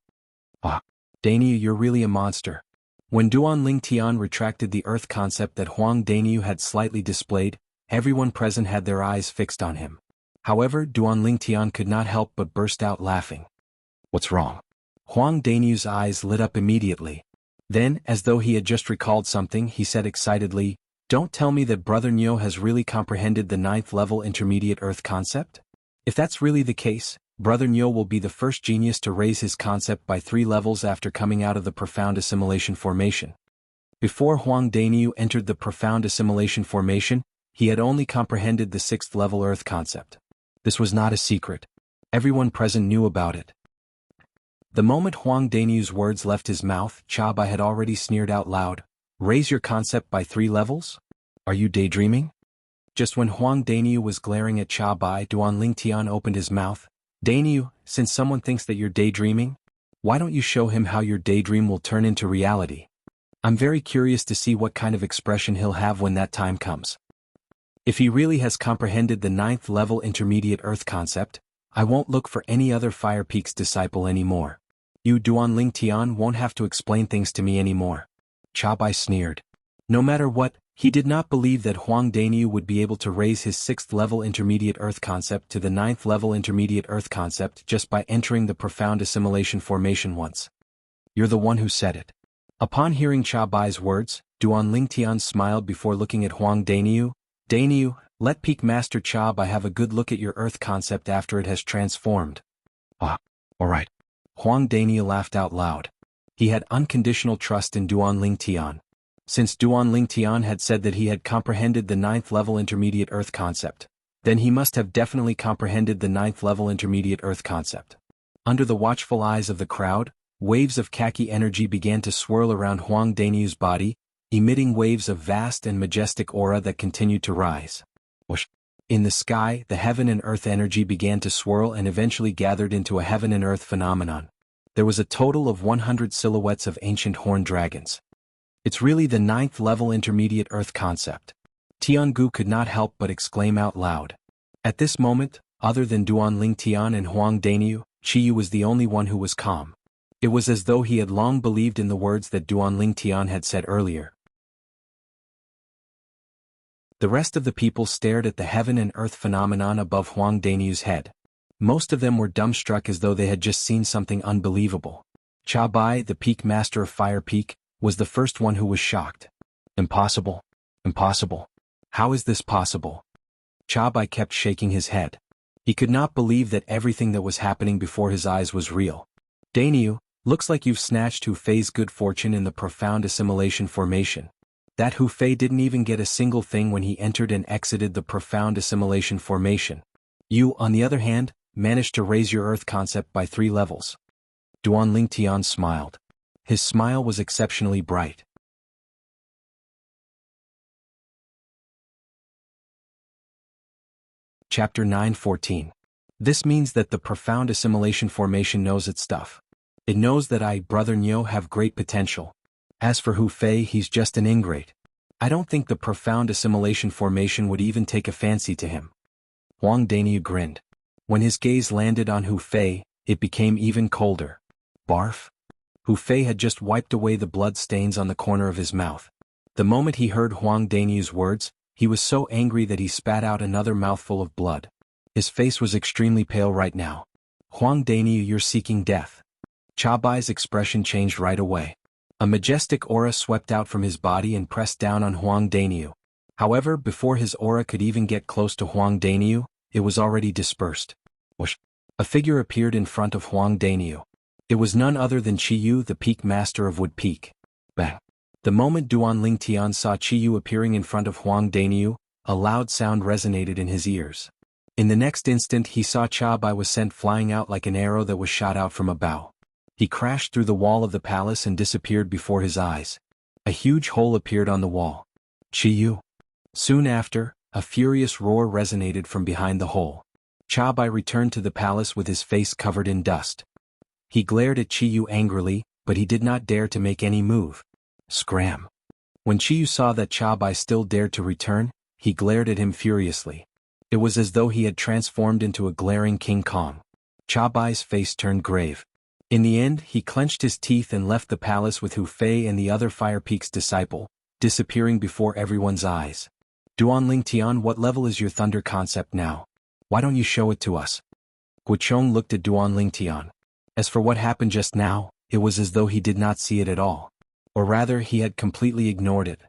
Ah, Daniu, you're really a monster. When Duanling Tian retracted the earth concept that Huang Daniu had slightly displayed, everyone present had their eyes fixed on him. However, Duanling Tian could not help but burst out laughing. What's wrong? Huang Daniu's eyes lit up immediately. Then, as though he had just recalled something, he said excitedly, Don't tell me that Brother Nyo has really comprehended the 9th level intermediate earth concept? If that's really the case, Brother Nyo will be the first genius to raise his concept by 3 levels after coming out of the profound assimilation formation. Before Huang Daniu entered the profound assimilation formation, he had only comprehended the 6th level earth concept. This was not a secret. Everyone present knew about it. The moment Huang Daniu's words left his mouth, Cha Bai had already sneered out loud, Raise your concept by 3 levels? Are you daydreaming? Just when Huang Daniu was glaring at Cha Bai, Duanling Tian opened his mouth. Daniu, since someone thinks that you're daydreaming, why don't you show him how your daydream will turn into reality? I'm very curious to see what kind of expression he'll have when that time comes. If he really has comprehended the 9th level intermediate earth concept, I won't look for any other Fire Peak's disciple anymore. You, Duanling Tian, won't have to explain things to me anymore. Cha Bai sneered. No matter what, he did not believe that Huang Daniu would be able to raise his 6th level intermediate earth concept to the 9th level intermediate earth concept just by entering the profound assimilation formation once. You're the one who said it. Upon hearing Cha Bai's words, Duanling Tian smiled before looking at Huang Daniu. Daniu, let Peak Master Cha Bai have a good look at your earth concept after it has transformed. Ah, alright. Huang Daniu laughed out loud. He had unconditional trust in Duanling Tian. Since Duanling Tian had said that he had comprehended the 9th level intermediate earth concept, then he must have definitely comprehended the 9th level intermediate earth concept. Under the watchful eyes of the crowd, waves of khaki energy began to swirl around Huang Daniu's body, emitting waves of vast and majestic aura that continued to rise. Whoosh. In the sky, the heaven and earth energy began to swirl and eventually gathered into a heaven and earth phenomenon. There was a total of 100 silhouettes of ancient horned dragons. It's really the 9th level intermediate earth concept. Tiangu could not help but exclaim out loud. At this moment, other than Duanling Tian and Huang Daniu, Qiyu was the only one who was calm. It was as though he had long believed in the words that Duanling Tian had said earlier. The rest of the people stared at the heaven and earth phenomenon above Huang Daniu's head. Most of them were dumbstruck as though they had just seen something unbelievable. Cha Bai, the Peak Master of Fire Peak, was the first one who was shocked. Impossible. Impossible. How is this possible? Cha Bai kept shaking his head. He could not believe that everything that was happening before his eyes was real. Daniu, looks like you've snatched Hu Fei's good fortune in the profound assimilation formation. That Hu Fei didn't even get a single thing when he entered and exited the profound assimilation formation. You, on the other hand, managed to raise your earth concept by 3 levels. Duanling Tian smiled. His smile was exceptionally bright. Chapter 9:14. This means that the profound assimilation formation knows its stuff. It knows that I, Brother Nyo, have great potential. As for Hu Fei, he's just an ingrate. I don't think the profound assimilation formation would even take a fancy to him. Huang Daniu grinned. When his gaze landed on Hu Fei, it became even colder. Barf? Hu Fei had just wiped away the blood stains on the corner of his mouth. The moment he heard Huang Daniu's words, he was so angry that he spat out another mouthful of blood. His face was extremely pale right now. Huang Daniu, you're seeking death. Chabai's expression changed right away. A majestic aura swept out from his body and pressed down on Huang Daniu. However, before his aura could even get close to Huang Daniu, it was already dispersed. Whoosh! A figure appeared in front of Huang Daniu. It was none other than Qi Yu, the peak master of Wood Peak. Bang! The moment Duan Lingtian saw Qi Yu appearing in front of Huang Daniu, a loud sound resonated in his ears. In the next instant he saw Chabai was sent flying out like an arrow that was shot out from a bow. He crashed through the wall of the palace and disappeared before his eyes. A huge hole appeared on the wall. Qi Yu. Soon after, a furious roar resonated from behind the hole. Chabai returned to the palace with his face covered in dust. He glared at Qi Yu angrily, but he did not dare to make any move. Scram. When Qi Yu saw that Chabai still dared to return, he glared at him furiously. It was as though he had transformed into a glaring King Kong. Chabai's face turned grave. In the end, he clenched his teeth and left the palace with Hu Fei and the other Fire Peak's disciple, disappearing before everyone's eyes. Duan Lingtian, what level is your thunder concept now? Why don't you show it to us? Guochong looked at Duan Lingtian. As for what happened just now, it was as though he did not see it at all. Or rather, he had completely ignored it.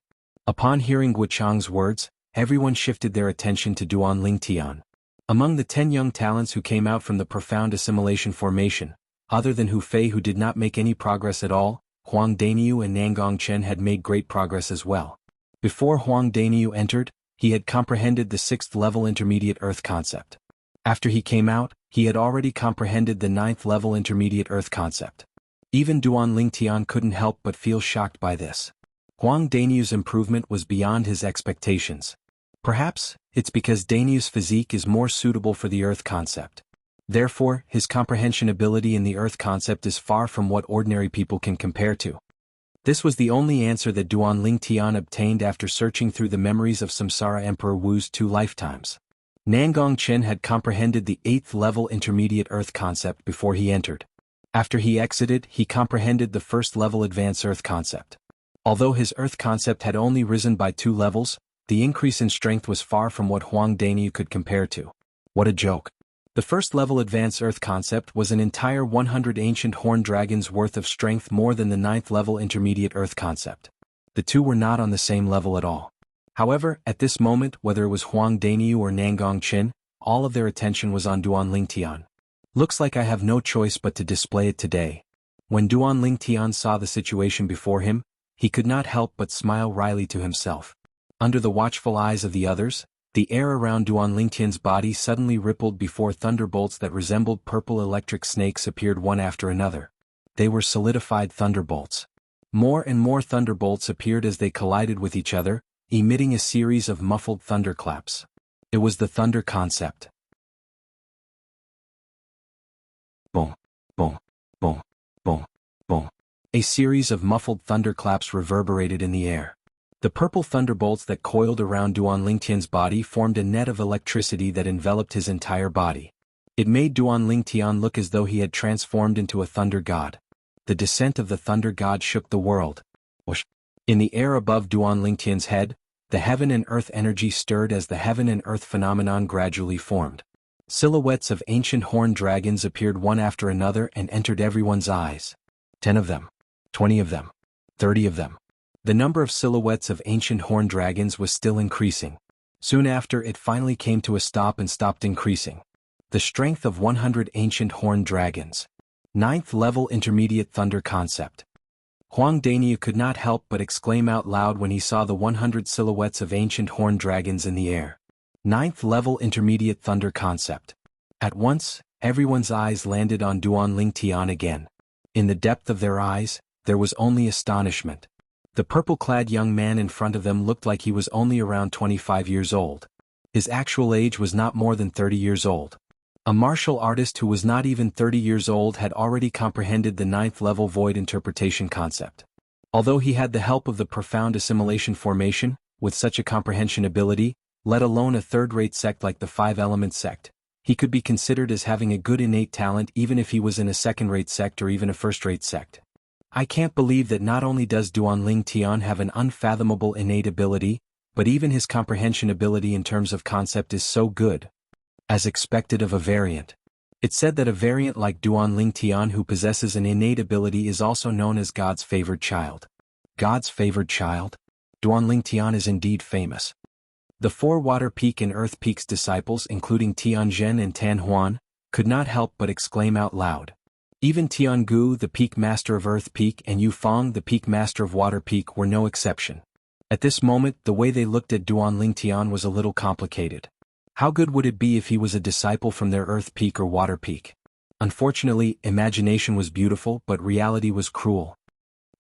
Upon hearing Guochong's words, everyone shifted their attention to Duan Lingtian. Among the 10 young talents who came out from the profound assimilation formation, other than Hu Fei, who did not make any progress at all, Huang Daniu and Nangong Chen had made great progress as well. Before Huang Daniu entered, he had comprehended the 6th level intermediate earth concept. After he came out, he had already comprehended the 9th level intermediate earth concept. Even Duan Lingtian couldn't help but feel shocked by this. Huang Daniu's improvement was beyond his expectations. Perhaps, it's because Daniu's physique is more suitable for the earth concept. Therefore, his comprehension ability in the earth concept is far from what ordinary people can compare to. This was the only answer that Duan Lingtian obtained after searching through the memories of Samsara Emperor Wu's 2 lifetimes. Nangong Chen had comprehended the 8th level intermediate earth concept before he entered. After he exited, he comprehended the 1st level advanced earth concept. Although his earth concept had only risen by 2 levels, the increase in strength was far from what Huang Daniu could compare to. What a joke. The 1st level advanced earth concept was an entire 100 ancient horned dragons worth of strength more than the 9th level intermediate earth concept. The two were not on the same level at all. However, at this moment, whether it was Huang Daniu or Nangong Chen, all of their attention was on Duan Lingtian. Looks like I have no choice but to display it today. When Duan Lingtian saw the situation before him, he could not help but smile wryly to himself. Under the watchful eyes of the others, the air around Duan Lingtian's body suddenly rippled before thunderbolts that resembled purple electric snakes appeared one after another. They were solidified thunderbolts. More and more thunderbolts appeared as they collided with each other, emitting a series of muffled thunderclaps. It was the thunder concept. Boom, boom, boom, boom, boom. A series of muffled thunderclaps reverberated in the air. The purple thunderbolts that coiled around Duan Lingtian's body formed a net of electricity that enveloped his entire body. It made Duan Lingtian look as though he had transformed into a thunder god. The descent of the thunder god shook the world. Whoosh! In the air above Duan Lingtian's head, the heaven and earth energy stirred as the heaven and earth phenomenon gradually formed. Silhouettes of ancient horned dragons appeared one after another and entered everyone's eyes. 10 of them. 20 of them. 30 of them. The number of silhouettes of ancient horned dragons was still increasing. Soon after, it finally came to a stop and stopped increasing. The strength of 100 ancient horned dragons. 9th level intermediate thunder concept. Huang Daniu could not help but exclaim out loud when he saw the 100 silhouettes of ancient horned dragons in the air. 9th level intermediate thunder concept. At once, everyone's eyes landed on Duan Lingtian again. In the depth of their eyes, there was only astonishment. The purple-clad young man in front of them looked like he was only around 25 years old. His actual age was not more than 30 years old. A martial artist who was not even 30 years old had already comprehended the 9th-level void interpretation concept. Although he had the help of the profound assimilation formation, with such a comprehension ability, let alone a third-rate sect like the Five-Element sect, he could be considered as having a good innate talent even if he was in a second-rate sect or even a first-rate sect. I can't believe that not only does Duanling Tian have an unfathomable innate ability, but even his comprehension ability in terms of concept is so good. As expected of a variant. It's said that a variant like Duanling Tian who possesses an innate ability is also known as God's favored child. God's favored child? Duanling Tian is indeed famous. The 4 Water Peak and Earth Peak's disciples, including Tianzhen and Tan Huan, could not help but exclaim out loud. Even Jianghu, the Peak Master of Earth Peak, and Yu Fang, the Peak Master of Water Peak, were no exception. At this moment, the way they looked at Duanling Tian was a little complicated. How good would it be if he was a disciple from their Earth Peak or Water Peak? Unfortunately, imagination was beautiful, but reality was cruel.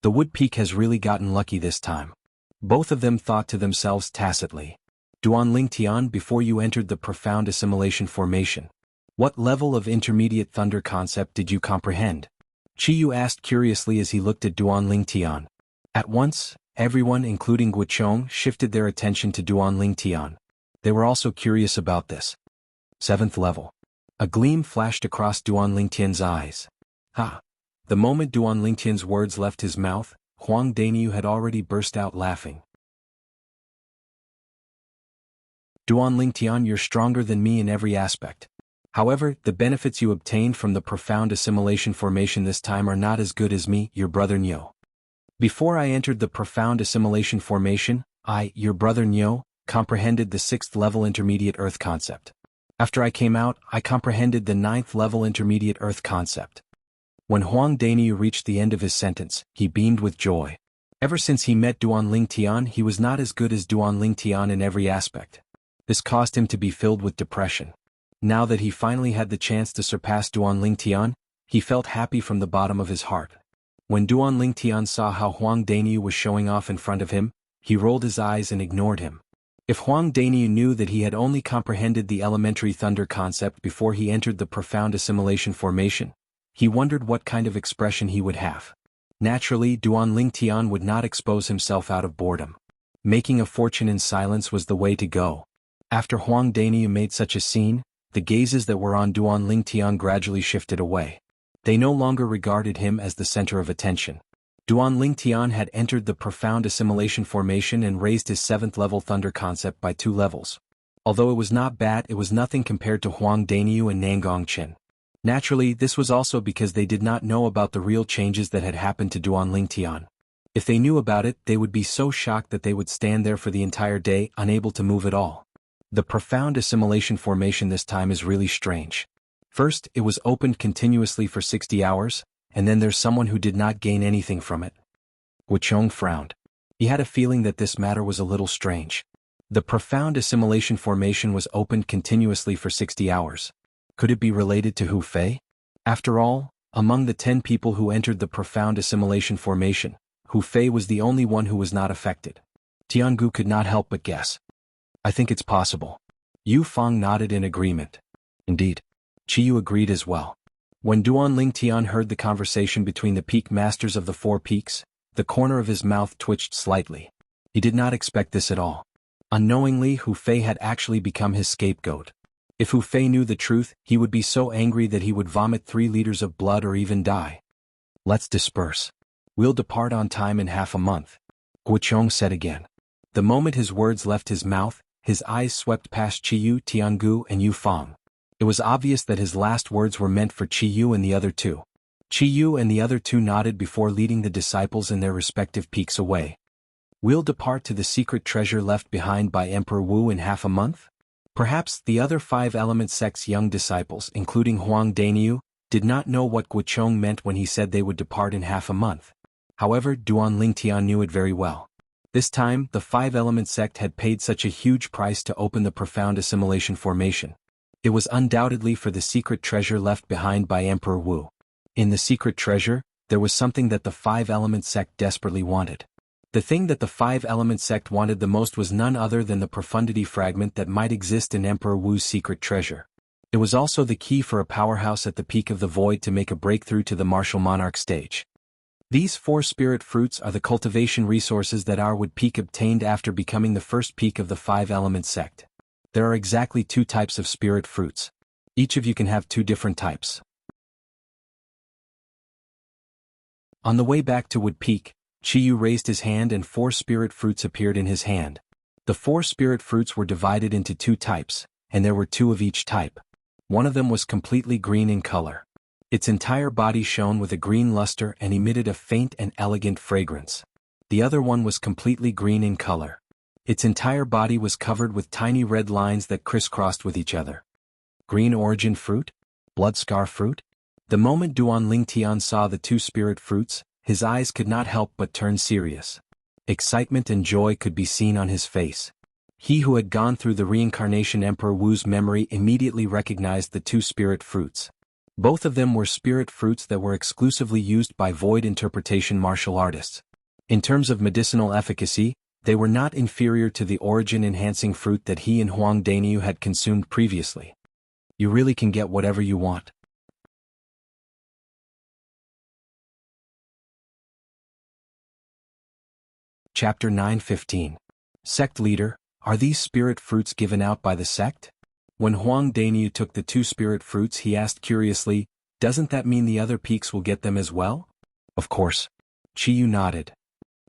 The Wood Peak has really gotten lucky this time. Both of them thought to themselves tacitly. Duanling Tian, before you entered the profound assimilation formation, what level of intermediate thunder concept did you comprehend? Qiyu asked curiously as he looked at Duanling Tian. At once, everyone, including Guochong, shifted their attention to Duanling Tian. They were also curious about this. 7th level. A gleam flashed across Duanling Tian's eyes. Ha! The moment Duanling Tian's words left his mouth, Huang Daniu had already burst out laughing. Duanling Tian, you're stronger than me in every aspect. However, the benefits you obtained from the profound assimilation formation this time are not as good as me, your brother Nyo. Before I entered the profound assimilation formation, I, your brother Nyo, comprehended the 6th-level intermediate Earth concept. After I came out, I comprehended the 9th-level intermediate Earth concept. When Huang Daniu reached the end of his sentence, he beamed with joy. Ever since he met Duanling Tian, he was not as good as Duanling Tian in every aspect. This caused him to be filled with depression. Now that he finally had the chance to surpass Duanling Tian, he felt happy from the bottom of his heart. When Duanling Tian saw how Huang Daniu was showing off in front of him, he rolled his eyes and ignored him. If Huang Daniu knew that he had only comprehended the elementary thunder concept before he entered the profound assimilation formation, he wondered what kind of expression he would have. Naturally, Duanling Tian would not expose himself out of boredom. Making a fortune in silence was the way to go. After Huang Daniu made such a scene, the gazes that were on Duanling Tian gradually shifted away. They no longer regarded him as the center of attention. Duanling Tian had entered the profound assimilation formation and raised his 7th-level thunder concept by 2 levels. Although it was not bad, it was nothing compared to Huang Daniu and Nangong Chen. Naturally, this was also because they did not know about the real changes that had happened to Duanling Tian. If they knew about it, they would be so shocked that they would stand there for the entire day, unable to move at all. The profound assimilation formation this time is really strange. First, it was opened continuously for 60 hours, and then there's someone who did not gain anything from it. Guochong frowned. He had a feeling that this matter was a little strange. The profound assimilation formation was opened continuously for 60 hours. Could it be related to Hu Fei? After all, among the 10 people who entered the profound assimilation formation, Hu Fei was the only one who was not affected. Jianghu could not help but guess. I think it's possible. Yu Fang nodded in agreement. Indeed. Qiyu agreed as well. When Duanling Tian heard the conversation between the peak masters of the 4 peaks, the corner of his mouth twitched slightly. He did not expect this at all. Unknowingly, Hu Fei had actually become his scapegoat. If Hu Fei knew the truth, he would be so angry that he would vomit 3 liters of blood or even die. Let's disperse. We'll depart on time in half a month. Guochong said again. The moment his words left his mouth, his eyes swept past Qiyu, Tianghu, and Yu Fang. It was obvious that his last words were meant for Qiyu and the other 2. Qiyu and the other 2 nodded before leading the disciples in their respective peaks away. We'll depart to the secret treasure left behind by Emperor Wu in half a month? Perhaps the other 5-element sect's young disciples, including Huang Daniu, did not know what Guochong meant when he said they would depart in half a month. However, Duanling Tian knew it very well. This time, the 5-element sect had paid such a huge price to open the profound assimilation formation. It was undoubtedly for the secret treasure left behind by Emperor Wu. In the secret treasure, there was something that the 5-element sect desperately wanted. The thing that the 5-element sect wanted the most was none other than the profundity fragment that might exist in Emperor Wu's secret treasure. It was also the key for a powerhouse at the peak of the void to make a breakthrough to the martial monarch stage. These 4 spirit fruits are the cultivation resources that our Wood Peak obtained after becoming the first peak of the 5-element sect. There are exactly 2 types of spirit fruits. Each of you can have 2 different types. On the way back to Wood Peak, Chiyu raised his hand and 4 spirit fruits appeared in his hand. The 4 spirit fruits were divided into 2 types, and there were 2 of each type. One of them was completely green in color. Its entire body shone with a green luster and emitted a faint and elegant fragrance. The other one was completely green in color. Its entire body was covered with tiny red lines that crisscrossed with each other. Green origin fruit? Blood scar fruit? The moment Duan Lingtian saw the 2 spirit fruits, his eyes could not help but turn serious. Excitement and joy could be seen on his face. He who had gone through the reincarnation Emperor Wu's memory immediately recognized the 2 spirit fruits. Both of them were spirit fruits that were exclusively used by void interpretation martial artists. In terms of medicinal efficacy, they were not inferior to the origin-enhancing fruit that he and Huang Daniu had consumed previously. You really can get whatever you want. Chapter 9:15. Sect Leader, are these spirit fruits given out by the sect? When Huang Daniu took the 2 spirit fruits he asked curiously, doesn't that mean the other peaks will get them as well? Of course. Chiyu nodded.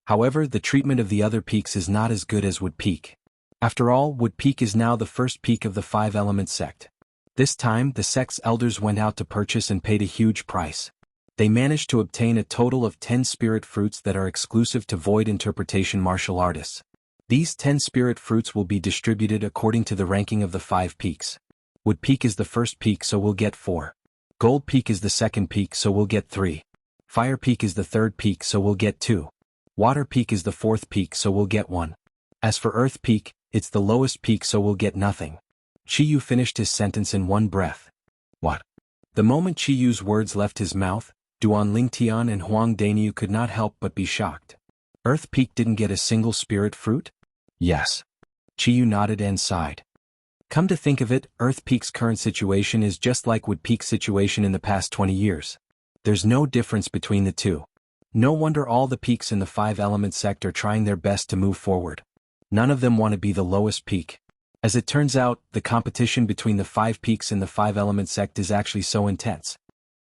However, the treatment of the other peaks is not as good as Wood Peak. After all, Wood Peak is now the first peak of the 5-element sect. This time, the sect's elders went out to purchase and paid a huge price. They managed to obtain a total of 10 spirit fruits that are exclusive to void interpretation martial artists. These 10 spirit fruits will be distributed according to the ranking of the 5 peaks. Wood Peak is the first peak, so we'll get 4. Gold Peak is the second peak, so we'll get 3. Fire Peak is the third peak, so we'll get 2. Water Peak is the fourth peak, so we'll get 1. As for Earth Peak, it's the lowest peak, so we'll get nothing. Chiyu finished his sentence in one breath. What? The moment Chiyu's words left his mouth, Duan Lingtian and Huang Daniu could not help but be shocked. Earth Peak didn't get a single spirit fruit? Yes. Chiyu nodded and sighed. Come to think of it, Earth Peak's current situation is just like Wood Peak's situation in the past 20 years. There's no difference between the 2. No wonder all the peaks in the 5-element sect are trying their best to move forward. None of them want to be the lowest peak. As it turns out, the competition between the 5 peaks in the 5-element sect is actually so intense.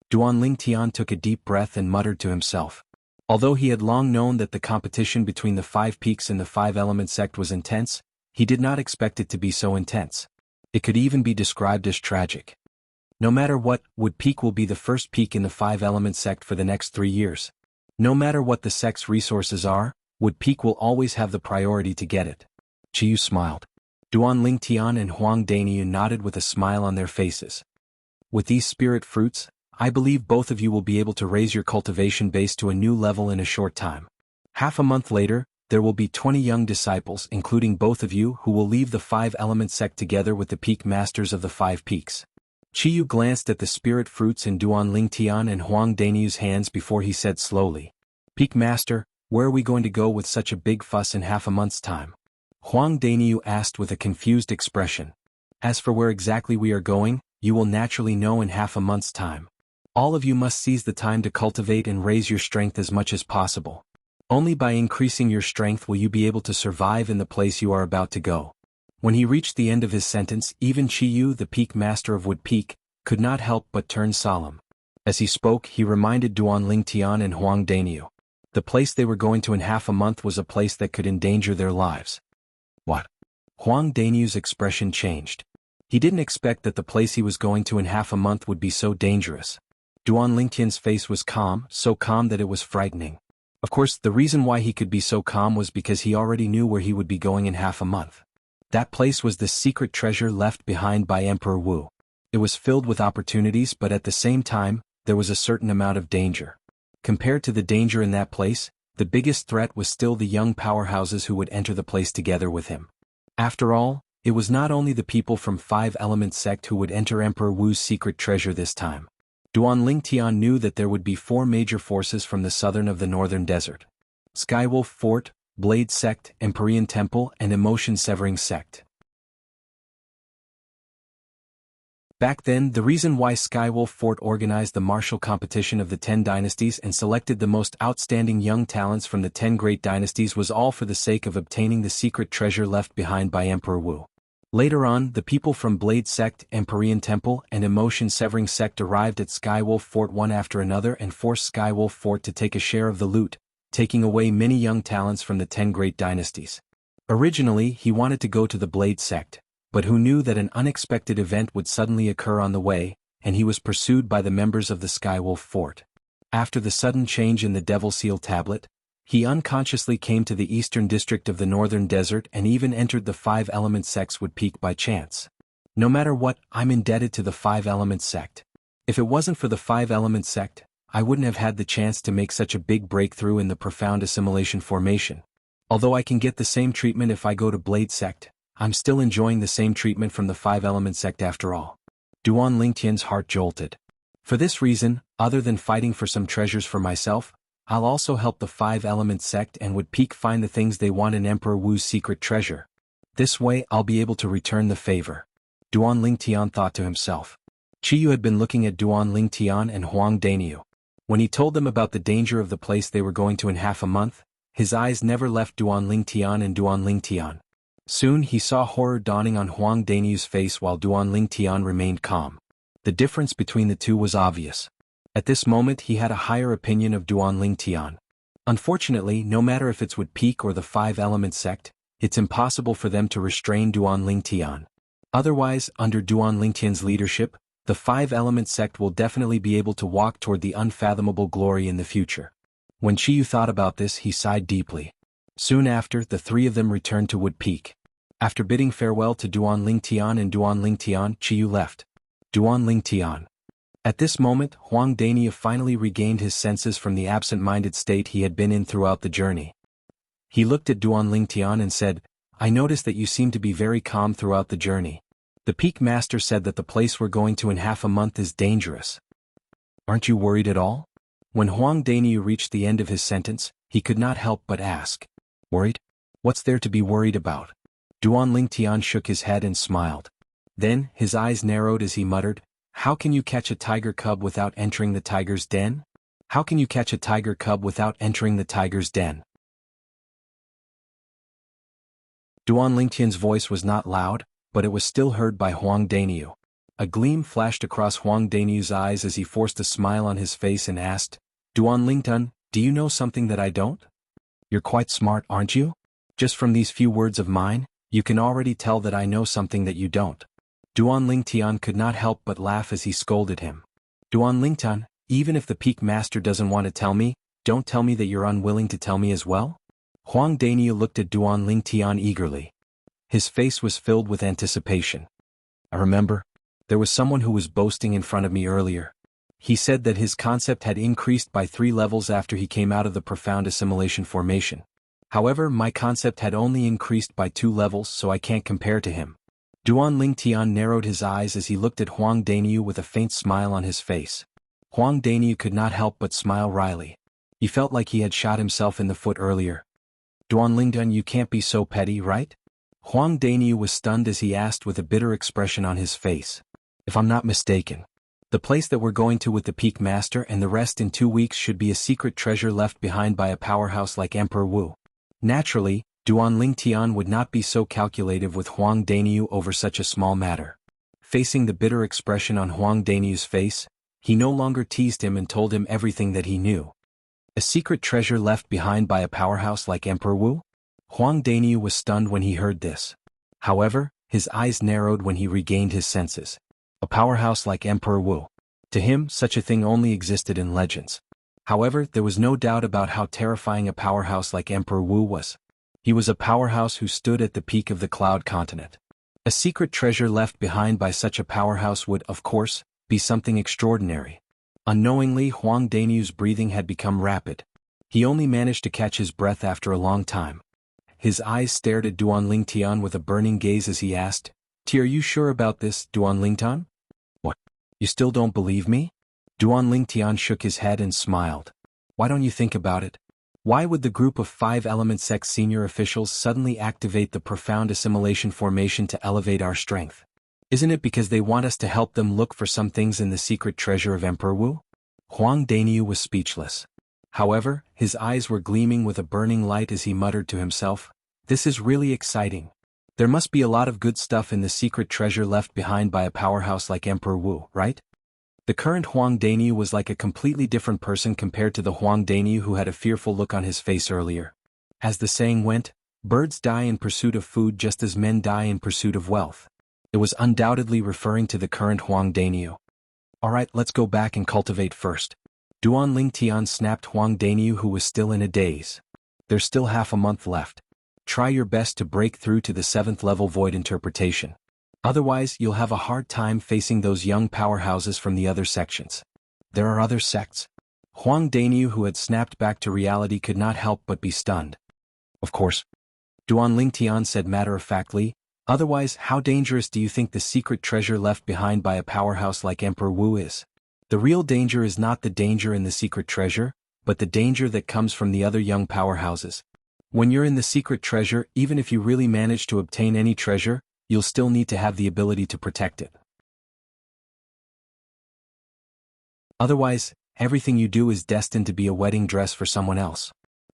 Duan Lingtian took a deep breath and muttered to himself. Although he had long known that the competition between the 5 peaks in the 5-element sect was intense, he did not expect it to be so intense. It could even be described as tragic. No matter what, Wood Peak will be the first peak in the 5-element sect for the next 3 years. No matter what the sect's resources are, Wood Peak will always have the priority to get it. Chiyu smiled. Duan Lingtian and Huang Daniu nodded with a smile on their faces. With these spirit fruits, I believe both of you will be able to raise your cultivation base to a new level in a short time. Half a month later, there will be 20 young disciples, including both of you, who will leave the 5-element sect together with the peak masters of the 5 peaks. Chiyu glanced at the spirit fruits in Duan Lingtian and Huang Daniu's hands before he said slowly, Peak Master, where are we going to go with such a big fuss in half a month's time? Huang Daniu asked with a confused expression. As for where exactly we are going, you will naturally know in half a month's time. All of you must seize the time to cultivate and raise your strength as much as possible. Only by increasing your strength will you be able to survive in the place you are about to go. When he reached the end of his sentence, even Chiyu, the peak master of Wood Peak, could not help but turn solemn. As he spoke, he reminded Duan Lingtian and Huang Daniu. The place they were going to in half a month was a place that could endanger their lives. What? Huang Daniu's expression changed. He didn't expect that the place he was going to in half a month would be so dangerous. Duan Lingtian's face was calm, so calm that it was frightening. Of course, the reason why he could be so calm was because he already knew where he would be going in half a month. That place was the secret treasure left behind by Emperor Wu. It was filled with opportunities, but at the same time, there was a certain amount of danger. Compared to the danger in that place, the biggest threat was still the young powerhouses who would enter the place together with him. After all, it was not only the people from 5-element sect who would enter Emperor Wu's secret treasure this time. Duan Lingtian knew that there would be 4 major forces from the southern of the northern desert. Skywolf Fort, Blade Sect, Empyrean Temple, and Emotion Severing Sect. Back then, the reason why Skywolf Fort organized the martial competition of the 10 dynasties and selected the most outstanding young talents from the 10 great dynasties was all for the sake of obtaining the secret treasure left behind by Emperor Wu. Later on, the people from Blade Sect, Empyrean Temple, and Emotion Severing Sect arrived at Skywolf Fort one after another and forced Skywolf Fort to take a share of the loot, taking away many young talents from the 10 great dynasties. Originally, he wanted to go to the Blade Sect, but who knew that an unexpected event would suddenly occur on the way, and he was pursued by the members of the Skywolf Fort. After the sudden change in the Devil Seal tablet, he unconsciously came to the eastern district of the northern desert and even entered the 5-element sects would peak by chance. No matter what, I'm indebted to the 5-element sect. If it wasn't for the 5-element sect, I wouldn't have had the chance to make such a big breakthrough in the profound assimilation formation. Although I can get the same treatment if I go to Blade Sect, I'm still enjoying the same treatment from the 5-element sect after all. Duan Lingtian's heart jolted. For this reason, other than fighting for some treasures for myself, I'll also help the 5-element sect and would peak find the things they want in Emperor Wu's secret treasure. This way I'll be able to return the favor. Duan Lingtian thought to himself. Qiyu had been looking at Duan Lingtian and Huang Daniu. When he told them about the danger of the place they were going to in half a month, his eyes never left Duan Lingtian and Duan Lingtian. Soon he saw horror dawning on Huang Daniu's face while Duan Lingtian remained calm. The difference between the two was obvious. At this moment he had a higher opinion of Duan Lingtian. Unfortunately, no matter if it's Wood Peak or the 5-element sect, it's impossible for them to restrain Duan Lingtian. Otherwise, under Duan Lingtian's leadership, the 5-element sect will definitely be able to walk toward the unfathomable glory in the future. When Qiyu thought about this, he sighed deeply. Soon after, the three of them returned to Wood Peak. After bidding farewell to Duan Lingtian and Duan Lingtian, Qiyu left. Duan Lingtian. At this moment, Huang Daniu finally regained his senses from the absent-minded state he had been in throughout the journey. He looked at Duan Lingtian and said, I noticed that you seem to be very calm throughout the journey. The Peak Master said that the place we're going to in half a month is dangerous. Aren't you worried at all? When Huang Daniu reached the end of his sentence, he could not help but ask. Worried? What's there to be worried about? Duan Lingtian shook his head and smiled. Then, his eyes narrowed as he muttered, How can you catch a tiger cub without entering the tiger's den? How can you catch a tiger cub without entering the tiger's den? Duan Lingtian's voice was not loud, but it was still heard by Huang Daniu. A gleam flashed across Huang Daniu's eyes as he forced a smile on his face and asked, Duan Lingtian, do you know something that I don't? You're quite smart, aren't you? Just from these few words of mine, you can already tell that I know something that you don't. Duan Lingtian could not help but laugh as he scolded him. Duan Lingtian, even if the Peak Master doesn't want to tell me, don't tell me that you're unwilling to tell me as well? Huang Daniu looked at Duan Lingtian eagerly. His face was filled with anticipation. I remember. There was someone who was boasting in front of me earlier. He said that his concept had increased by 3 levels after he came out of the profound assimilation formation. However, my concept had only increased by 2 levels, so I can't compare to him. Duan Lingtian narrowed his eyes as he looked at Huang Daniu with a faint smile on his face. Huang Daniu could not help but smile wryly. He felt like he had shot himself in the foot earlier. Duan Lingtian, you can't be so petty, right? Huang Daniu was stunned as he asked with a bitter expression on his face. If I'm not mistaken, the place that we're going to with the Peak Master and the rest in 2 weeks should be a secret treasure left behind by a powerhouse like Emperor Wu. Naturally, Duan Lingtian would not be so calculative with Huang Daniu over such a small matter. Facing the bitter expression on Huang Daniu's face, he no longer teased him and told him everything that he knew. A secret treasure left behind by a powerhouse like Emperor Wu? Huang Daniu was stunned when he heard this. However, his eyes narrowed when he regained his senses. A powerhouse like Emperor Wu. To him, such a thing only existed in legends. However, there was no doubt about how terrifying a powerhouse like Emperor Wu was. He was a powerhouse who stood at the peak of the Cloud Continent. A secret treasure left behind by such a powerhouse would, of course, be something extraordinary. Unknowingly, Huang Daniu's breathing had become rapid. He only managed to catch his breath after a long time. His eyes stared at Duan Lingtian with a burning gaze as he asked, Are you sure about this, Duan Lingtian? What? You still don't believe me? Duan Lingtian shook his head and smiled. Why don't you think about it? Why would the group of 5-element sect senior officials suddenly activate the profound assimilation formation to elevate our strength? Isn't it because they want us to help them look for some things in the secret treasure of Emperor Wu? Huang Daniu was speechless. However, his eyes were gleaming with a burning light as he muttered to himself, "This is really exciting. There must be a lot of good stuff in the secret treasure left behind by a powerhouse like Emperor Wu, right?" The current Huang Daniu was like a completely different person compared to the Huang Daniu who had a fearful look on his face earlier. As the saying went, birds die in pursuit of food just as men die in pursuit of wealth. It was undoubtedly referring to the current Huang Daniu. "Alright, let's go back and cultivate first." Duan Lingtian snapped Huang Daniu, who was still in a daze. "There's still half a month left. Try your best to break through to the 7th level void interpretation. Otherwise, you'll have a hard time facing those young powerhouses from the other sections." "There are other sects?" Huang Daniu, who had snapped back to reality, could not help but be stunned. "Of course," Duan Lingtian said matter-of-factly. "Otherwise, how dangerous do you think the secret treasure left behind by a powerhouse like Emperor Wu is? The real danger is not the danger in the secret treasure, but the danger that comes from the other young powerhouses. When you're in the secret treasure, even if you really manage to obtain any treasure, you'll still need to have the ability to protect it. Otherwise, everything you do is destined to be a wedding dress for someone else."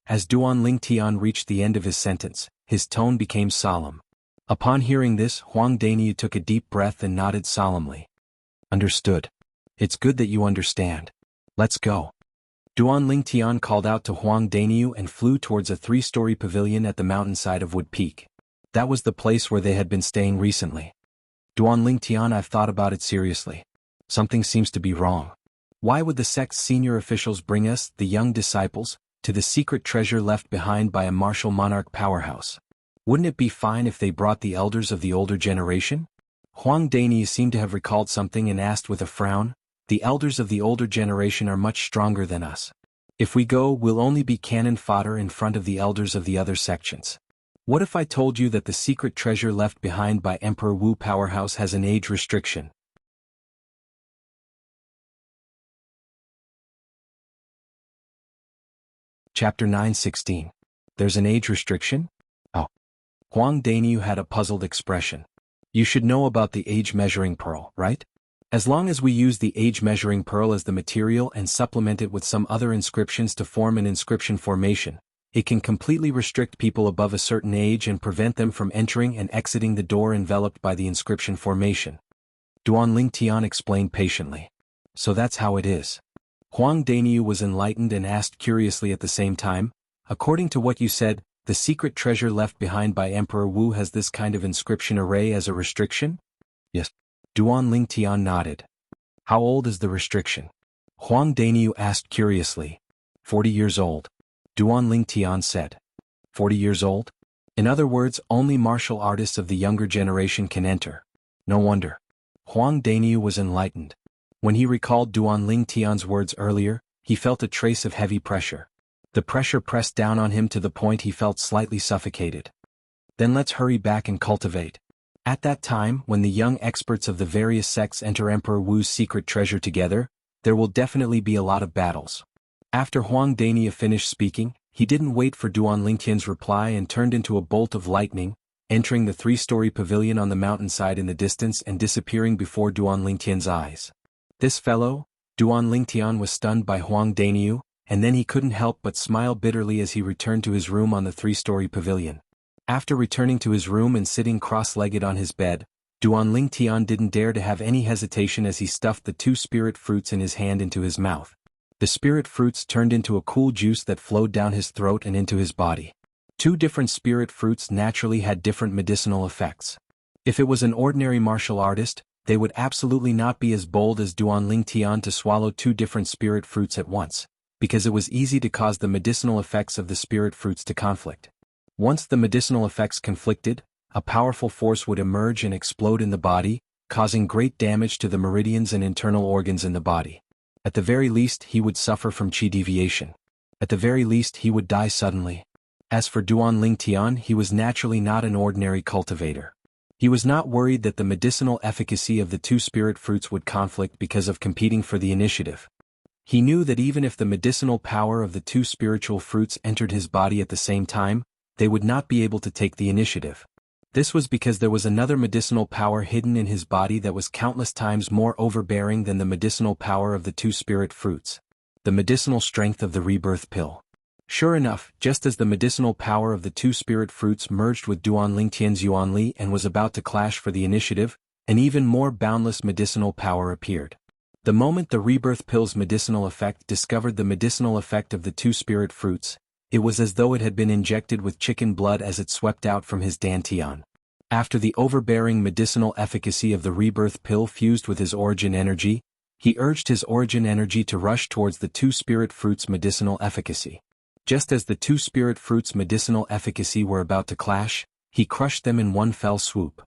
As Duan Lingtian reached the end of his sentence, his tone became solemn. Upon hearing this, Huang Daniu took a deep breath and nodded solemnly. "Understood. It's good that you understand. Let's go." Duan Lingtian called out to Huang Daniu and flew towards a 3-story pavilion at the mountainside of Wood Peak. That was the place where they had been staying recently. "Duan Lingtian, I've thought about it seriously. Something seems to be wrong. Why would the sect's senior officials bring us, the young disciples, to the secret treasure left behind by a martial monarch powerhouse? Wouldn't it be fine if they brought the elders of the older generation?" Huang Daniu seemed to have recalled something and asked with a frown, "The elders of the older generation are much stronger than us. If we go, we'll only be cannon fodder in front of the elders of the other sections. What if I told you that the secret treasure left behind by Emperor Wu powerhouse has an age restriction?" Chapter 9:16. There's an age restriction? Oh. Huang Daniu had a puzzled expression. "You should know about the age measuring pearl, right? As long as we use the age measuring pearl as the material and supplement it with some other inscriptions to form an inscription formation, it can completely restrict people above a certain age and prevent them from entering and exiting the door enveloped by the inscription formation." Duan Lingtian explained patiently. "So that's how it is." Huang Daniu was enlightened and asked curiously at the same time, "According to what you said, the secret treasure left behind by Emperor Wu has this kind of inscription array as a restriction?" "Yes." Duan Lingtian nodded. "How old is the restriction?" Huang Daniu asked curiously. 40 years old. Duan Lingtian said. 40 years old? In other words, only martial artists of the younger generation can enter. No wonder. Huang Daniu was enlightened. When he recalled Duan Lingtian's words earlier, he felt a trace of heavy pressure. The pressure pressed down on him to the point he felt slightly suffocated. "Then let's hurry back and cultivate. At that time, when the young experts of the various sects enter Emperor Wu's secret treasure together, there will definitely be a lot of battles." After Huang Daniu finished speaking, he didn't wait for Duan Lingtian's reply and turned into a bolt of lightning, entering the 3-story pavilion on the mountainside in the distance and disappearing before Duan Lingtian's eyes. This fellow, Duan Lingtian was stunned by Huang Daniu, and then he couldn't help but smile bitterly as he returned to his room on the 3-story pavilion. After returning to his room and sitting cross-legged on his bed, Duan Lingtian didn't dare to have any hesitation as he stuffed the 2 spirit fruits in his hand into his mouth. The spirit fruits turned into a cool juice that flowed down his throat and into his body. 2 different spirit fruits naturally had different medicinal effects. If it was an ordinary martial artist, they would absolutely not be as bold as Duan Lingtian to swallow 2 different spirit fruits at once, because it was easy to cause the medicinal effects of the spirit fruits to conflict. Once the medicinal effects conflicted, a powerful force would emerge and explode in the body, causing great damage to the meridians and internal organs in the body. At the very least, he would suffer from qi deviation. At the very least, he would die suddenly. As for Duan Lingtian, he was naturally not an ordinary cultivator. He was not worried that the medicinal efficacy of the 2 spirit fruits would conflict because of competing for the initiative. He knew that even if the medicinal power of the 2 spiritual fruits entered his body at the same time, they would not be able to take the initiative. This was because there was another medicinal power hidden in his body that was countless times more overbearing than the medicinal power of the two spirit fruits. The medicinal strength of the rebirth pill. Sure enough, just as the medicinal power of the two spirit fruits merged with Duan Lingtian's Yuanli and was about to clash for the initiative, an even more boundless medicinal power appeared. The moment the rebirth pill's medicinal effect discovered the medicinal effect of the two spirit fruits, it was as though it had been injected with chicken blood as it swept out from his dantian. After the overbearing medicinal efficacy of the rebirth pill fused with his origin energy, he urged his origin energy to rush towards the two spirit fruits' medicinal efficacy. Just as the two spirit fruits' medicinal efficacy were about to clash, he crushed them in one fell swoop.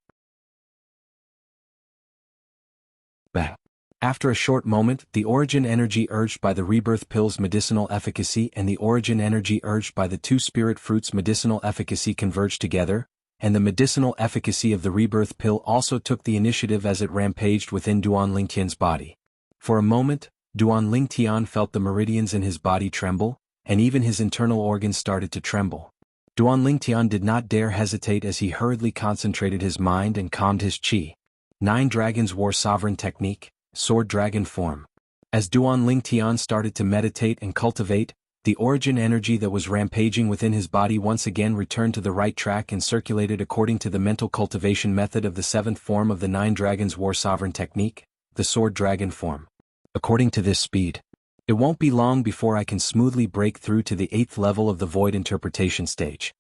Bang! After a short moment, the origin energy urged by the rebirth pill's medicinal efficacy and the origin energy urged by the two spirit fruits' medicinal efficacy converged together, and the medicinal efficacy of the rebirth pill also took the initiative as it rampaged within Duan Lingtian's body. For a moment, Duan Lingtian felt the meridians in his body tremble, and even his internal organs started to tremble. Duan Lingtian did not dare hesitate as he hurriedly concentrated his mind and calmed his qi. 9 Dragons War Sovereign Technique, Sword Dragon Form. As Duan Lingtian started to meditate and cultivate, the origin energy that was rampaging within his body once again returned to the right track and circulated according to the mental cultivation method of the 7th form of the 9 Dragons War Sovereign Technique, the Sword Dragon Form. According to this speed, it won't be long before I can smoothly break through to the 8th level of the Void Interpretation stage.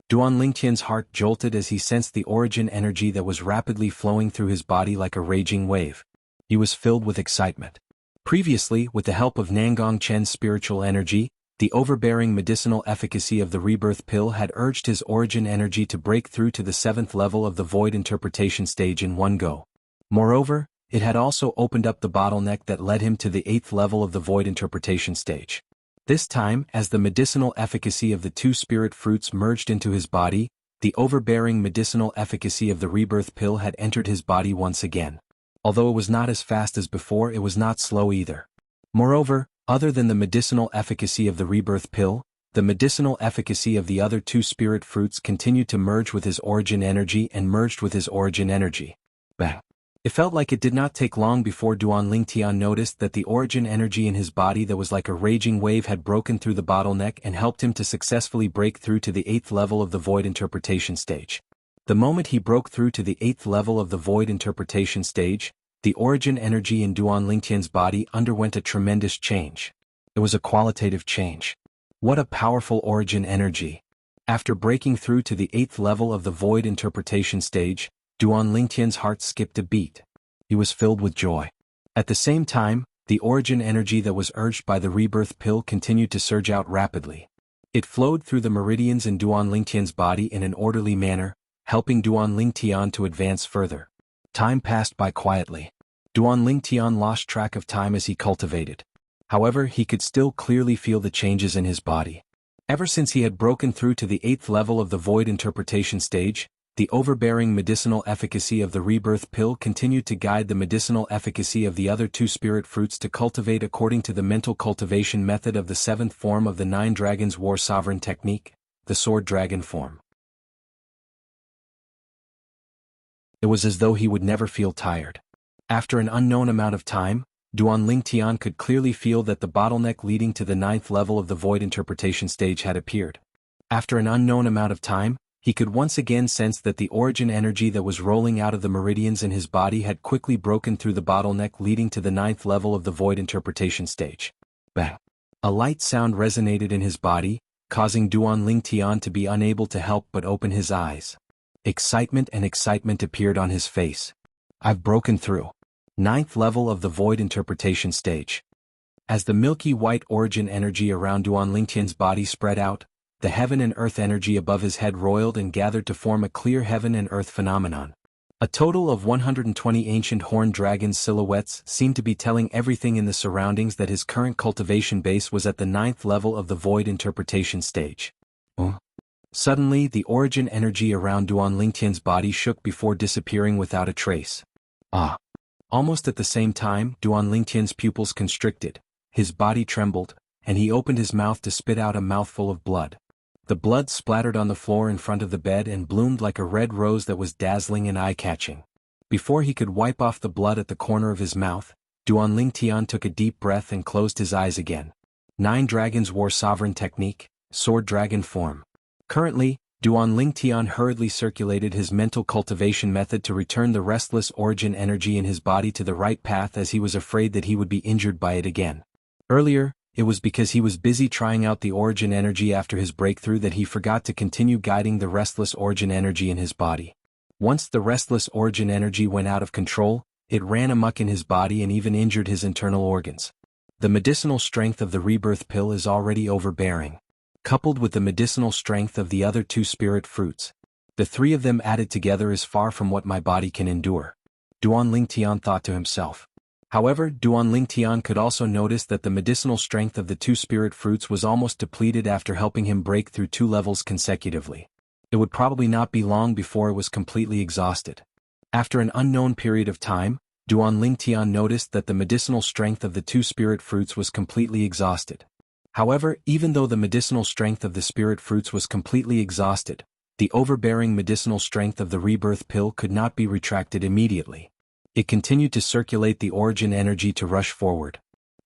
Duan Lingtian's heart jolted as he sensed the origin energy that was rapidly flowing through his body like a raging wave. He was filled with excitement. Previously, with the help of Nangong Chen's spiritual energy, the overbearing medicinal efficacy of the rebirth pill had urged his origin energy to break through to the 7th level of the Void Interpretation stage in one go. Moreover, it had also opened up the bottleneck that led him to the 8th level of the Void Interpretation stage. This time, as the medicinal efficacy of the two spirit fruits merged into his body, the overbearing medicinal efficacy of the rebirth pill had entered his body once again. Although it was not as fast as before, it was not slow either. Moreover, other than the medicinal efficacy of the rebirth pill, the medicinal efficacy of the other two spirit fruits continued to merge with his origin energy and merged with his origin energy. Bang! It felt like it did not take long before Duan Lingtian noticed that the origin energy in his body that was like a raging wave had broken through the bottleneck and helped him to successfully break through to the 8th level of the Void Interpretation stage. The moment he broke through to the 8th level of the Void Interpretation stage, the origin energy in Duan Lingtian's body underwent a tremendous change. It was a qualitative change. What a powerful origin energy! After breaking through to the 8th level of the Void Interpretation stage, Duan Lingtian's heart skipped a beat. He was filled with joy. At the same time, the origin energy that was urged by the rebirth pill continued to surge out rapidly. It flowed through the meridians in Duan Lingtian's body in an orderly manner, helping Duan Lingtian to advance further. Time passed by quietly. Duan Lingtian lost track of time as he cultivated. However, he could still clearly feel the changes in his body. Ever since he had broken through to the 8th level of the Void Interpretation stage, the overbearing medicinal efficacy of the rebirth pill continued to guide the medicinal efficacy of the other two spirit fruits to cultivate according to the mental cultivation method of the 7th form of the 9 Dragons War Sovereign Technique, the Sword Dragon Form. It was as though he would never feel tired. After an unknown amount of time, Duan Lingtian could clearly feel that the bottleneck leading to the 9th level of the Void Interpretation stage had appeared. After an unknown amount of time, he could once again sense that the origin energy that was rolling out of the meridians in his body had quickly broken through the bottleneck leading to the 9th level of the Void Interpretation stage. Bang! A light sound resonated in his body, causing Duan Lingtian to be unable to help but open his eyes. Excitement appeared on his face. I've broken through. 9th level of the Void Interpretation stage. As the milky white origin energy around Duan Lingtian's body spread out, the heaven and earth energy above his head roiled and gathered to form a clear heaven and earth phenomenon. A total of 120 ancient horned dragon silhouettes seemed to be telling everything in the surroundings that his current cultivation base was at the 9th level of the Void Interpretation stage. Suddenly, the origin energy around Duan Lingtian's body shook before disappearing without a trace. Almost at the same time, Duan Lingtian's pupils constricted, his body trembled, and he opened his mouth to spit out a mouthful of blood. The blood splattered on the floor in front of the bed and bloomed like a red rose that was dazzling and eye-catching. Before he could wipe off the blood at the corner of his mouth, Duanling Tian took a deep breath and closed his eyes again. 9 Dragons War Sovereign Technique, Sword Dragon Form. Currently, Duanling Tian hurriedly circulated his mental cultivation method to return the restless origin energy in his body to the right path, as he was afraid that he would be injured by it again. Earlier, it was because he was busy trying out the origin energy after his breakthrough that he forgot to continue guiding the restless origin energy in his body. Once the restless origin energy went out of control, it ran amok in his body and even injured his internal organs. The medicinal strength of the rebirth pill is already overbearing. Coupled with the medicinal strength of the other 2 spirit fruits, the 3 of them added together is far from what my body can endure, Duanling Tian thought to himself. However, Duanling Tian could also notice that the medicinal strength of the 2 spirit fruits was almost depleted after helping him break through 2 levels consecutively. It would probably not be long before it was completely exhausted. After an unknown period of time, Duanling Tian noticed that the medicinal strength of the 2 spirit fruits was completely exhausted. However, even though the medicinal strength of the spirit fruits was completely exhausted, the overbearing medicinal strength of the rebirth pill could not be retracted immediately. It continued to circulate the origin energy to rush forward.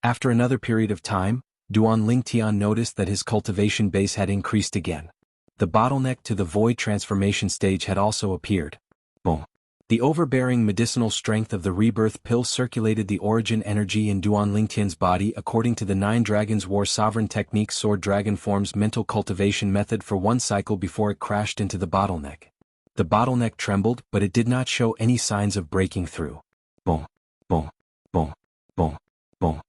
After another period of time, Duanling Tian noticed that his cultivation base had increased again. The bottleneck to the void transformation stage had also appeared. Boom. The overbearing medicinal strength of the rebirth pill circulated the origin energy in Duanling Tian's body according to the 9 Dragons War Sovereign Technique Sword Dragon Form's mental cultivation method for 1 cycle before it crashed into the bottleneck. The bottleneck trembled, but it did not show any signs of breaking through. Boom, boom, boom, boom, boom.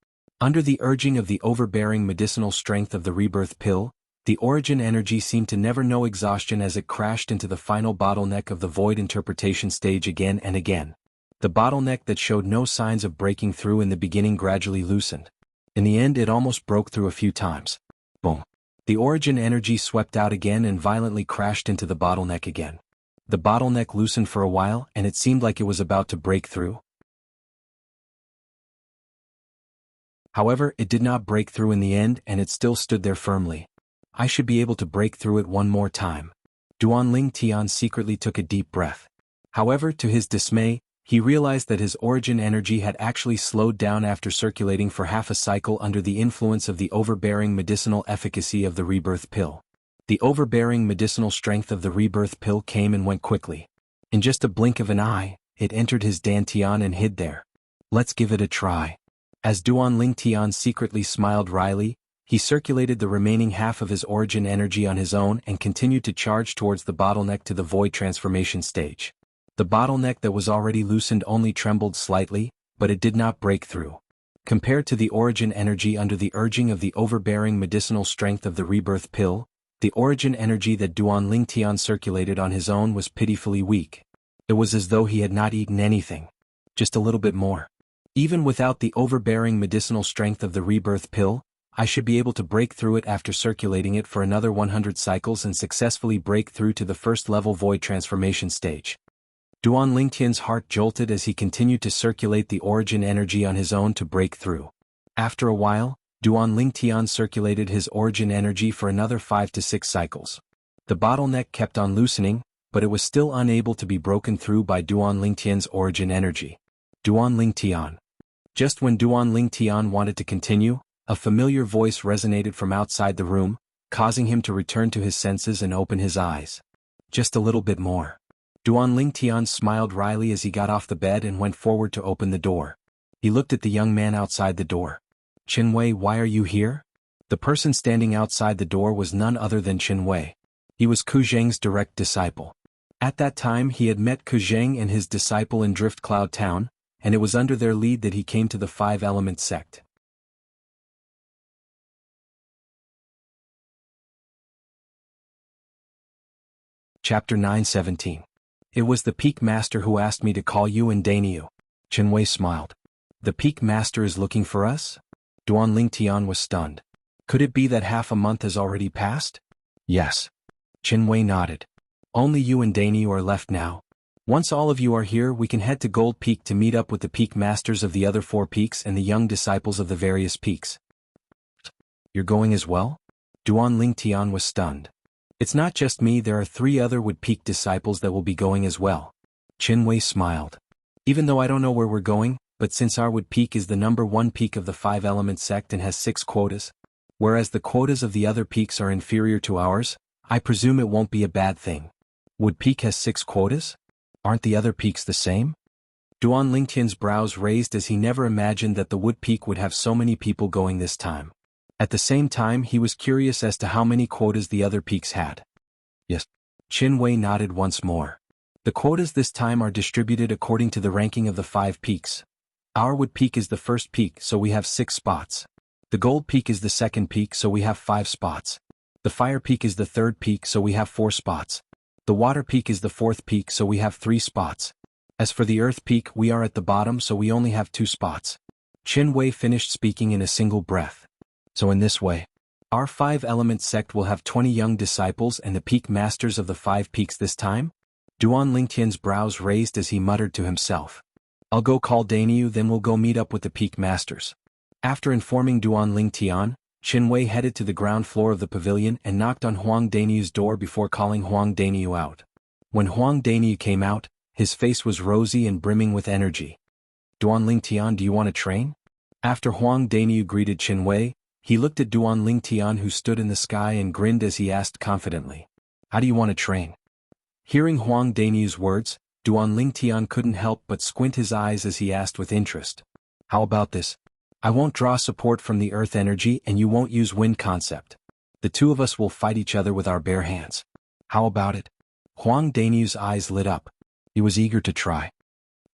Under the urging of the overbearing medicinal strength of the rebirth pill, the origin energy seemed to never know exhaustion as it crashed into the final bottleneck of the void interpretation stage again and again. The bottleneck that showed no signs of breaking through in the beginning gradually loosened. In the end, it almost broke through a few times. Boom. The origin energy swept out again and violently crashed into the bottleneck again. The bottleneck loosened for a while and it seemed like it was about to break through. However, it did not break through in the end and it still stood there firmly. I should be able to break through it one more time. Duanling Tian secretly took a deep breath. However, to his dismay, he realized that his origin energy had actually slowed down after circulating for half a cycle under the influence of the overbearing medicinal efficacy of the rebirth pill. The overbearing medicinal strength of the rebirth pill came and went quickly. In just a blink of an eye, it entered his dantian and hid there. Let's give it a try. As Duanling Tian secretly smiled wryly, he circulated the remaining half of his origin energy on his own and continued to charge towards the bottleneck to the void transformation stage. The bottleneck that was already loosened only trembled slightly, but it did not break through. Compared to the origin energy under the urging of the overbearing medicinal strength of the rebirth pill, the origin energy that Duanling Tian circulated on his own was pitifully weak. It was as though he had not eaten anything. Just a little bit more. Even without the overbearing medicinal strength of the rebirth pill, I should be able to break through it after circulating it for another 100 cycles and successfully break through to the first level void transformation stage. Duanling Tian's heart jolted as he continued to circulate the origin energy on his own to break through. After a while, Duanling Tian circulated his origin energy for another 5 to 6 cycles. The bottleneck kept on loosening, but it was still unable to be broken through by Duanling Tian's origin energy. Duanling Tian. Just when Duanling Tian wanted to continue, a familiar voice resonated from outside the room, causing him to return to his senses and open his eyes. Just a little bit more. Duanling Tian smiled wryly as he got off the bed and went forward to open the door. He looked at the young man outside the door. Qinwei, why are you here? The person standing outside the door was none other than Qinwei. He was Ku Zheng's direct disciple. At that time he had met Ku Zheng and his disciple in Drift Cloud Town, and it was under their lead that he came to the Five Element sect. Chapter 917. It was the Peak Master who asked me to call you and Dainyu. Qinwei smiled. The Peak Master is looking for us? Duanling Tian was stunned. Could it be that half a month has already passed? Yes. Qinwei nodded. Only you and Dainyu are left now. Once all of you are here, we can head to Gold Peak to meet up with the Peak Masters of the other 4 peaks and the young disciples of the various peaks. You're going as well? Duanling Tian was stunned. It's not just me, there are 3 other Wood Peak disciples that will be going as well. Qin Wei smiled. Even though I don't know where we're going, but since our Wood Peak is the number 1 peak of the 5-element sect and has 6 quotas, whereas the quotas of the other peaks are inferior to ours, I presume it won't be a bad thing. Wood Peak has 6 quotas? Aren't the other peaks the same? Duan Lingtian's brows raised as he never imagined that the Wood Peak would have so many people going this time. At the same time, he was curious as to how many quotas the other peaks had. Yes. Qin Wei nodded once more. The quotas this time are distributed according to the ranking of the 5 peaks. Our Wood Peak is the first peak, so we have 6 spots. The Gold Peak is the second peak, so we have 5 spots. The Fire Peak is the third peak, so we have 4 spots. The Water Peak is the fourth peak, so we have 3 spots. As for the Earth Peak, we are at the bottom, so we only have 2 spots. Qin Wei finished speaking in a single breath. So in this way, our 5-element sect will have 20 young disciples and the peak masters of the 5 peaks this time? Duan Lingtian's brows raised as he muttered to himself. I'll go call Danyu, then we'll go meet up with the peak masters. After informing Duan Lingtian, Qin Wei headed to the ground floor of the pavilion and knocked on Huang Danyu's door before calling Huang Danyu out. When Huang Danyu came out, his face was rosy and brimming with energy. Duan Lingtian, do you want to train? After Huang Danyu greeted Qin Wei, he looked at Duan Lingtian who stood in the sky and grinned as he asked confidently. How do you want to train? Hearing Huang Danyu's words, Duan Lingtian couldn't help but squint his eyes as he asked with interest. How about this? I won't draw support from the earth energy and you won't use wind concept. The 2 of us will fight each other with our bare hands. How about it? Huang Danyu's eyes lit up. He was eager to try.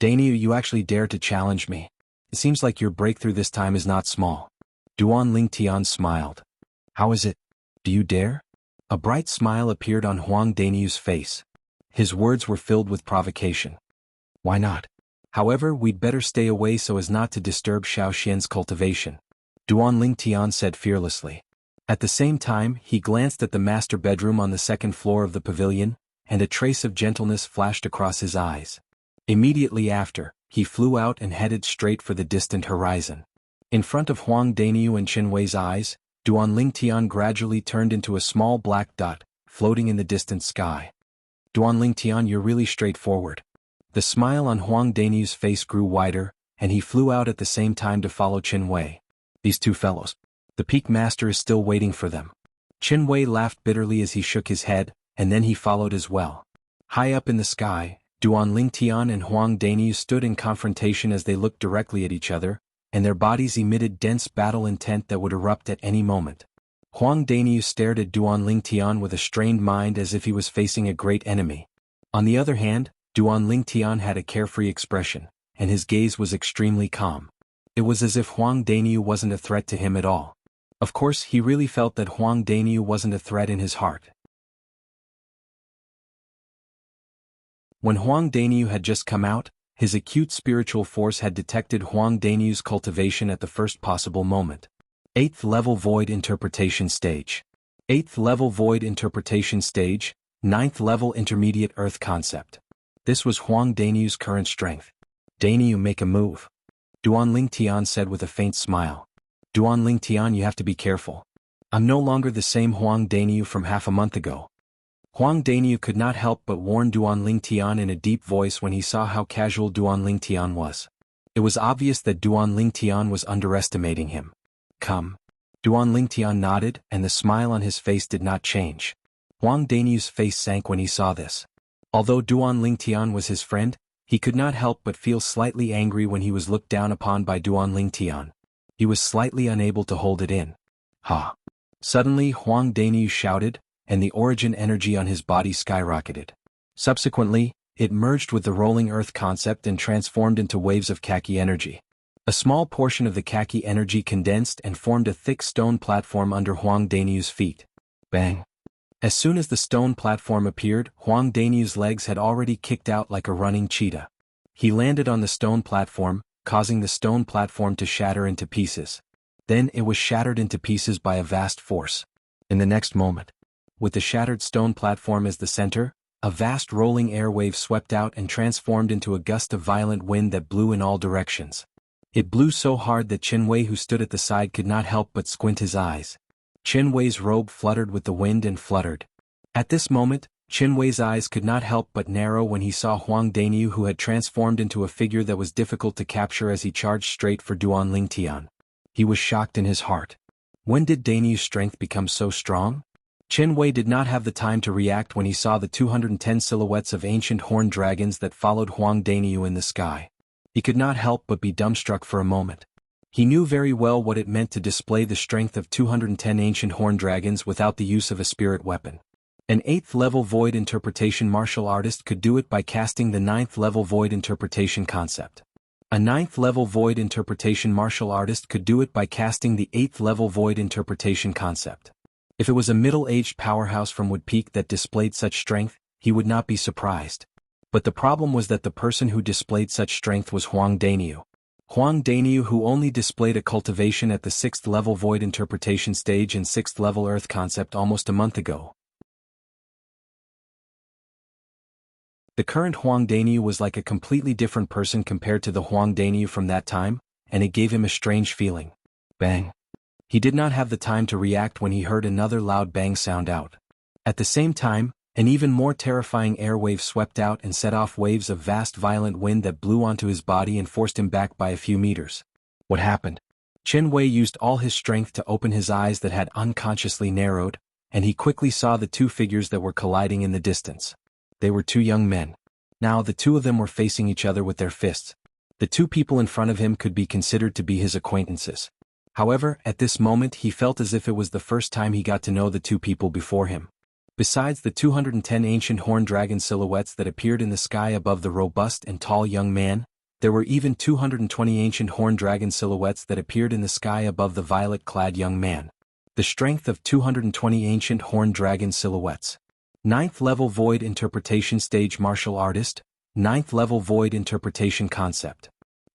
Danyu, you actually dare to challenge me. It seems like your breakthrough this time is not small. Duan Lingtian smiled. How is it? Do you dare? A bright smile appeared on Huang Danyu's face. His words were filled with provocation. Why not? However, we'd better stay away so as not to disturb Xiaoxian's cultivation. Duan Lingtian said fearlessly. At the same time, he glanced at the master bedroom on the 2nd floor of the pavilion, and a trace of gentleness flashed across his eyes. Immediately after, he flew out and headed straight for the distant horizon. In front of Huang Danyu and Qin Wei's eyes, Duan Lingtian gradually turned into a small black dot, floating in the distant sky. Duan Lingtian, you're really straightforward. The smile on Huang Danyu's face grew wider, and he flew out at the same time to follow Qin Wei. These 2 fellows. The peak master is still waiting for them. Qin Wei laughed bitterly as he shook his head, and then he followed as well. High up in the sky, Duan Lingtian and Huang Danyu stood in confrontation as they looked directly at each other, and their bodies emitted dense battle intent that would erupt at any moment. Huang Danyu stared at Duan Lingtian with a strained mind as if he was facing a great enemy. On the other hand, Duan Lingtian had a carefree expression, and his gaze was extremely calm. It was as if Huang Danyu wasn't a threat to him at all. Of course, he really felt that Huang Danyu wasn't a threat in his heart. When Huang Danyu had just come out, his acute spiritual force had detected Huang Danyu's cultivation at the first possible moment. 8th level Void Interpretation Stage. 8th level Void Interpretation Stage, 9th level Intermediate Earth Concept. This was Huang Danyu's current strength. Danyu, make a move. Duan Lingtian said with a faint smile. Duan Lingtian, you have to be careful. I'm no longer the same Huang Danyu from half a month ago. Huang Danyu could not help but warn Duan Lingtian in a deep voice when he saw how casual Duan Lingtian was. It was obvious that Duan Lingtian was underestimating him. Come. Duan Lingtian nodded, and the smile on his face did not change. Huang Danyu's face sank when he saw this. Although Duan Lingtian was his friend, he could not help but feel slightly angry when he was looked down upon by Duan Lingtian. He was slightly unable to hold it in. Ha! Suddenly Huang Danyu shouted, and the origin energy on his body skyrocketed. Subsequently, it merged with the rolling earth concept and transformed into waves of khaki energy. A small portion of the khaki energy condensed and formed a thick stone platform under Huang Danyu's feet. Bang! As soon as the stone platform appeared, Huang Danyu's legs had already kicked out like a running cheetah. He landed on the stone platform, causing the stone platform to shatter into pieces. Then it was shattered into pieces by a vast force. In the next moment, with the shattered stone platform as the center, a vast rolling airwave swept out and transformed into a gust of violent wind that blew in all directions. It blew so hard that Qin Wei, who stood at the side, could not help but squint his eyes. Qin Wei's robe fluttered with the wind and fluttered. At this moment, Qin Wei's eyes could not help but narrow when he saw Huang Daniu, who had transformed into a figure that was difficult to capture as he charged straight for Duan Lingtian. He was shocked in his heart. When did Daniu's strength become so strong? Qin Wei did not have the time to react when he saw the 210 silhouettes of ancient horned dragons that followed Huang Daniu in the sky. He could not help but be dumbstruck for a moment. He knew very well what it meant to display the strength of 210 ancient horned dragons without the use of a spirit weapon. An 8th level void interpretation martial artist could do it by casting the 9th level void interpretation concept. A 9th level void interpretation martial artist could do it by casting the 8th level void interpretation concept. If it was a middle-aged powerhouse from Wood Peak that displayed such strength, he would not be surprised. But the problem was that the person who displayed such strength was Huang Daniu. Huang Daniu, who only displayed a cultivation at the 6th level void interpretation stage and 6th level earth concept almost a month ago. The current Huang Daniu was like a completely different person compared to the Huang Daniu from that time, and it gave him a strange feeling. Bang! He did not have the time to react when he heard another loud bang sound out. At the same time, an even more terrifying air wave swept out and set off waves of vast violent wind that blew onto his body and forced him back by a few meters. What happened? Qin Wei used all his strength to open his eyes that had unconsciously narrowed, and he quickly saw the two figures that were colliding in the distance. They were two young men. Now the two of them were facing each other with their fists. The two people in front of him could be considered to be his acquaintances. However, at this moment he felt as if it was the first time he got to know the two people before him. Besides the 210 ancient horned dragon silhouettes that appeared in the sky above the robust and tall young man, there were even 220 ancient horned dragon silhouettes that appeared in the sky above the violet-clad young man. The strength of 220 ancient horned dragon silhouettes. 9th level void interpretation stage martial artist, 9th level void interpretation concept.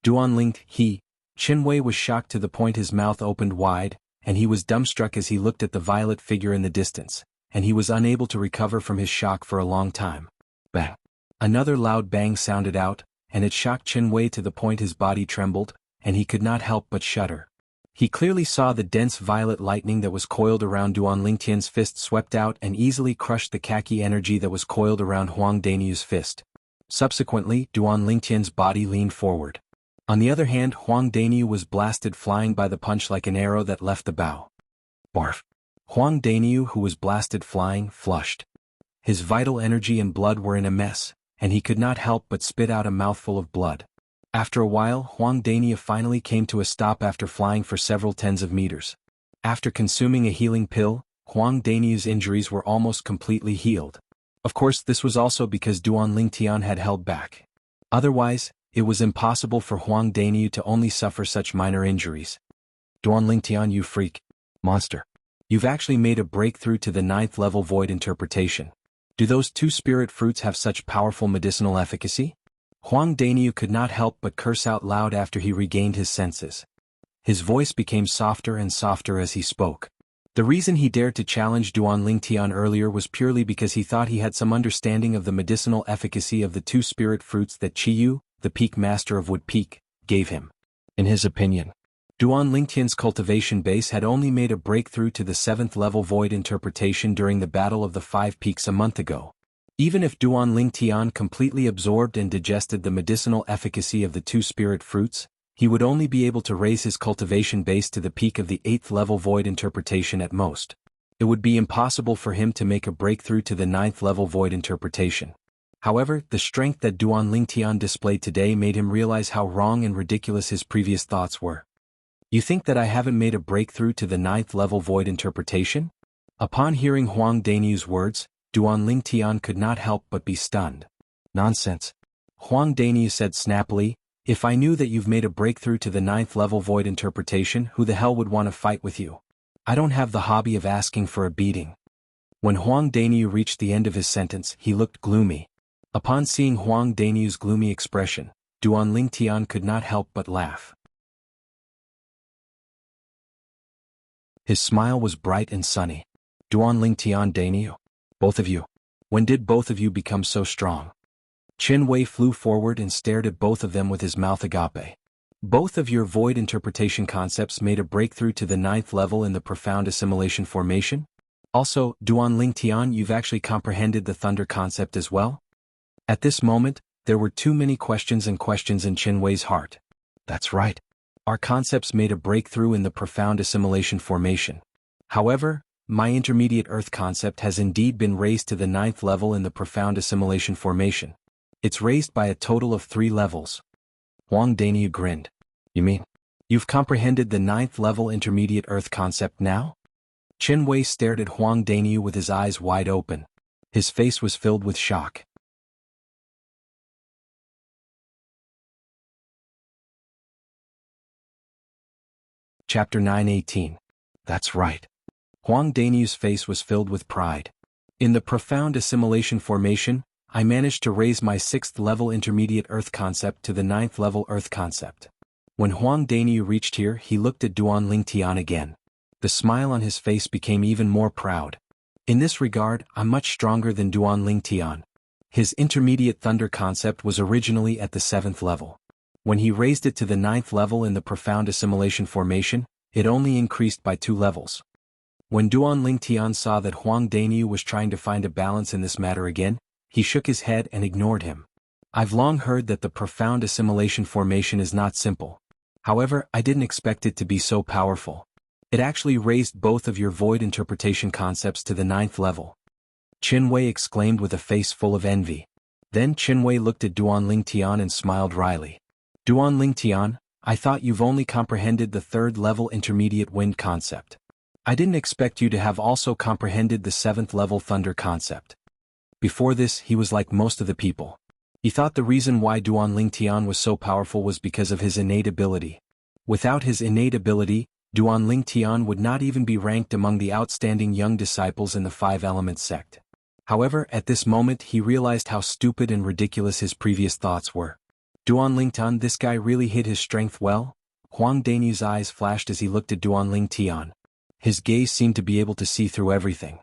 Duan Ling He. Qin Wei was shocked to the point his mouth opened wide, and he was dumbstruck as he looked at the violet figure in the distance, and he was unable to recover from his shock for a long time. Bang! Another loud bang sounded out, and it shocked Qin Wei to the point his body trembled, and he could not help but shudder. He clearly saw the dense violet lightning that was coiled around Duan Lingtian's fist swept out and easily crushed the khaki energy that was coiled around Huang Daniu's fist. Subsequently, Duan Lingtian's body leaned forward. On the other hand, Huang Daniu was blasted flying by the punch like an arrow that left the bow. Barf! Huang Daniu, who was blasted flying, flushed. His vital energy and blood were in a mess, and he could not help but spit out a mouthful of blood. After a while, Huang Daniu finally came to a stop after flying for several tens of meters. After consuming a healing pill, Huang Daniu's injuries were almost completely healed. Of course, this was also because Duan Lingtian had held back. Otherwise, it was impossible for Huang Daniu to only suffer such minor injuries. Duan Lingtian, you freak. Monster. You've actually made a breakthrough to the 9th level void interpretation. Do those two spirit fruits have such powerful medicinal efficacy? Huang Daniu could not help but curse out loud after he regained his senses. His voice became softer and softer as he spoke. The reason he dared to challenge Duan Lingtian earlier was purely because he thought he had some understanding of the medicinal efficacy of the two spirit fruits that Qiyu, the Peak Master of Wood Peak, gave him. In his opinion, Duan Lingtian's cultivation base had only made a breakthrough to the 7th level void interpretation during the Battle of the Five Peaks a month ago. Even if Duan Lingtian completely absorbed and digested the medicinal efficacy of the two spirit fruits, he would only be able to raise his cultivation base to the peak of the 8th level void interpretation at most. It would be impossible for him to make a breakthrough to the 9th level void interpretation. However, the strength that Duan Lingtian displayed today made him realize how wrong and ridiculous his previous thoughts were. You think that I haven't made a breakthrough to the 9th level void interpretation? Upon hearing Huang Daniu's words, Duan Lingtian could not help but be stunned. Nonsense. Huang Daniu said snappily, if I knew that you've made a breakthrough to the 9th level void interpretation, who the hell would want to fight with you? I don't have the hobby of asking for a beating. When Huang Daniu reached the end of his sentence, he looked gloomy. Upon seeing Huang Daniu's gloomy expression, Duan Lingtian could not help but laugh. His smile was bright and sunny. Duan Lingtian, Daniu. Both of you. When did both of you become so strong? Qin Wei flew forward and stared at both of them with his mouth agape. Both of your void interpretation concepts made a breakthrough to the 9th level in the profound assimilation formation? Also, Duan Ling Tian, you've actually comprehended the thunder concept as well? At this moment, there were too many questions in Qin Wei's heart. That's right. Our concepts made a breakthrough in the profound assimilation formation. However, my intermediate earth concept has indeed been raised to the 9th level in the profound assimilation formation. It's raised by a total of 3 levels. Huang Daniu grinned. You mean, you've comprehended the 9th level intermediate earth concept now? Qin Wei stared at Huang Daniu with his eyes wide open. His face was filled with shock. Chapter 9:18. That's right. Huang Daniu's face was filled with pride. In the profound assimilation formation, I managed to raise my 6th level intermediate earth concept to the 9th level earth concept. When Huang Daniu reached here, he looked at Duan Ling Tian again. The smile on his face became even more proud. In this regard, I'm much stronger than Duan Ling Tian. His intermediate thunder concept was originally at the 7th level. When he raised it to the 9th level in the profound assimilation formation, it only increased by 2 levels. When Duan Ling Tian saw that Huang Daniu was trying to find a balance in this matter again, he shook his head and ignored him. I've long heard that the profound assimilation formation is not simple. However, I didn't expect it to be so powerful. It actually raised both of your void interpretation concepts to the 9th level. Qin Wei exclaimed with a face full of envy. Then Qin Wei looked at Duan Ling Tian and smiled wryly. Duan Ling Tian, I thought you've only comprehended the 3rd level intermediate wind concept. I didn't expect you to have also comprehended the 7th level thunder concept. Before this, he was like most of the people. He thought the reason why Duan Ling Tian was so powerful was because of his innate ability. Without his innate ability, Duan Ling Tian would not even be ranked among the outstanding young disciples in the 5 Elements sect. However, at this moment he realized how stupid and ridiculous his previous thoughts were. Duan Ling Tian, this guy really hid his strength well? Huang Daniu's eyes flashed as he looked at Duan Ling Tian. His gaze seemed to be able to see through everything.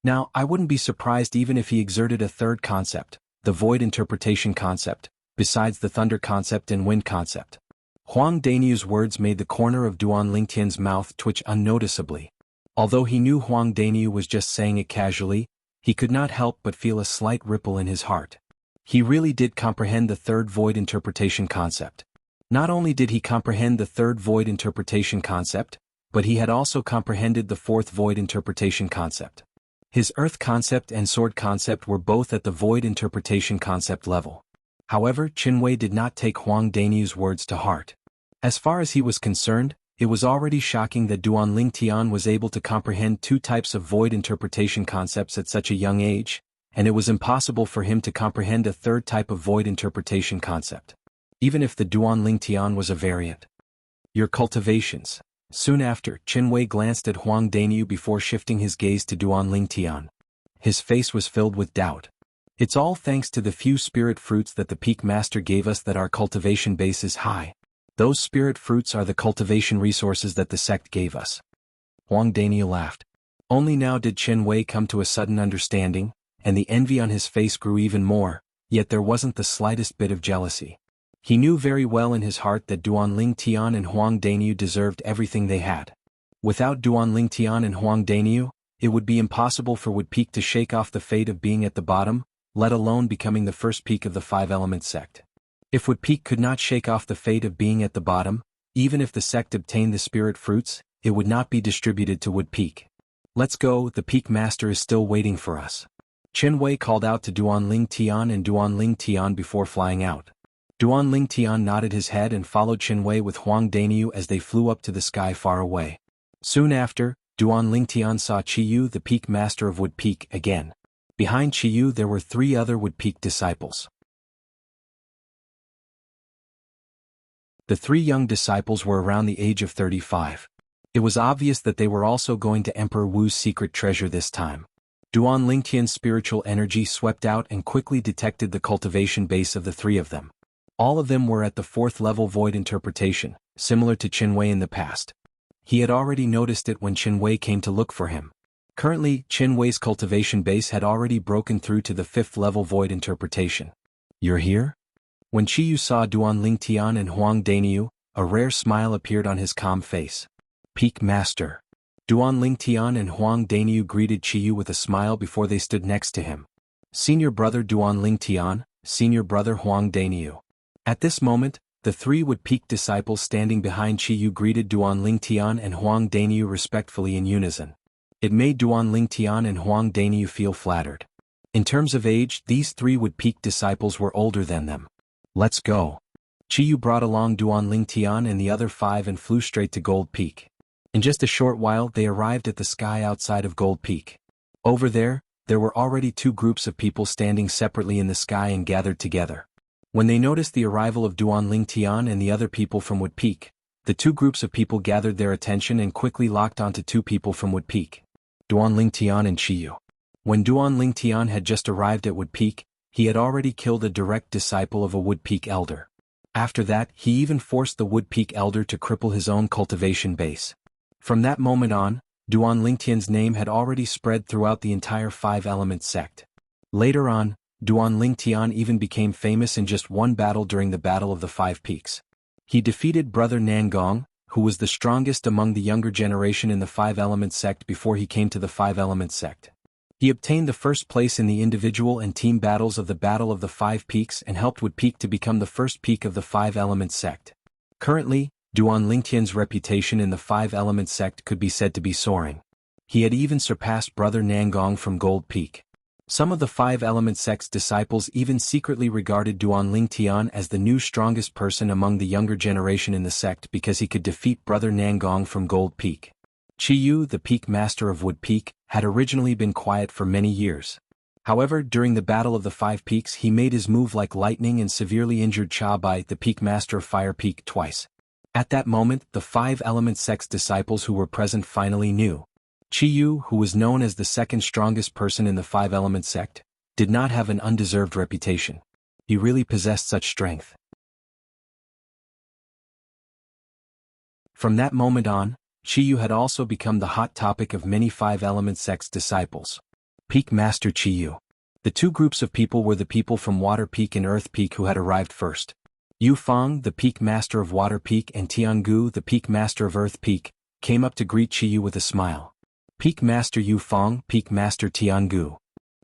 Now, I wouldn't be surprised even if he exerted a 3rd concept, the void interpretation concept, besides the thunder concept and wind concept. Huang Daniu's words made the corner of Duan Ling Tian's mouth twitch unnoticeably. Although he knew Huang Daniu was just saying it casually, he could not help but feel a slight ripple in his heart. He really did comprehend the 3rd void interpretation concept. Not only did he comprehend the 3rd void interpretation concept, but he had also comprehended the 4th void interpretation concept. His earth concept and sword concept were both at the void interpretation concept level. However, Qin Wei did not take Huang Daniu's words to heart. As far as he was concerned, it was already shocking that Duan Ling Tian was able to comprehend 2 types of void interpretation concepts at such a young age, and it was impossible for him to comprehend a 3rd type of void interpretation concept. Even if the Duan Ling Tian was a variant. Your cultivations. Soon after, Qin Wei glanced at Huang Daniu before shifting his gaze to Duan Ling Tian. His face was filled with doubt. It's all thanks to the few spirit fruits that the Peak Master gave us that our cultivation base is high. Those spirit fruits are the cultivation resources that the sect gave us. Huang Daniu laughed. Only now did Qin Wei come to a sudden understanding, and the envy on his face grew even more, yet there wasn't the slightest bit of jealousy. He knew very well in his heart that Duan Ling Tian and Huang Daniu deserved everything they had. Without Duan Ling Tian and Huang Daniu, it would be impossible for Wood Peak to shake off the fate of being at the bottom, let alone becoming the first peak of the 5 Elements sect. If Wood Peak could not shake off the fate of being at the bottom, even if the sect obtained the spirit fruits, it would not be distributed to Wood Peak. Let's go, the Peak Master is still waiting for us. Qin Wei called out to Duan Ling Tian and Duan Ling Tian before flying out. Duan Ling Tian nodded his head and followed Qin Wei with Huang Daniu as they flew up to the sky far away. Soon after, Duan Ling Tian saw Qiyu, the Peak Master of Wood Peak, again. Behind Qiyu there were 3 other Wood Peak disciples. The 3 young disciples were around the age of 35. It was obvious that they were also going to Emperor Wu's secret treasure this time. Duan Ling Tian's spiritual energy swept out and quickly detected the cultivation base of the 3 of them. All of them were at the 4th level void interpretation, similar to Qin Wei in the past. He had already noticed it when Qin Wei came to look for him. Currently, Qin Wei's cultivation base had already broken through to the 5th level void interpretation. You're here? When Qiyu saw Duan Ling Tian and Huang Daniu, a rare smile appeared on his calm face. Peak Master. Duan Lingtian and Huang Daniu greeted Qiyu with a smile before they stood next to him. Senior brother Duan Lingtian, senior brother Huang Daniu. At this moment, the three Wood Peak disciples standing behind Qiyu greeted Duan Lingtian and Huang Daniu respectfully in unison. It made Duan Lingtian and Huang Daniu feel flattered. In terms of age, these three Wood Peak disciples were older than them. Let's go. Qiyu brought along Duan Lingtian and the other 5 and flew straight to Gold Peak. In just a short while they arrived at the sky outside of Gold Peak. Over there were already 2 groups of people standing separately in the sky and gathered together. When they noticed the arrival of Duan Lingtian and the other people from Wood Peak, the 2 groups of people gathered their attention and quickly locked onto 2 people from Wood Peak. Duan Lingtian and Qiyu. When Duan Lingtian had just arrived at Wood Peak, he had already killed a direct disciple of a Wood Peak elder. After that, he even forced the Wood Peak elder to cripple his own cultivation base. From that moment on, Duan Lingtian's name had already spread throughout the entire 5-element sect. Later on, Duan Lingtian even became famous in just one battle during the Battle of the 5 Peaks. He defeated Brother Nangong, who was the strongest among the younger generation in the 5-element sect before he came to the 5-element sect. He obtained the first place in the individual and team battles of the Battle of the 5 Peaks and helped Wood Peak to become the first peak of the 5-element sect. Currently, Duan Lingtian's reputation in the 5-element sect could be said to be soaring. He had even surpassed Brother Nangong from Gold Peak. Some of the 5-element sect's disciples even secretly regarded Duan Lingtian as the new strongest person among the younger generation in the sect because he could defeat Brother Nangong from Gold Peak. Qiyu, the Peak Master of Wood Peak, had originally been quiet for many years. However, during the Battle of the 5 Peaks he made his move like lightning and severely injured Cha Bai, the Peak Master of Fire Peak, twice. At that moment, the 5-element sect's disciples who were present finally knew. Qiyu, who was known as the second strongest person in the 5-element sect, did not have an undeserved reputation. He really possessed such strength. From that moment on, Qiyu had also become the hot topic of many 5-element sect's disciples. Peak Master Qiyu. The 2 groups of people were the people from Water Peak and Earth Peak who had arrived first. Yu Feng, the Peak Master of Water Peak, and Jianghu, the Peak Master of Earth Peak, came up to greet Qiyu with a smile. Peak Master Yu Feng, Peak Master Jianghu.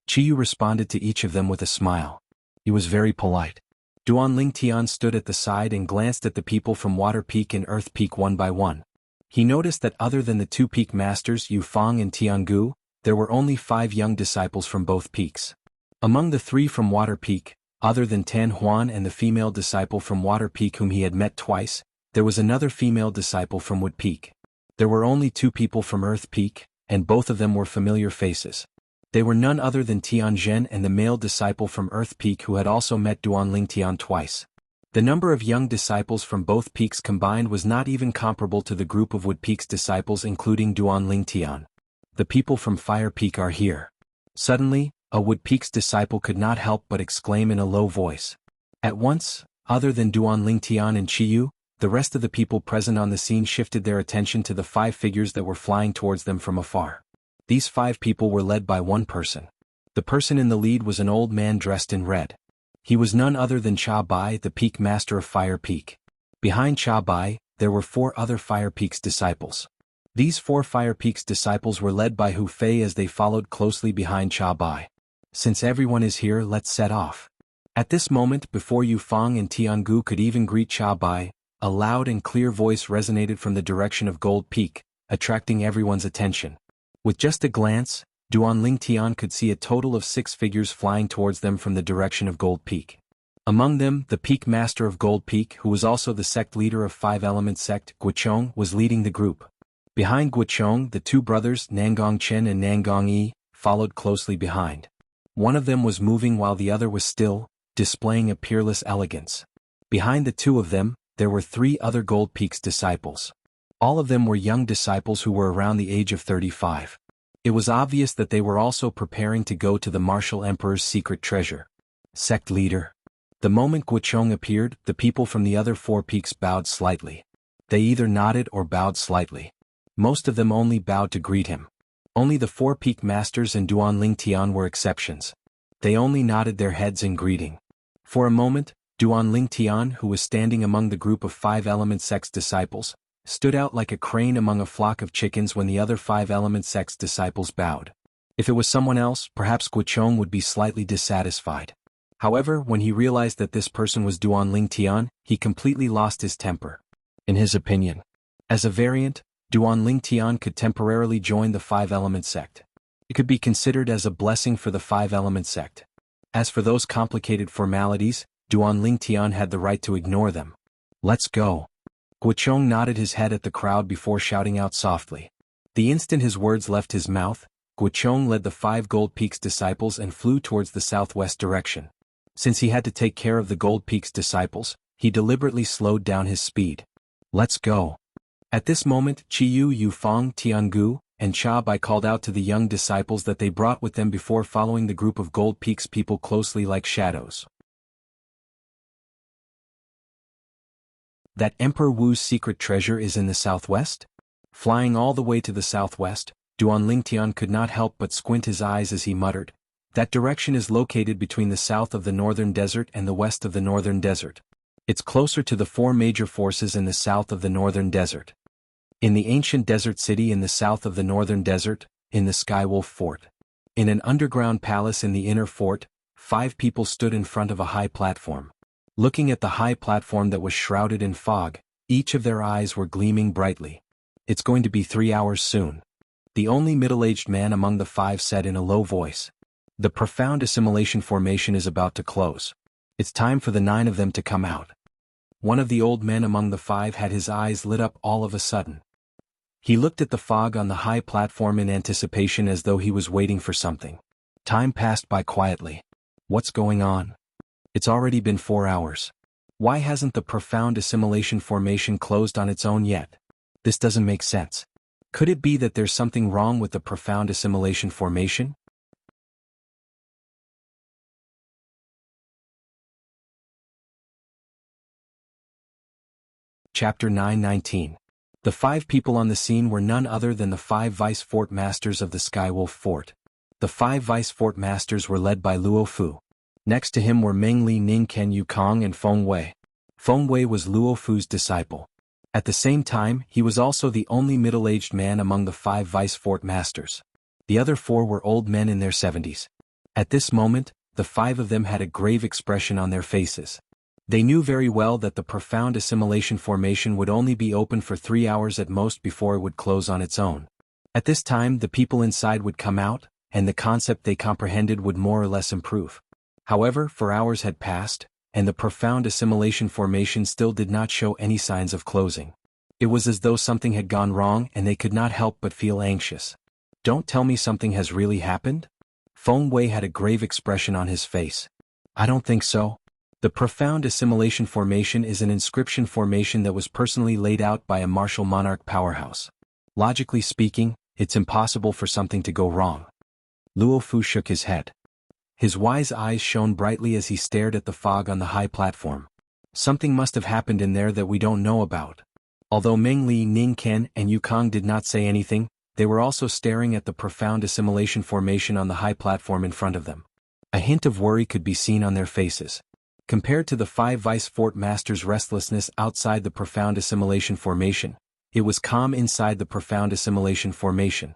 Qiyu responded to each of them with a smile. He was very polite. Duan Lingtian stood at the side and glanced at the people from Water Peak and Earth Peak one by one. He noticed that other than the 2 Peak Masters Yu Feng and Jianghu, there were only 5 young disciples from both peaks. Among the 3 from Water Peak, other than Tan Huan and the female disciple from Water Peak whom he had met twice, there was another female disciple from Wood Peak. There were only 2 people from Earth Peak, and both of them were familiar faces. They were none other than Tianzhen and the male disciple from Earth Peak who had also met Duan Lingtian twice. The number of young disciples from both peaks combined was not even comparable to the group of Wood Peak's disciples including Duan Lingtian. The people from Fire Peak are here. Suddenly, a Wood Peak's disciple could not help but exclaim in a low voice. At once, other than Duan Lingtian and Qiyu, the rest of the people present on the scene shifted their attention to the 5 figures that were flying towards them from afar. These 5 people were led by one person. The person in the lead was an old man dressed in red. He was none other than Cha Bai, the Peak Master of Fire Peak. Behind Cha Bai, there were 4 other Fire Peak's disciples. These 4 Fire Peak's disciples were led by Hu Fei as they followed closely behind Cha Bai. Since everyone is here, let's set off. At this moment, before Yu Feng and Tiangu could even greet Cha Bai, a loud and clear voice resonated from the direction of Gold Peak, attracting everyone's attention. With just a glance, Duan Lingtian could see a total of 6 figures flying towards them from the direction of Gold Peak. Among them, the Peak Master of Gold Peak, who was also the sect leader of 5-element sect, Guochong, was leading the group. Behind Guochong, the 2 brothers, Nangong Chen and Nangong Yi, followed closely behind. One of them was moving while the other was still, displaying a peerless elegance. Behind the 2 of them, there were 3 other Gold Peak's disciples. All of them were young disciples who were around the age of 35. It was obvious that they were also preparing to go to the Martial Emperor's secret treasure. Sect leader. The moment Guochong appeared, the people from the other 4 peaks bowed slightly. They either nodded or bowed slightly. Most of them only bowed to greet him. Only the 4 Peak Masters and Duan Lingtian were exceptions. They only nodded their heads in greeting. For a moment, Duan Lingtian, who was standing among the group of 5-element sect's disciples, stood out like a crane among a flock of chickens when the other 5-element sect's disciples bowed. If it was someone else, perhaps Guochong would be slightly dissatisfied. However, when he realized that this person was Duan Lingtian, he completely lost his temper. In his opinion, as a variant, Duan Lingtian could temporarily join the 5-element sect. It could be considered as a blessing for the 5-element sect. As for those complicated formalities, Duan Lingtian had the right to ignore them. Let's go. Guochong nodded his head at the crowd before shouting out softly. The instant his words left his mouth, Guochong led the 5 Gold Peaks disciples and flew towards the southwest direction. Since he had to take care of the Gold Peaks disciples, he deliberately slowed down his speed. Let's go. At this moment, Qiyu Yufang Tiangu and Cha Bai called out to the young disciples that they brought with them before following the group of Gold Peaks people closely like shadows. That Emperor Wu's secret treasure is in the southwest? Flying all the way to the southwest, Duan Lingtian could not help but squint his eyes as he muttered. That direction is located between the south of the northern desert and the west of the northern desert. It's closer to the 4 major forces in the south of the northern desert. In the ancient desert city in the south of the northern desert, in the Skywolf Fort. In an underground palace in the inner fort, 5 people stood in front of a high platform. Looking at the high platform that was shrouded in fog, each of their eyes were gleaming brightly. It's going to be 3 hours soon. The only middle-aged man among the 5 said in a low voice. The profound assimilation formation is about to close. It's time for the 9 of them to come out. One of the old men among the 5 had his eyes lit up all of a sudden. He looked at the fog on the high platform in anticipation as though he was waiting for something. Time passed by quietly. What's going on? It's already been 4 hours. Why hasn't the profound assimilation formation closed on its own yet? This doesn't make sense. Could it be that there's something wrong with the profound assimilation formation? Chapter 919. The 5 people on the scene were none other than the 5 vice fort masters of the Skywolf Fort. The 5 vice fort masters were led by Luo Fu. Next to him were Meng Li, Ning Ken Yukong and Feng Wei. Feng Wei was Luo Fu's disciple. At the same time, he was also the only middle-aged man among the 5 vice fort masters. The other 4 were old men in their 70s. At this moment, the 5 of them had a grave expression on their faces. They knew very well that the profound assimilation formation would only be open for 3 hours at most before it would close on its own. At this time, the people inside would come out, and the concept they comprehended would more or less improve. However, 4 hours had passed, and the profound assimilation formation still did not show any signs of closing. It was as though something had gone wrong and they could not help but feel anxious. Don't tell me something has really happened? Feng Wei had a grave expression on his face. I don't think so. The profound assimilation formation is an inscription formation that was personally laid out by a martial monarch powerhouse. Logically speaking, it's impossible for something to go wrong. Luo Fu shook his head. His wise eyes shone brightly as he stared at the fog on the high platform. Something must have happened in there that we don't know about. Although Meng Li, Ning Ken, and Yukong did not say anything, they were also staring at the profound assimilation formation on the high platform in front of them. A hint of worry could be seen on their faces. Compared to the 5 vice fort masters' restlessness outside the profound assimilation formation, it was calm inside the profound assimilation formation.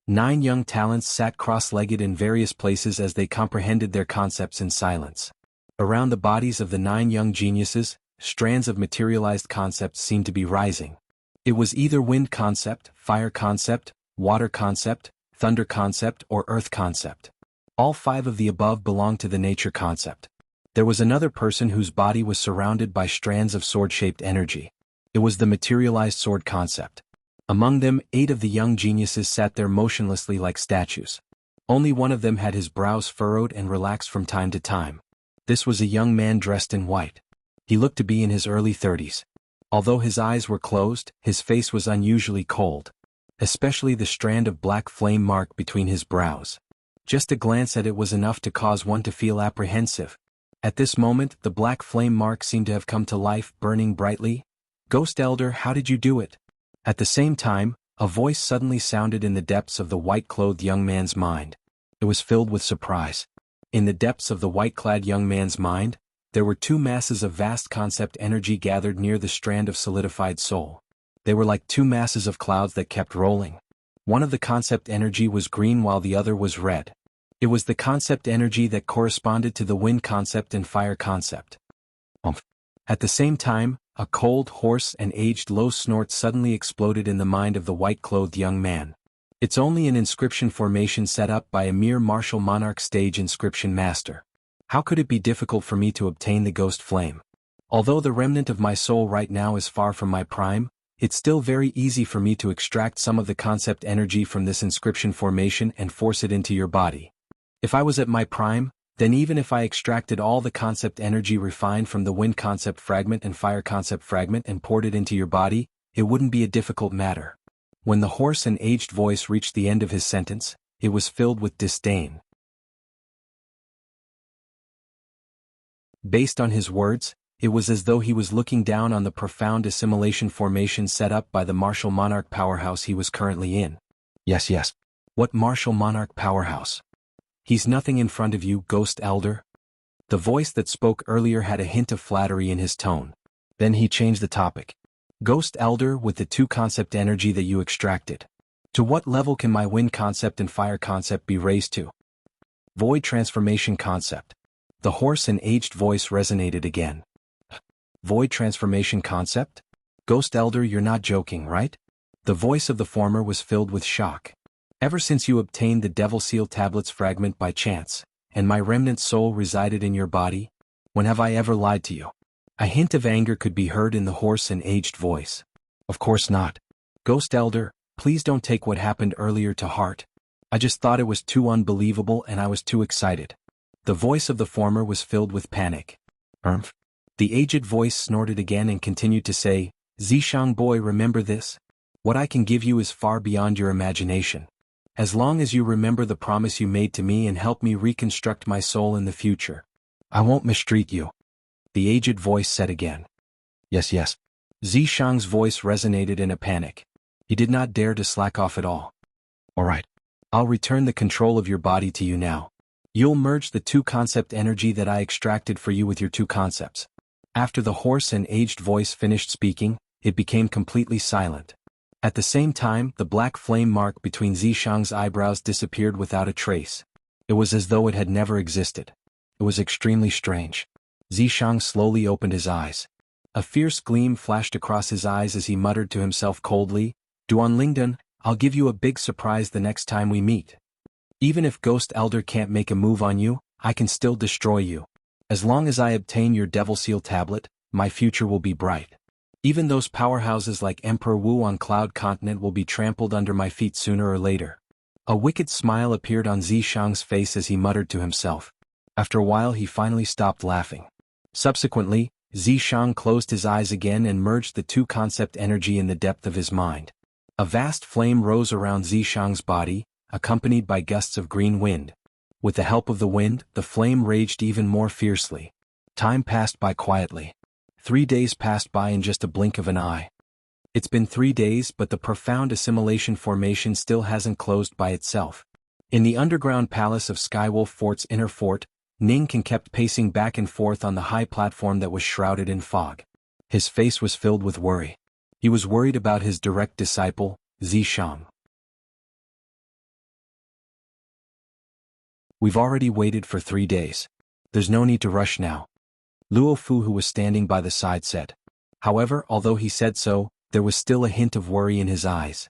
9 young talents sat cross-legged in various places as they comprehended their concepts in silence. Around the bodies of the 9 young geniuses, strands of materialized concepts seemed to be rising. It was either wind concept, fire concept, water concept, thunder concept, or earth concept. All 5 of the above belonged to the nature concept. There was another person whose body was surrounded by strands of sword-shaped energy. It was the materialized sword concept. Among them, 8 of the young geniuses sat there motionlessly like statues. Only one of them had his brows furrowed and relaxed from time to time. This was a young man dressed in white. He looked to be in his early 30s. Although his eyes were closed, his face was unusually cold. Especially the strand of black flame mark between his brows. Just a glance at it was enough to cause one to feel apprehensive. At this moment, the black flame mark seemed to have come to life, burning brightly. "Ghost Elder, how did you do it?" At the same time, a voice suddenly sounded in the depths of the white-clothed young man's mind. It was filled with surprise. In the depths of the white-clad young man's mind, there were 2 masses of vast concept energy gathered near the strand of solidified soul. They were like two masses of clouds that kept rolling. One of the concept energy was green while the other was red. It was the concept energy that corresponded to the wind concept and fire concept. At the same time, a cold, hoarse, and aged low snort suddenly exploded in the mind of the white-clothed young man. It's only an inscription formation set up by a mere martial monarch stage inscription master. How could it be difficult for me to obtain the ghost flame? Although the remnant of my soul right now is far from my prime, it's still very easy for me to extract some of the concept energy from this inscription formation and force it into your body. If I was at my prime, then even if I extracted all the concept energy refined from the wind concept fragment and fire concept fragment and poured it into your body, it wouldn't be a difficult matter. When the hoarse and aged voice reached the end of his sentence, it was filled with disdain. Based on his words, it was as though he was looking down on the profound assimilation formation set up by the martial monarch powerhouse he was currently in. Yes. What martial monarch powerhouse? He's nothing in front of you, Ghost Elder. The voice that spoke earlier had a hint of flattery in his tone. Then he changed the topic. Ghost Elder, with the two concept energy that you extracted. To what level can my wind concept and fire concept be raised to? Void transformation concept. The hoarse and aged voice resonated again. Void transformation concept? Ghost Elder, you're not joking, right? The voice of the former was filled with shock. Ever since you obtained the Devil Seal Tablets fragment by chance, and my remnant soul resided in your body, when have I ever lied to you? A hint of anger could be heard in the hoarse and aged voice. Of course not. Ghost Elder, please don't take what happened earlier to heart. I just thought it was too unbelievable and I was too excited. The voice of the former was filled with panic. The aged voice snorted again and continued to say, Zishang boy, remember this? What I can give you is far beyond your imagination. As long as you remember the promise you made to me and help me reconstruct my soul in the future, I won't mistreat you. The aged voice said again. Yes. Zishang's voice resonated in a panic. He did not dare to slack off at all. All right. I'll return the control of your body to you now. You'll merge the two concept energy that I extracted for you with your two concepts. After the hoarse and aged voice finished speaking, it became completely silent. At the same time, the black flame mark between Zishang's eyebrows disappeared without a trace. It was as though it had never existed. It was extremely strange. Zishang slowly opened his eyes. A fierce gleam flashed across his eyes as he muttered to himself coldly, Duanlingdun, I'll give you a big surprise the next time we meet. Even if Ghost Elder can't make a move on you, I can still destroy you. As long as I obtain your Devil Seal Tablet, my future will be bright. Even those powerhouses like Emperor Wu on Cloud Continent will be trampled under my feet sooner or later. A wicked smile appeared on Zishang's face as he muttered to himself. After a while he finally stopped laughing. Subsequently, Zishang closed his eyes again and merged the two concept energy in the depth of his mind. A vast flame rose around Zishang's body, accompanied by gusts of green wind. With the help of the wind, the flame raged even more fiercely. Time passed by quietly. 3 days passed by in just a blink of an eye. It's been 3 days, but the profound assimilation formation still hasn't closed by itself. In the underground palace of Skywolf Fort's inner fort, Ningkan kept pacing back and forth on the high platform that was shrouded in fog. His face was filled with worry. He was worried about his direct disciple, Zishang. We've already waited for 3 days. There's no need to rush now. Luo Fu, who was standing by the side, said. However, although he said so, there was still a hint of worry in his eyes.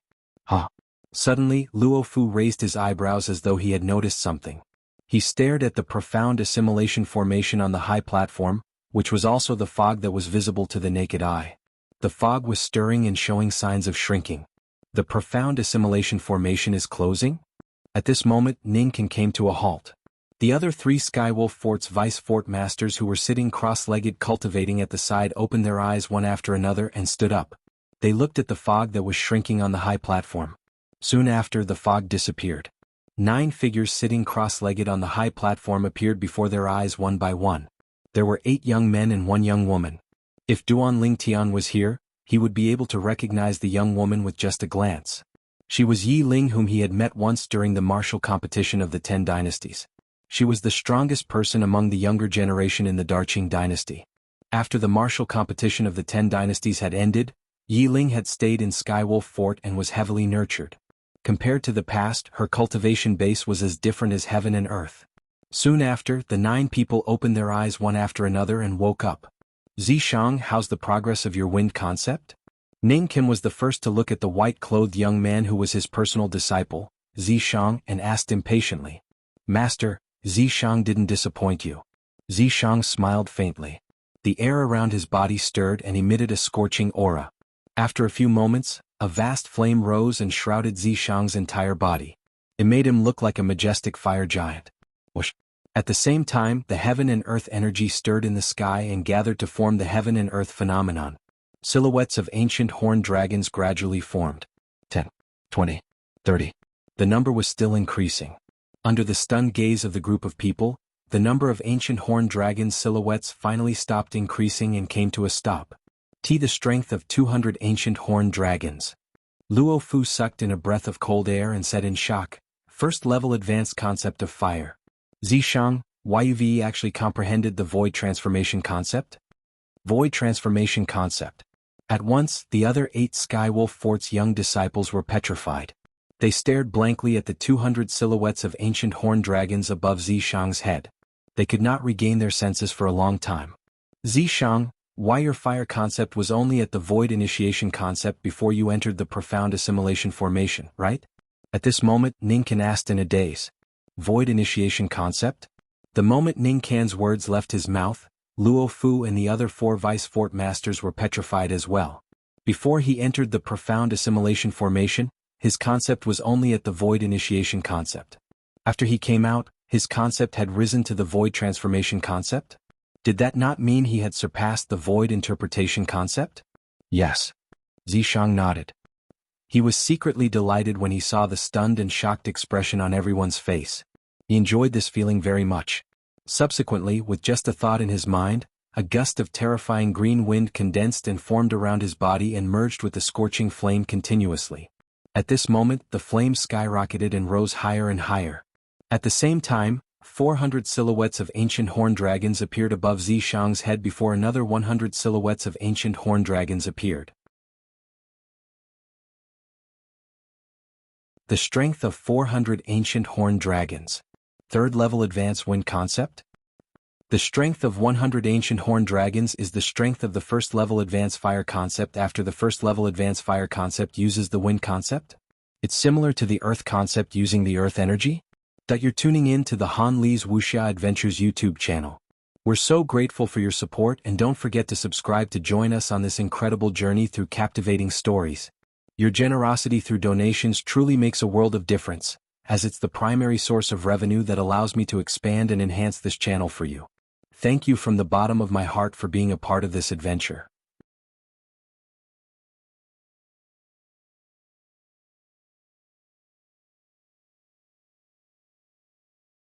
Suddenly, Luo Fu raised his eyebrows as though he had noticed something. He stared at the profound assimilation formation on the high platform, which was also the fog that was visible to the naked eye. The fog was stirring and showing signs of shrinking. The profound assimilation formation is closing? At this moment, Ningkan came to a halt. The other 3 Skywolf Fort's vice fort masters who were sitting cross-legged cultivating at the side opened their eyes one after another and stood up. They looked at the fog that was shrinking on the high platform. Soon after, the fog disappeared. 9 figures sitting cross-legged on the high platform appeared before their eyes one by one. There were 8 young men and 1 young woman. If Duan Lingtian was here, he would be able to recognize the young woman with just a glance. She was Yi Ling, whom he had met once during the martial competition of the 10 dynasties. She was the strongest person among the younger generation in the Darqing dynasty. After the martial competition of the 10 dynasties had ended, Yi Ling had stayed in Skywolf Fort and was heavily nurtured. Compared to the past, her cultivation base was as different as heaven and earth. Soon after, the 9 people opened their eyes one after another and woke up. Zishang, how's the progress of your wind concept? Ning Qin was the first to look at the white-clothed young man who was his personal disciple, Zishang, and asked impatiently. Master, Zishang didn't disappoint you. Zishang smiled faintly. The air around his body stirred and emitted a scorching aura. After a few moments, a vast flame rose and shrouded Zishang's entire body. It made him look like a majestic fire giant. Whoosh. At the same time, the heaven and earth energy stirred in the sky and gathered to form the heaven and earth phenomenon. Silhouettes of ancient horned dragons gradually formed. 10, 20, 30. The number was still increasing. Under the stunned gaze of the group of people, the number of ancient horned dragons silhouettes finally stopped increasing and came to a stop. The strength of 200 ancient horned dragons. Luo Fu sucked in a breath of cold air and said in shock, first level advanced concept of fire. Zishang, YUVE actually comprehended the void transformation concept? Void transformation concept. At once, the other 8 Skywolf Fort's young disciples were petrified. They stared blankly at the 200 silhouettes of ancient horned dragons above Zishang's head. They could not regain their senses for a long time. Zishang, why your fire concept was only at the void initiation concept before you entered the profound assimilation formation, right? At this moment, Ning Qin asked in a daze. Void initiation concept? The moment Ning Qin's words left his mouth, Luo Fu and the other 4 vice fort masters were petrified as well. Before he entered the profound assimilation formation, his concept was only at the void initiation concept. After he came out, his concept had risen to the void transformation concept? Did that not mean he had surpassed the void interpretation concept? Yes. Zishang nodded. He was secretly delighted when he saw the stunned and shocked expression on everyone's face. He enjoyed this feeling very much. Subsequently, with just a thought in his mind, a gust of terrifying green wind condensed and formed around his body and merged with the scorching flame continuously. At this moment, the flame skyrocketed and rose higher and higher. At the same time, 400 silhouettes of ancient horned dragons appeared above Zishang's head before another 100 silhouettes of ancient horned dragons appeared. The strength of 400 ancient horned dragons. Third level advanced wind concept? The strength of 100 ancient horned dragons is the strength of the first level advanced fire concept after the first level advanced fire concept uses the wind concept? It's similar to the earth concept using the earth energy? You're tuning in to the Han Li's Wuxia Adventures YouTube channel. We're so grateful for your support and don't forget to subscribe to join us on this incredible journey through captivating stories. Your generosity through donations truly makes a world of difference, as it's the primary source of revenue that allows me to expand and enhance this channel for you. Thank you from the bottom of my heart for being a part of this adventure.